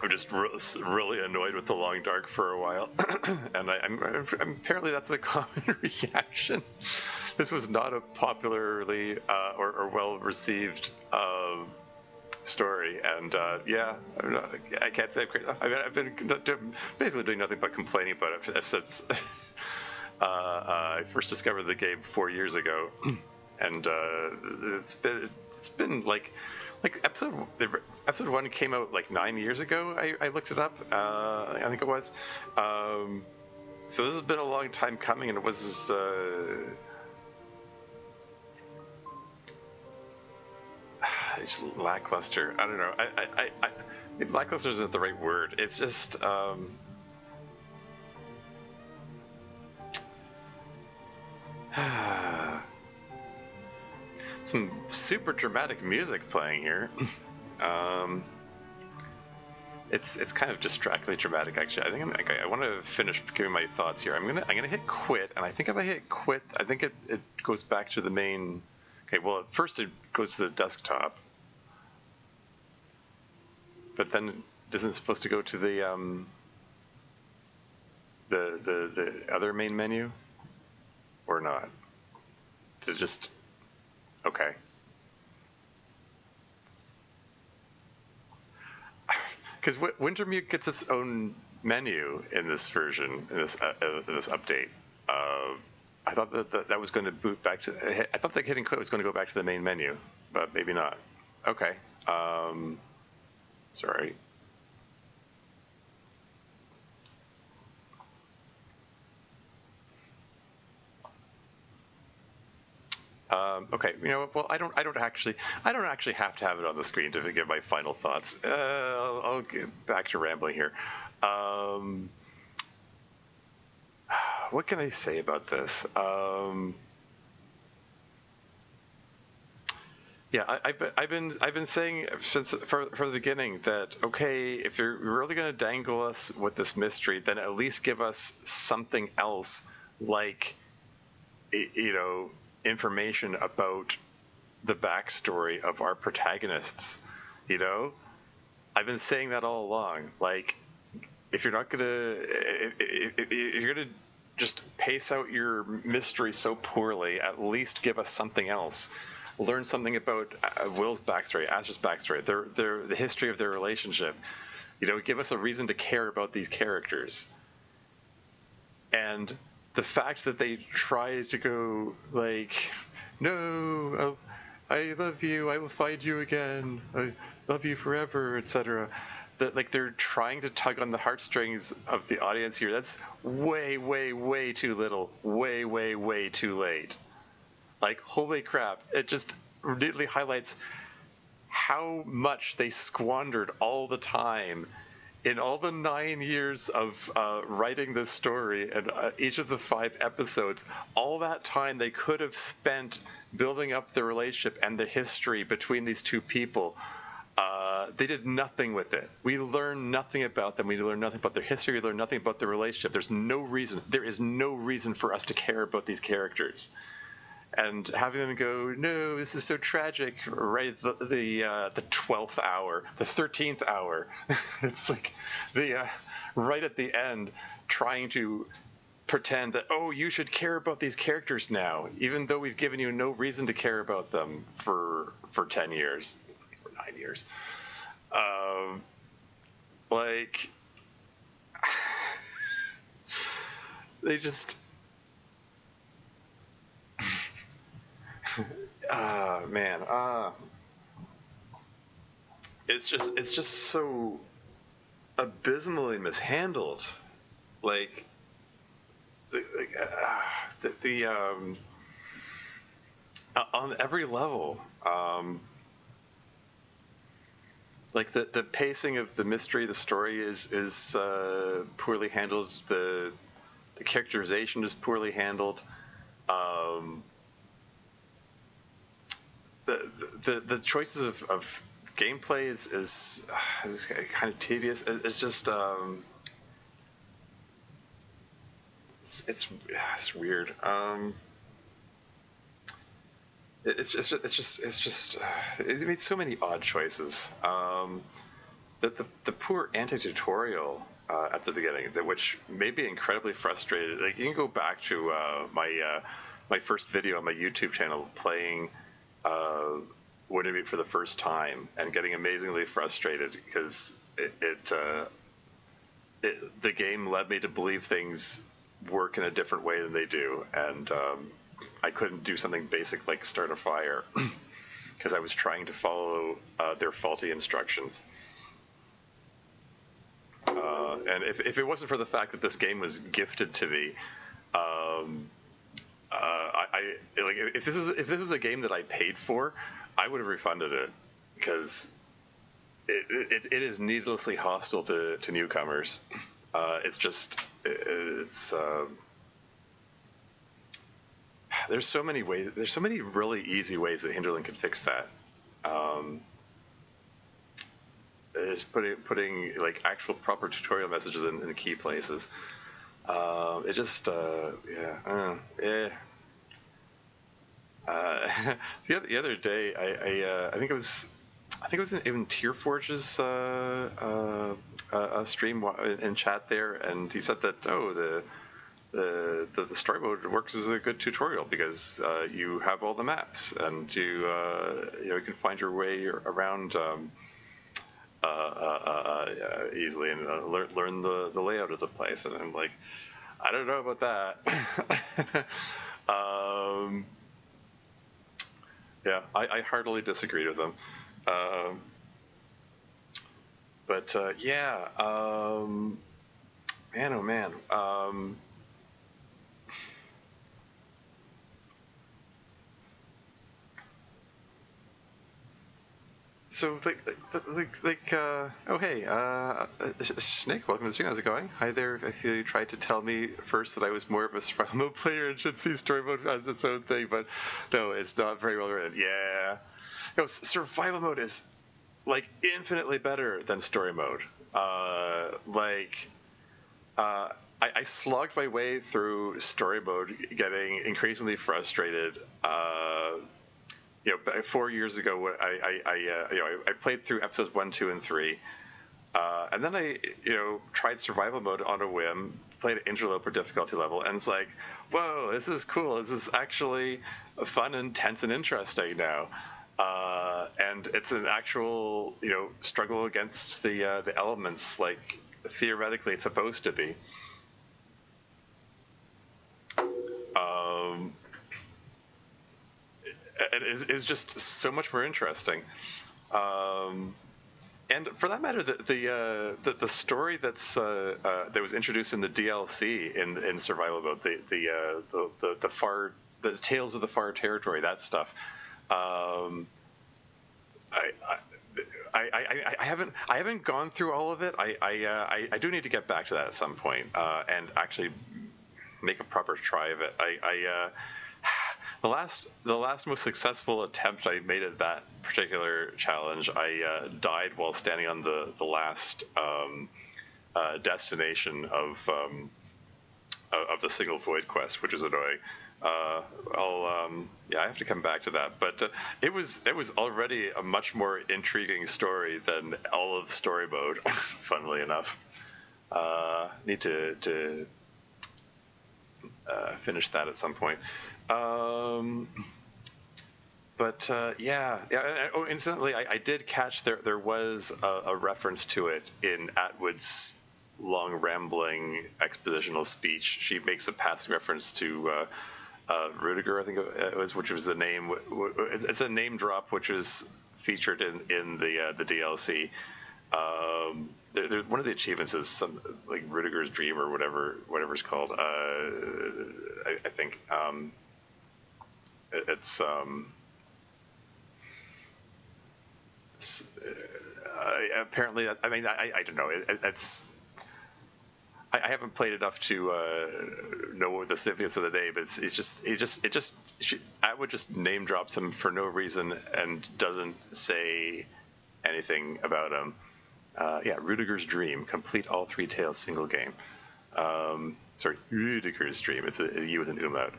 I'm just really annoyed with the Long Dark for a while, and I'm apparently that's a common reaction. This was not a popularly or well received story, and yeah, I can't say I'm crazy. I mean, I've been basically doing nothing but complaining about it since I first discovered the game 4 years ago, and it's been like episode 1 came out like 9 years ago. I looked it up. I think it was. So this has been a long time coming, and it was it's lackluster. I don't know. Lackluster isn't the right word. It's just some super dramatic music playing here. It's kind of distractingly dramatic, actually. I think I want to finish giving my thoughts here. I'm gonna hit quit, and I think if I hit quit, I think it goes back to the main. Okay, well, at first it goes to the desktop, but then isn't it supposed to go to the other main menu, or not? To just okay. Because Wintermute gets its own menu in this version, in this update. I thought that was going to boot back to. I thought that hitting quit was going to go back to the main menu, but maybe not. Okay. Sorry. Okay, you know, well, I don't actually have to have it on the screen to give my final thoughts. I'll get back to rambling here. What can I say about this? Yeah, I've been saying since from the beginning that, okay, if you're really going to dangle us with this mystery, then at least give us something else, like, you know, information about the backstory of our protagonists. You know, I've been saying that all along. Like, if you're not gonna, if you're gonna just pace out your mystery so poorly, at least give us something else. Learn something about Will's backstory, Astrid's backstory, the history of their relationship. You know, give us a reason to care about these characters. And the fact that they try to go like, no, I love you, I will find you again, I love you forever, etc. That, like, they're trying to tug on the heartstrings of the audience here. That's way, way, way too little. Way, way, way too late. Like, holy crap. It just neatly highlights how much they squandered all the time in all the 9 years of writing this story and each of the 5 episodes. All that time they could have spent building up the relationship and the history between these two people. They did nothing with it. We learn nothing about them. We learn nothing about their history. We learn nothing about their relationship. There is no reason for us to care about these characters. And having them go, no, this is so tragic, right at the 12th hour, the 13th hour. It's like right at the end, trying to pretend that, oh, you should care about these characters now, even though we've given you no reason to care about them for 10 years, or 9 years. Like, they just... man, it's just so abysmally mishandled. Like, on every level. Like the pacing of the mystery, the story is poorly handled. The characterization is poorly handled. The choices of gameplay is kind of tedious. It's just it's weird. It made so many odd choices. The poor anti-tutorial at the beginning, which made me incredibly frustrated. Like, you can go back to my first video on my YouTube channel playing Wintermute for the first time and getting amazingly frustrated because the game led me to believe things work in a different way than they do, and I couldn't do something basic like start a fire because I was trying to follow their faulty instructions. And if it wasn't for the fact that this game was gifted to me, if this is a game that I paid for, I would have refunded it because it is needlessly hostile to newcomers. There's so many ways. There's so many really easy ways that Hinterland could fix that. Is putting like actual proper tutorial messages in key places. It just the other day I think it was in Tierforge's stream in chat there, and he said that the story mode works as a good tutorial because you have all the maps and you can find your way around easily and learn the layout of the place. And I'm like, I don't know about that. Yeah, I heartily disagreed with them. But yeah, man, oh man. So oh hey, Snake, welcome to the stream. How's it going? Hi there. I feel you tried to tell me first that I was more of a survival mode player and should see story mode as its own thing, but no, it's not very well written. Yeah, survival mode is like infinitely better than story mode. I slogged my way through story mode, getting increasingly frustrated. 4 years ago, I played through episodes 1, 2, and 3. And then I, tried survival mode on a whim, played at interloper difficulty level, and it's like, whoa, this is cool. This is actually fun, intense, and interesting now. And it's an actual, struggle against the elements, like theoretically it's supposed to be. And is just so much more interesting. And for that matter, the story that was introduced in the DLC in survival mode, the Tales of the Far Territory, that stuff. I haven't gone through all of it. I do need to get back to that at some point and actually make a proper try of it. The last most successful attempt I made at that particular challenge, I died while standing on the last destination of the single void quest, which is annoying. I have to come back to that. But it was already a much more intriguing story than all of story mode. Funnily enough, need to finish that at some point. Oh, incidentally, I did catch there was a reference to it in Atwood's long rambling expositional speech. She makes a passing reference to Rudiger, I think it was, which was the name. It's a name drop, which was featured in the DLC. One of the achievements is some like Rudiger's Dream or whatever it's called. I think. It's apparently. I mean, I don't know. It's. I haven't played enough to know what the significance of the name. But Atwood just name drops him for no reason and doesn't say anything about him. Rudiger's Dream. Complete all 3 tales single game. Sorry, Rudiger's Dream. It's a U with an umlaut.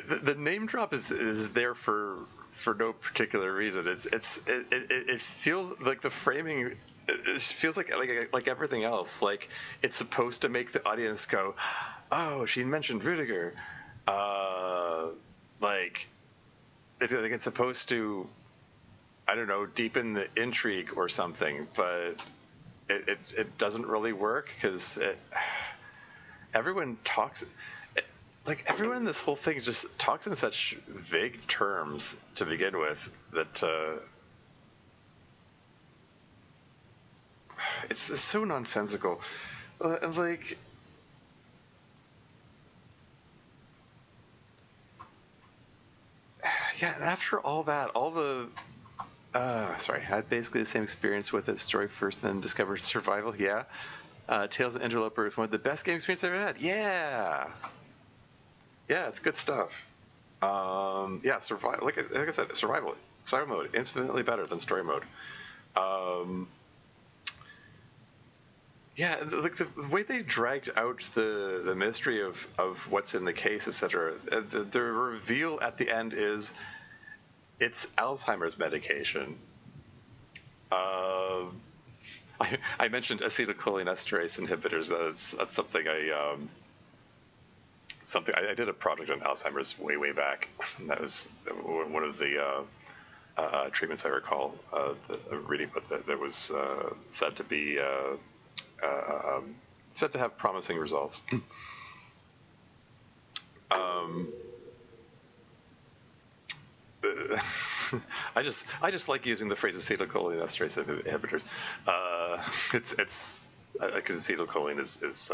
The name drop is there for no particular reason. It feels like the framing. It feels like everything else. Like it's supposed to make the audience go, "Oh, she mentioned Rudiger." It's supposed to, I don't know, deepen the intrigue or something, but it doesn't really work because everyone talks. Everyone in this whole thing just talks in such vague terms to begin with that it's so nonsensical. And after all that, I had basically the same experience with it. Story first, then discovered survival. Yeah. Tales of Interloper is one of the best game experiences I've ever had. Yeah. Yeah, it's good stuff. Survival. Like I said, survival mode infinitely better than story mode. The way they dragged out the mystery of what's in the case, etc. The reveal at the end is it's Alzheimer's medication. I mentioned acetylcholinesterase inhibitors. That's something I did a project on Alzheimer's way back. That was one of the treatments I recall reading, but that was said to be said to have promising results. I just like using the phrase acetylcholinesterase inhibitors. It's because acetylcholine is it's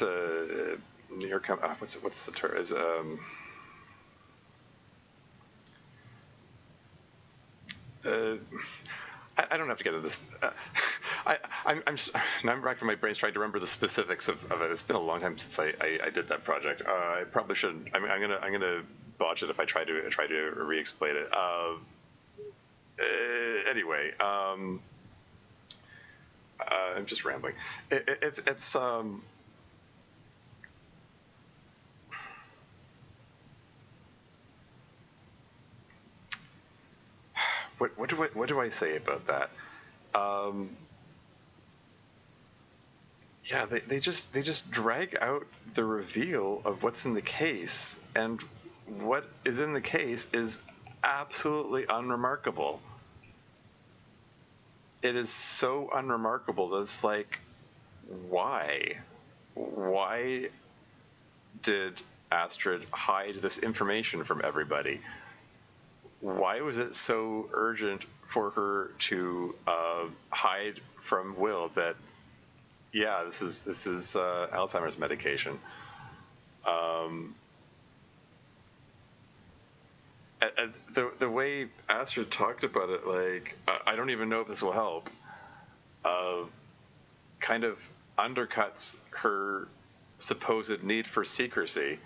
a near what's the term is I don't have to get into this. I'm racking my brains trying to remember the specifics of it. It's been a long time since I did that project. I probably should. I'm gonna botch it if I try to re-explain it. Anyway. I'm just rambling. It's what do I say about that? Yeah, they just drag out the reveal of what's in the case, and what is in the case is absolutely unremarkable. It is so unremarkable that it's like, why? Why did Astrid hide this information from everybody? Why was it so urgent for her to hide from Will that, yeah, this is Alzheimer's medication? The way Astrid talked about it, like, I don't even know if this will help, kind of undercuts her supposed need for secrecy.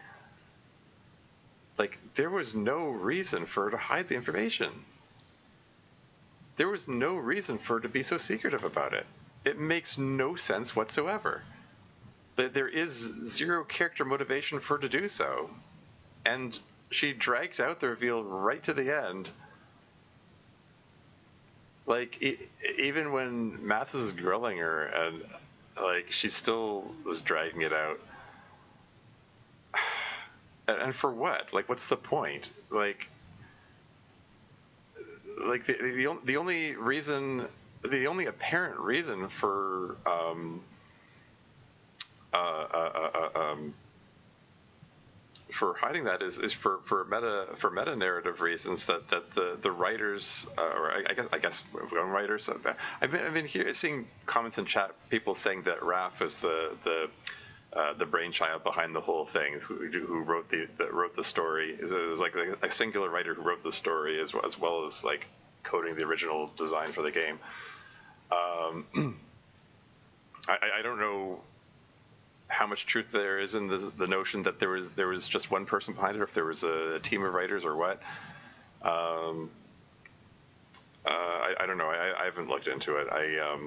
Like, there was no reason for her to hide the information. There was no reason for her to be so secretive about it. It makes no sense whatsoever. There is zero character motivation for her to do so. And she dragged out the reveal right to the end. Like, even when Mathis was grilling her, and, like, she still was dragging it out. And for what? Like, what's the point? Like the only reason, the only apparent reason for hiding that is for meta narrative reasons that the writers, or I guess writers, I've been seeing comments in chat, people saying that Raph is the brainchild behind the whole thing, who wrote the story. It was like a singular writer who wrote the story as well as like coding the original design for the game. I don't know how much truth there is in the notion that there was just one person behind it, or if there was a team of writers or what. I don't know. I haven't looked into it. I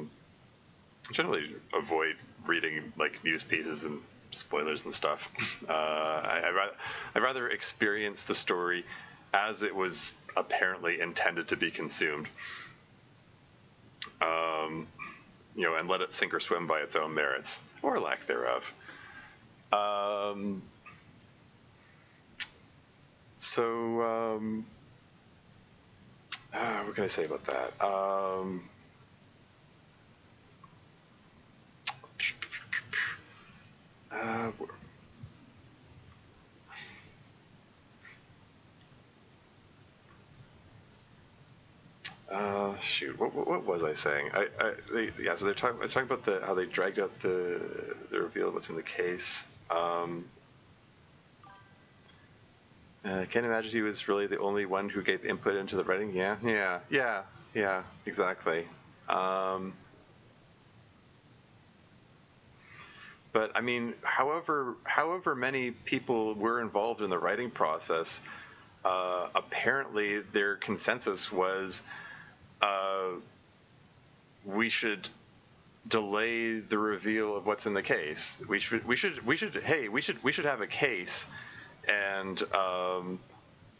generally avoid reading like news pieces and spoilers and stuff. I'd rather experience the story as it was apparently intended to be consumed, and let it sink or swim by its own merits or lack thereof. What can I say about that? Shoot, what was I saying? So they're talking. I was talking about how they dragged out the reveal of what's in the case. I can't imagine he was really the only one who gave input into the writing. Yeah, exactly. But I mean, however many people were involved in the writing process, apparently their consensus was, we should delay the reveal of what's in the case. We should have a case, and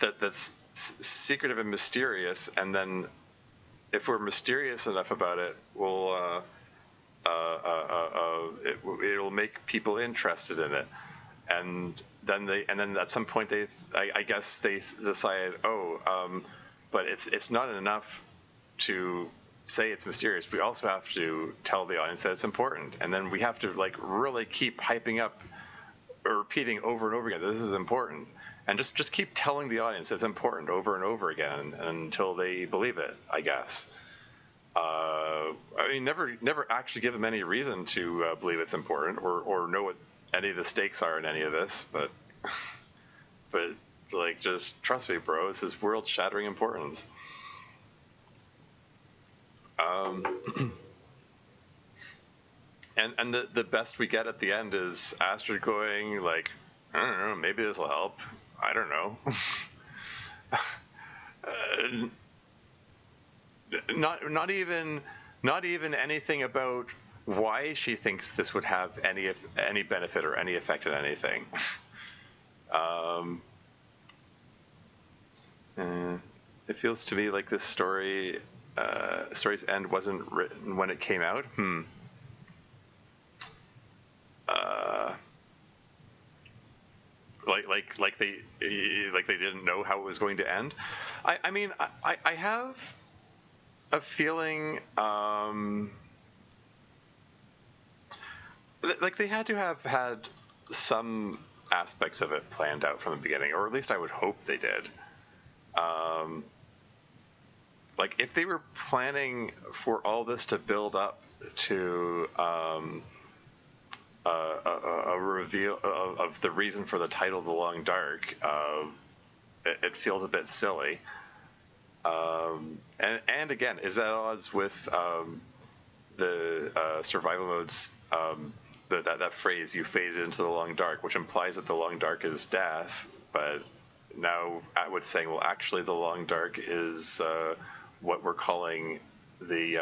that's secretive and mysterious, and then if we're mysterious enough about it, we'll it'll make people interested in it, and then at some point I guess they decided, but it's not enough to say it's mysterious. We also have to tell the audience that it's important, and then we have to like really keep hyping up or repeating over and over again that this is important, and just keep telling the audience it's important over and over again until they believe it, I guess. I mean, never actually give them any reason to believe it's important or know what any of the stakes are in any of this, but like, just trust me, bro, this is world-shattering importance. And the best we get at the end is Astrid going like, I don't know, maybe this will help. I don't know. Not even not even anything about why she thinks this would have any benefit or any effect on anything. It feels to me like this story's end wasn't written when it came out. Like they didn't know how it was going to end. I mean, I have a feeling like they had to have had some aspects of it planned out from the beginning, or at least I would hope they did. Like if they were planning for all this to build up to a reveal of the reason for the title, The Long Dark, it feels a bit silly. And again, is that at odds with the survival modes? That phrase, "you faded into the long dark," which implies that the long dark is death, but now Atwood's saying, well, actually, the long dark is what we're calling the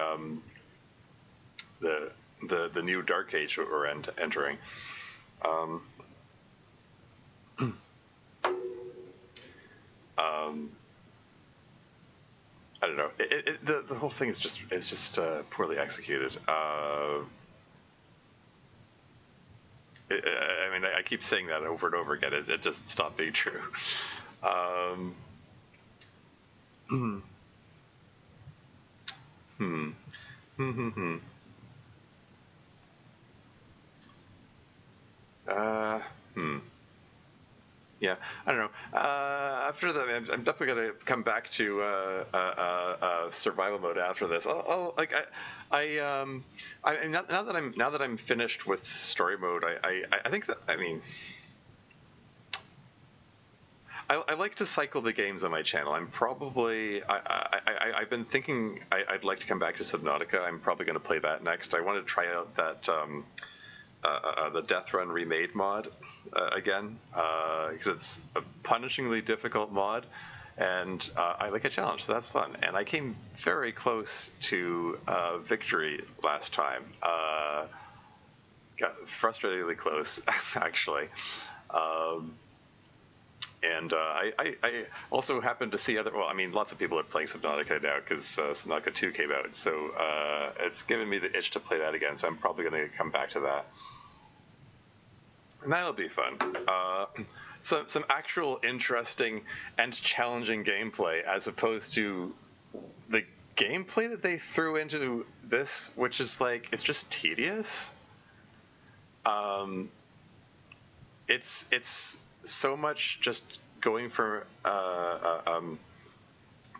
new dark age that we're entering. I don't know. The whole thing is just poorly executed. I mean, I keep saying that over and over again. It just stopped being true. Yeah, I don't know. After that, I'm definitely going to come back to survival mode after this. Now that I'm finished with story mode, I think that, I mean, I like to cycle the games on my channel. I'm probably I've been thinking I'd like to come back to Subnautica. I'm probably going to play that next. I want to try out that the Death Run Remade mod again, because it's a punishingly difficult mod, and I like a challenge, so that's fun. And I came very close to victory last time. Got frustratingly close, actually. And I also happened to see lots of people are playing Subnautica now because Subnautica 2 came out, so it's given me the itch to play that again, so I'm probably going to come back to that. And that'll be fun. Some actual interesting and challenging gameplay, as opposed to the gameplay that they threw into this, which is like, it's just tedious. It's so much just going from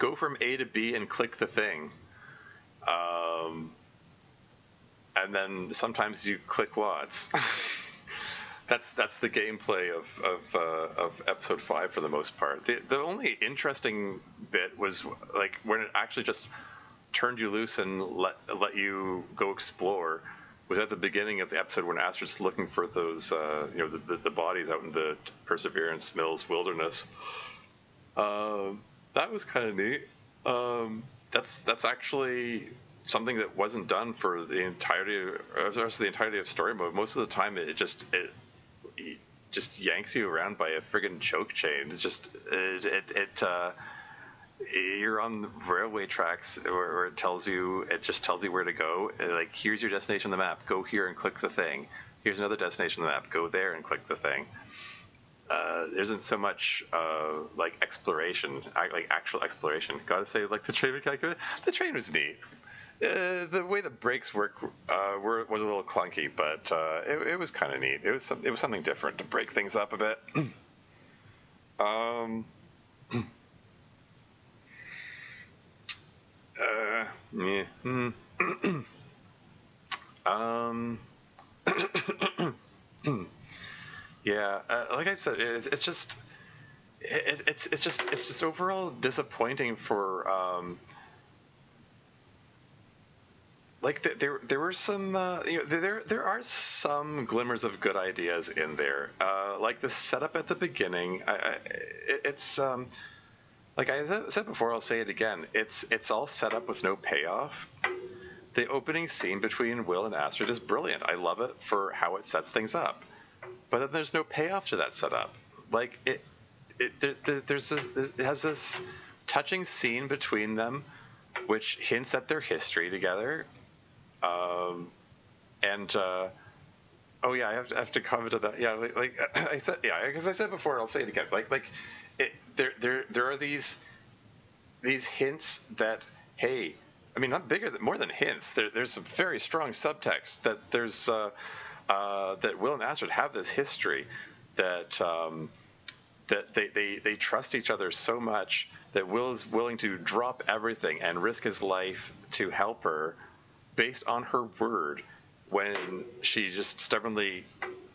go from A to B and click the thing, and then sometimes you click lots. That's the gameplay of episode 5 for the most part. The only interesting bit was like when it actually just turned you loose and let you go explore. Was at the beginning of the episode when Astrid's looking for those, the bodies out in the Perseverance Mills wilderness. That was kind of neat. That's actually something that wasn't done for the entirety of story mode. Most of the time, it just yanks you around by a friggin' choke chain. It's just you're on railway tracks where it just tells you where to go. Like, here's your destination on the map. Go here and click the thing. Here's another destination on the map. Go there and click the thing. There isn't so much like exploration, like actual exploration. Gotta say, like the train mechanic, the train was neat. The way the brakes work was a little clunky, but it was kind of neat. It was something different to break things up a bit. Yeah, like I said, it's just overall disappointing for like there were some there are some glimmers of good ideas in there, like the setup at the beginning. It's like I said before, I'll say it again. It's all set up with no payoff. the opening scene between Will and Astrid is brilliant. I love it for how it sets things up. But then there's no payoff to that setup. Like it has this touching scene between them, which hints at their history together. Oh yeah, I have to comment on that. Yeah, like I said, yeah, because I said before, I'll say it again. There are these hints that, hey, I mean, not more than hints. There's some very strong subtext that there's that Will and Astrid have this history that that they trust each other so much that Will is willing to drop everything and risk his life to help her based on her word when she just stubbornly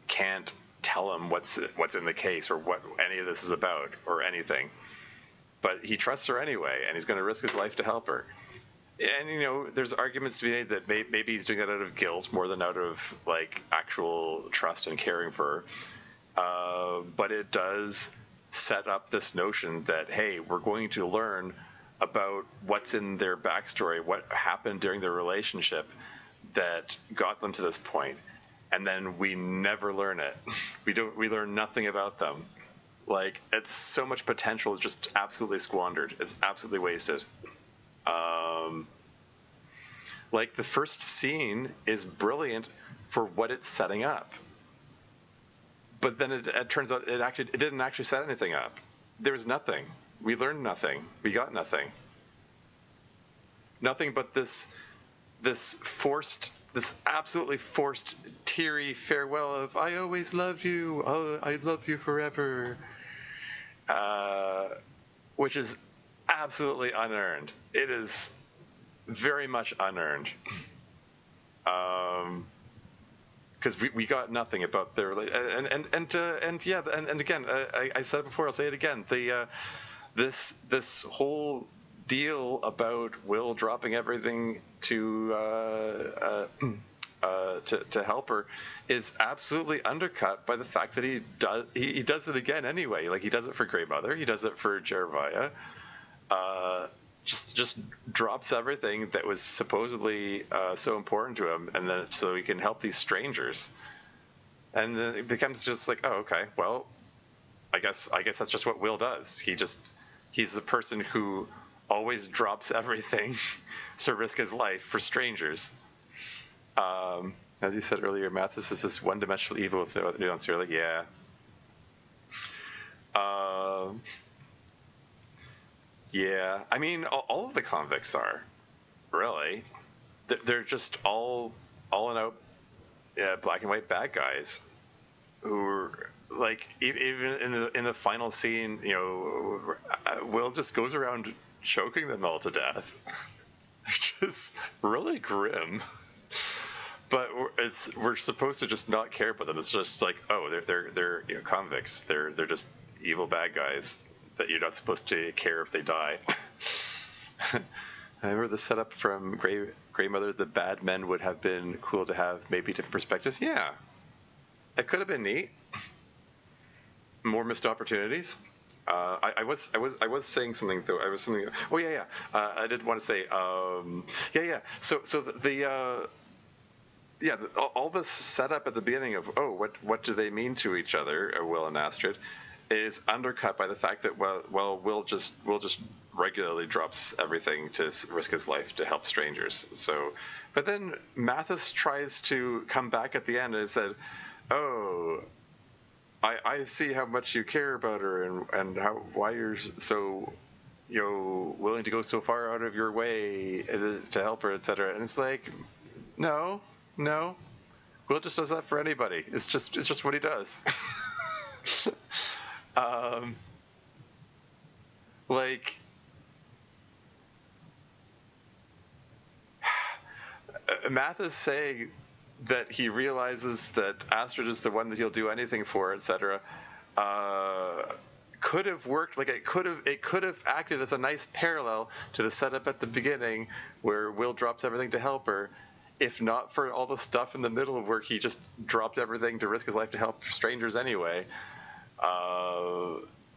can't tell him what's in the case or what any of this is about or anything. But he trusts her anyway, and he's going to risk his life to help her. And, you know, there's arguments to be made that maybe he's doing that out of guilt more than out of, like, actual trust and caring for her. But it does set up this notion that, hey, we're going to learn about what's in their backstory, what happened during their relationship that got them to this point. And then we never learn it. We learn nothing about them. Like, it's so much potential is just absolutely squandered. It's absolutely wasted. Like, the first scene is brilliant for what it's setting up. But then it turns out it didn't actually set anything up. There was nothing. We learned nothing. We got nothing. Nothing but this absolutely forced, teary farewell of, I always love you. Oh, I love you forever. Which is absolutely unearned. It is very much unearned. Because we got nothing about their and again, I said it before, I'll say it again. This whole deal about Will dropping everything to help her is absolutely undercut by the fact that he does it again anyway. Like, he does it for Grey Mother, he does it for Jeremiah. Just drops everything that was supposedly so important to him, and then so he can help these strangers. And then it becomes just like, oh, okay, well, I guess that's just what Will does. He's the person who always drops everything to risk his life for strangers. As you said earlier, Mathis is this one-dimensional evil with no nuance. You're like, yeah. Yeah, I mean, all of the convicts are, really. They're just all and out black and white bad guys who are, like, even in the final scene, you know, Will just goes around choking them all to death. Just really grim. But we're supposed to just not care about them. It's just like, oh, they're you know, convicts. They're just evil bad guys that you're not supposed to care if they die. I remember the setup from Grey Mother. The bad men would have been cool to have maybe different perspectives. Yeah, it could have been neat. More missed opportunities. I was saying something though. Oh yeah. I did want to say. So all this setup at the beginning of, oh, what do they mean to each other, Will and Astrid, is undercut by the fact that Will just regularly drops everything to risk his life to help strangers. So, but then Mathis tries to come back at the end and said, "Oh, I see how much you care about her and why you're so, you know, willing to go so far out of your way to help her, etc." And it's like, no, Will just does that for anybody. It's just what he does. Like, Math is saying that he realizes that Astrid is the one that he'll do anything for, etc. Could have worked. Like, it could have acted as a nice parallel to the setup at the beginning where Will drops everything to help her, if not for all the stuff in the middle where he just dropped everything to risk his life to help strangers anyway.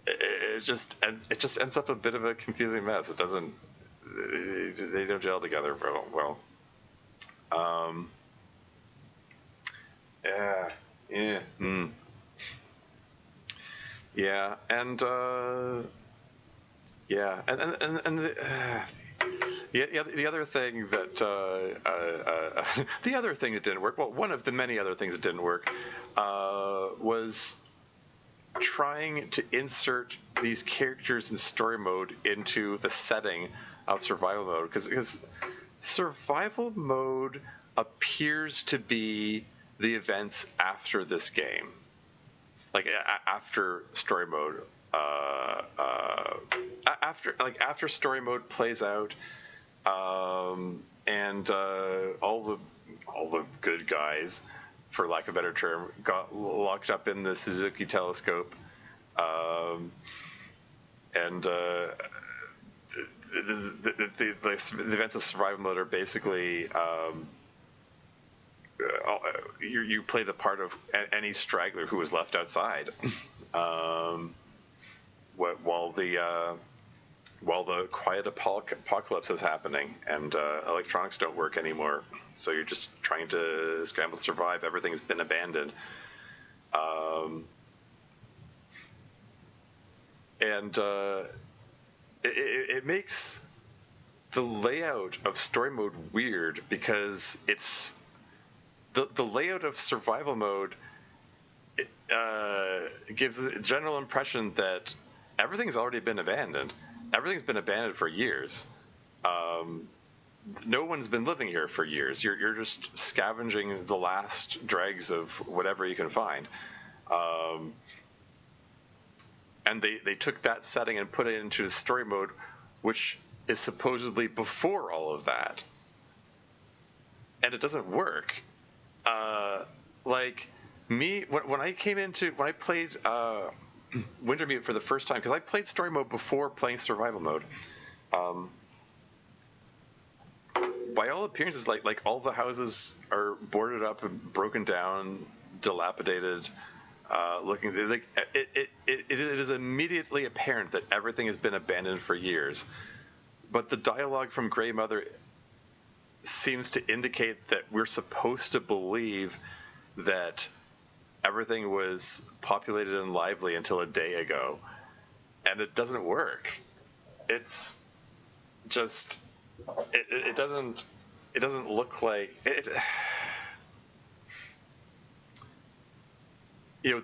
It just ends up a bit of a confusing mess. It doesn't. They don't gel together well. Um, yeah, yeah, yeah, and yeah, yeah, the other thing that the other thing that didn't work. Well, one of the many other things that didn't work was trying to insert these characters in story mode into the setting of survival mode, because survival mode appears to be the events after this game, like after story mode, after story mode plays out, and all the good guys, for lack of a better term, got locked up in the Suzuki telescope, and the events of survival mode are basically you play the part of any straggler who was left outside, while the quiet apocalypse is happening and electronics don't work anymore. So you're just trying to scramble to survive. Everything's been abandoned. And it makes the layout of story mode weird, because it's the layout of survival mode gives a general impression that everything's already been abandoned. Everything's been abandoned for years. No one's been living here for years. You're just scavenging the last dregs of whatever you can find. And they took that setting and put it into story mode, which is supposedly before all of that. And it doesn't work. Like me, when I played Wintermute for the first time, because I played story mode before playing survival mode. By all appearances, like all the houses are boarded up and broken down, dilapidated, looking like it is immediately apparent that everything has been abandoned for years. But the dialogue from Grey Mother seems to indicate that we're supposed to believe that everything was populated and lively until a day ago, and it doesn't work. It's just it doesn't look like it. You know,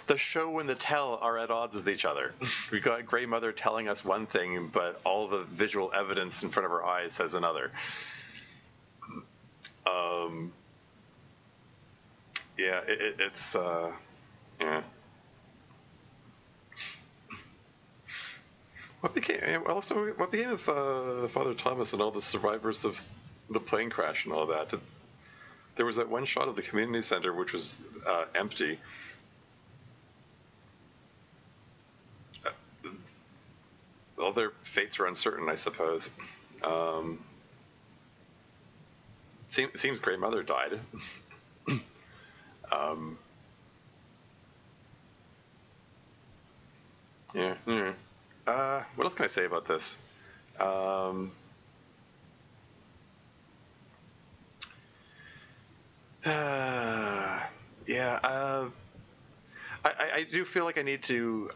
the show and the tell are at odds with each other. We've got Grey Mother telling us one thing, but all the visual evidence in front of our eyes says another. Yeah, it's yeah. What became of Father Thomas and all the survivors of the plane crash and all that? There was that one shot of the community center which was empty. All their fates are uncertain, I suppose. Seems Grey Mother died. Yeah. What else can I say about this? Yeah. I do feel like I need to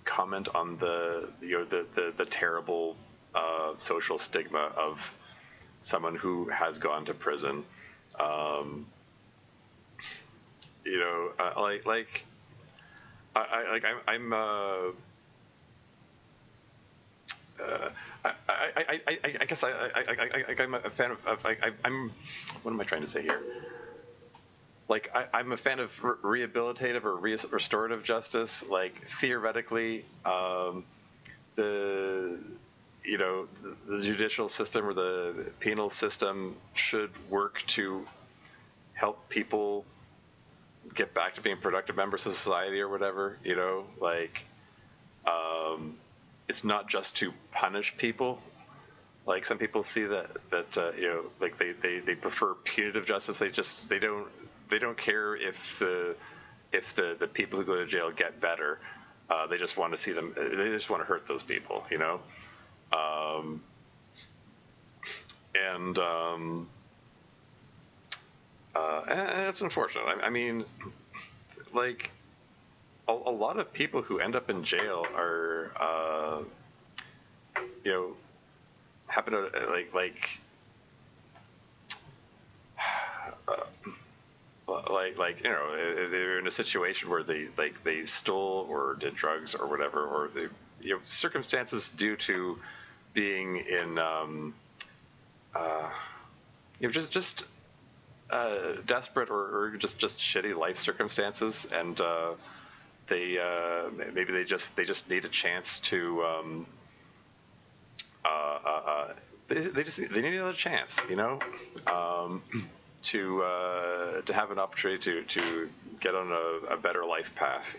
comment on the terrible social stigma of someone who has gone to prison. I guess I'm a fan of I'm what am I trying to say here? Like I'm a fan of rehabilitative or restorative justice. Like theoretically, the judicial system or the penal system should work to help people get back to being productive members of society or whatever. It's not just to punish people. Like some people see that like they prefer punitive justice. They don't care if the people who go to jail get better. They just want to see them. They just want to hurt those people, And it's unfortunate. I mean, like, a lot of people who end up in jail are, happen to they're in a situation where they stole or did drugs or whatever, or they, circumstances due to being in, just desperate or just shitty life circumstances, and maybe they just need a chance to they need another chance, to have an opportunity to get on a better life path,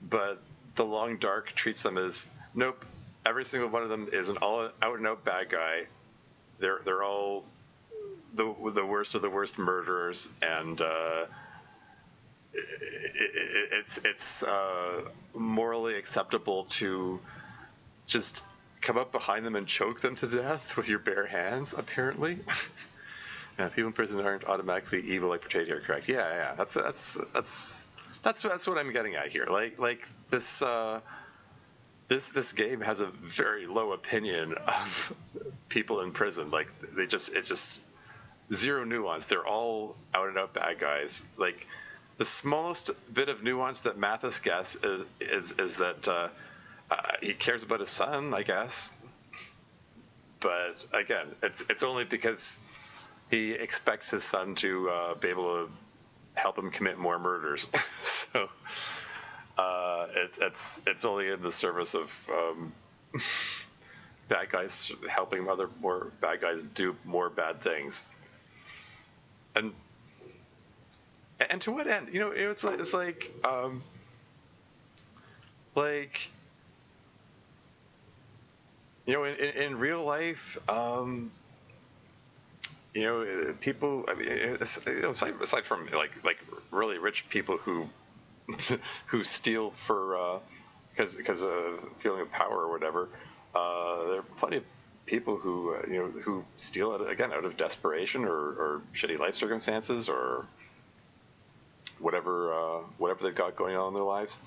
but the Long Dark treats them as, nope, every single one of them is an out and out bad guy. They're all the worst of the worst murderers, and it's morally acceptable to just come up behind them and choke them to death with your bare hands, apparently. Yeah, people in prison aren't automatically evil like portrayed here, correct? Yeah. That's what I'm getting at here. Like this this game has a very low opinion of people in prison. Like it's just zero nuance. They're all out and out bad guys. Like the smallest bit of nuance that Mathis gets is that he cares about his son, I guess. But again, it's only because he expects his son to be able to help him commit more murders. So it's only in the service of bad guys helping more bad guys do more bad things. And to what end? It's like in real life, people. I mean, aside from like really rich people who who steal for because of feeling of power or whatever, there are plenty of people who who steal out of desperation or shitty life circumstances or whatever they've got going on in their lives.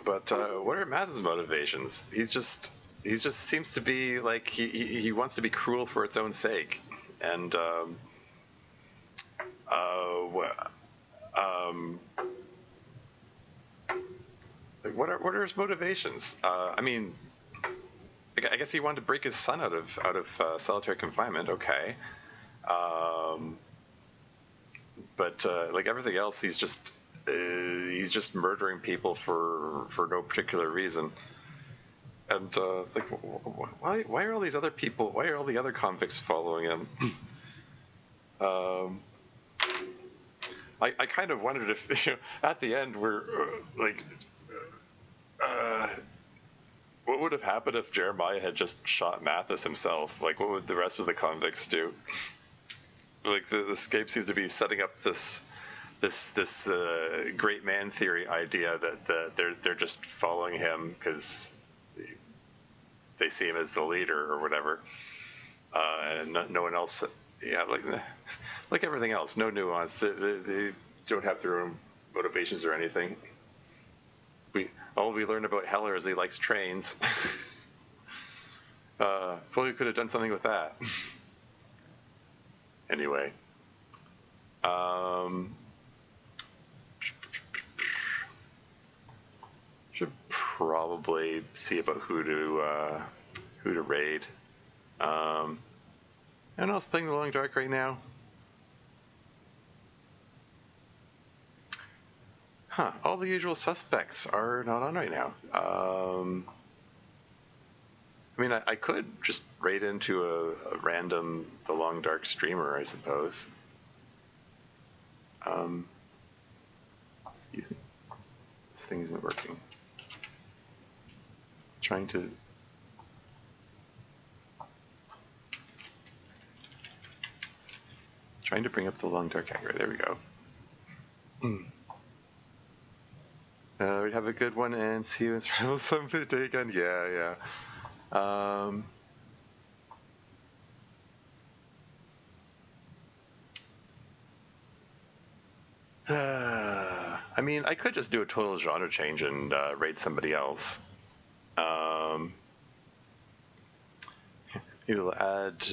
But what are Matt's motivations? He just seems to be like he wants to be cruel for its own sake, and what are his motivations? I mean, I guess he wanted to break his son out of solitary confinement. Okay, but like everything else, he's just murdering people for no particular reason. And it's like, why are all these other people? Why are all the other convicts following him? I kind of wondered if at the end we're what would have happened if Jeremiah had just shot Mathis himself? Like, what would the rest of the convicts do? Like, the escape seems to be setting up this great man theory idea that they're just following him because they see him as the leader or whatever, and no one else. Yeah, like everything else, no nuance. They don't have their own motivations or anything. All we learn about Heller is he likes trains. Fully could have done something with that. Anyway. Should probably see about who to raid. Anyone else playing the Long Dark right now? Huh, all the usual suspects are not on right now. I mean, I could just raid into a random The Long Dark streamer, I suppose. Excuse me. This thing isn't working. Trying to bring up the Long Dark Hangar. There we go. We'd have a good one and see you in Survival Summit again. Yeah. I mean, I could just do a total genre change and raid somebody else. You'll add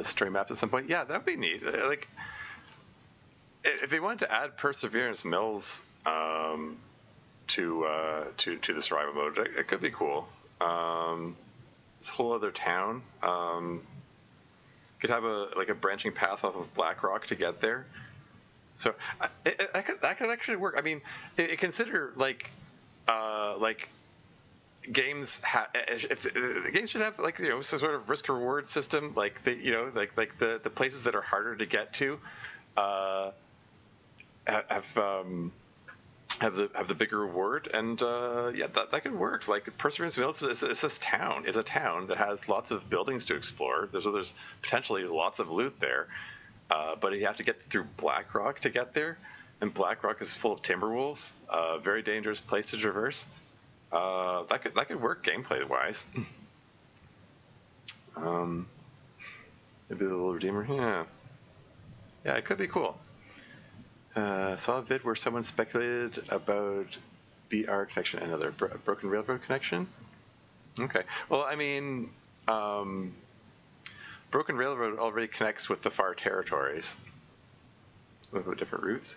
story maps at some point. Yeah, that'd be neat. Like, if they wanted to add Perseverance Mills to the survival mode, it could be cool. This whole other town could have a branching path off of Blackrock to get there. So that could actually work. I mean, consider like games if the games should have some sort of risk reward system, like the places that are harder to get to have the bigger reward, and that could work. Like Perseverance Mills is a town that has lots of buildings to explore. There's potentially lots of loot there, but you have to get through Blackrock to get there, and Blackrock is full of timberwolves, very dangerous place to traverse. That could work gameplay wise. Maybe the little redeemer. Yeah, it could be cool. Saw a vid where someone speculated about BR connection and another broken railroad connection. Okay. Well, I mean, broken railroad already connects with the far territories. What about different routes?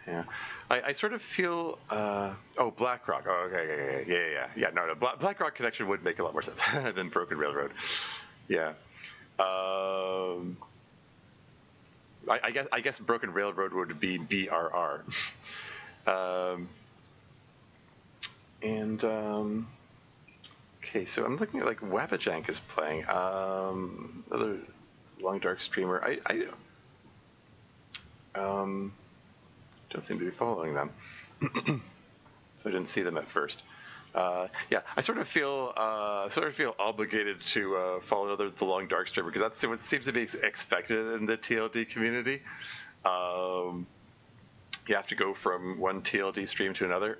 Yeah, I sort of feel. Blackrock. Oh, okay. Yeah. No. Blackrock connection would make a lot more sense than Broken Railroad. Yeah. I guess Broken Railroad would be BRR. Okay, so I'm looking at like Wabajank is playing. Another long dark streamer. I don't seem to be following them, so I didn't see them at first. Yeah, I sort of feel obligated to follow the long dark streamer because that's what seems to be expected in the TLD community. You have to go from one TLD stream to another.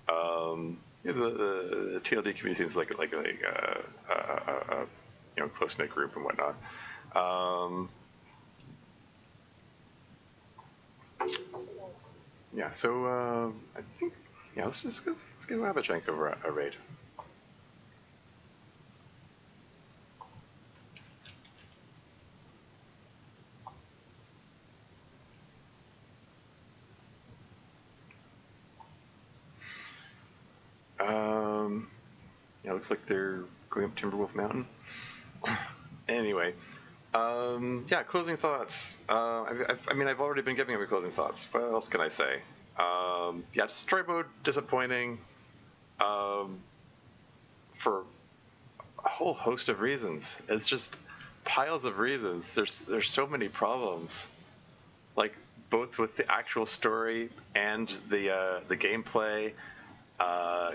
The TLD community seems like a close knit group and whatnot. Yeah, so I think let's give Wabajank a raid. Looks like they're going up Timberwolf Mountain. Anyway, closing thoughts. I've already been giving my closing thoughts. What else can I say? Destroy mode disappointing. For a whole host of reasons. It's just piles of reasons. There's so many problems. Like both with the actual story and the gameplay,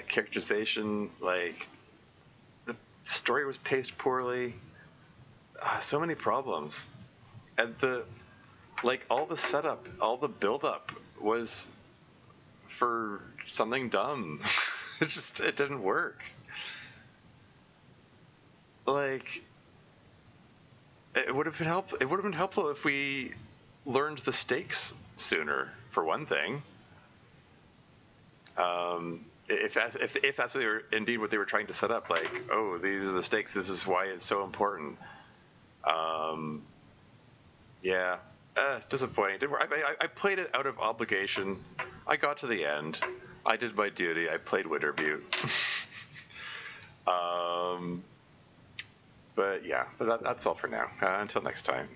characterization. Like the story was paced poorly. So many problems, and all the setup, all the build-up was for something dumb. it didn't work. Like it would have been helpful if we learned the stakes sooner, for one thing. If that's indeed what they were trying to set up, like, oh, these are the stakes, this is why it's so important. Disappointing. I played it out of obligation. I got to the end. I did my duty. I played Wintermute. But that's all for now. Until next time.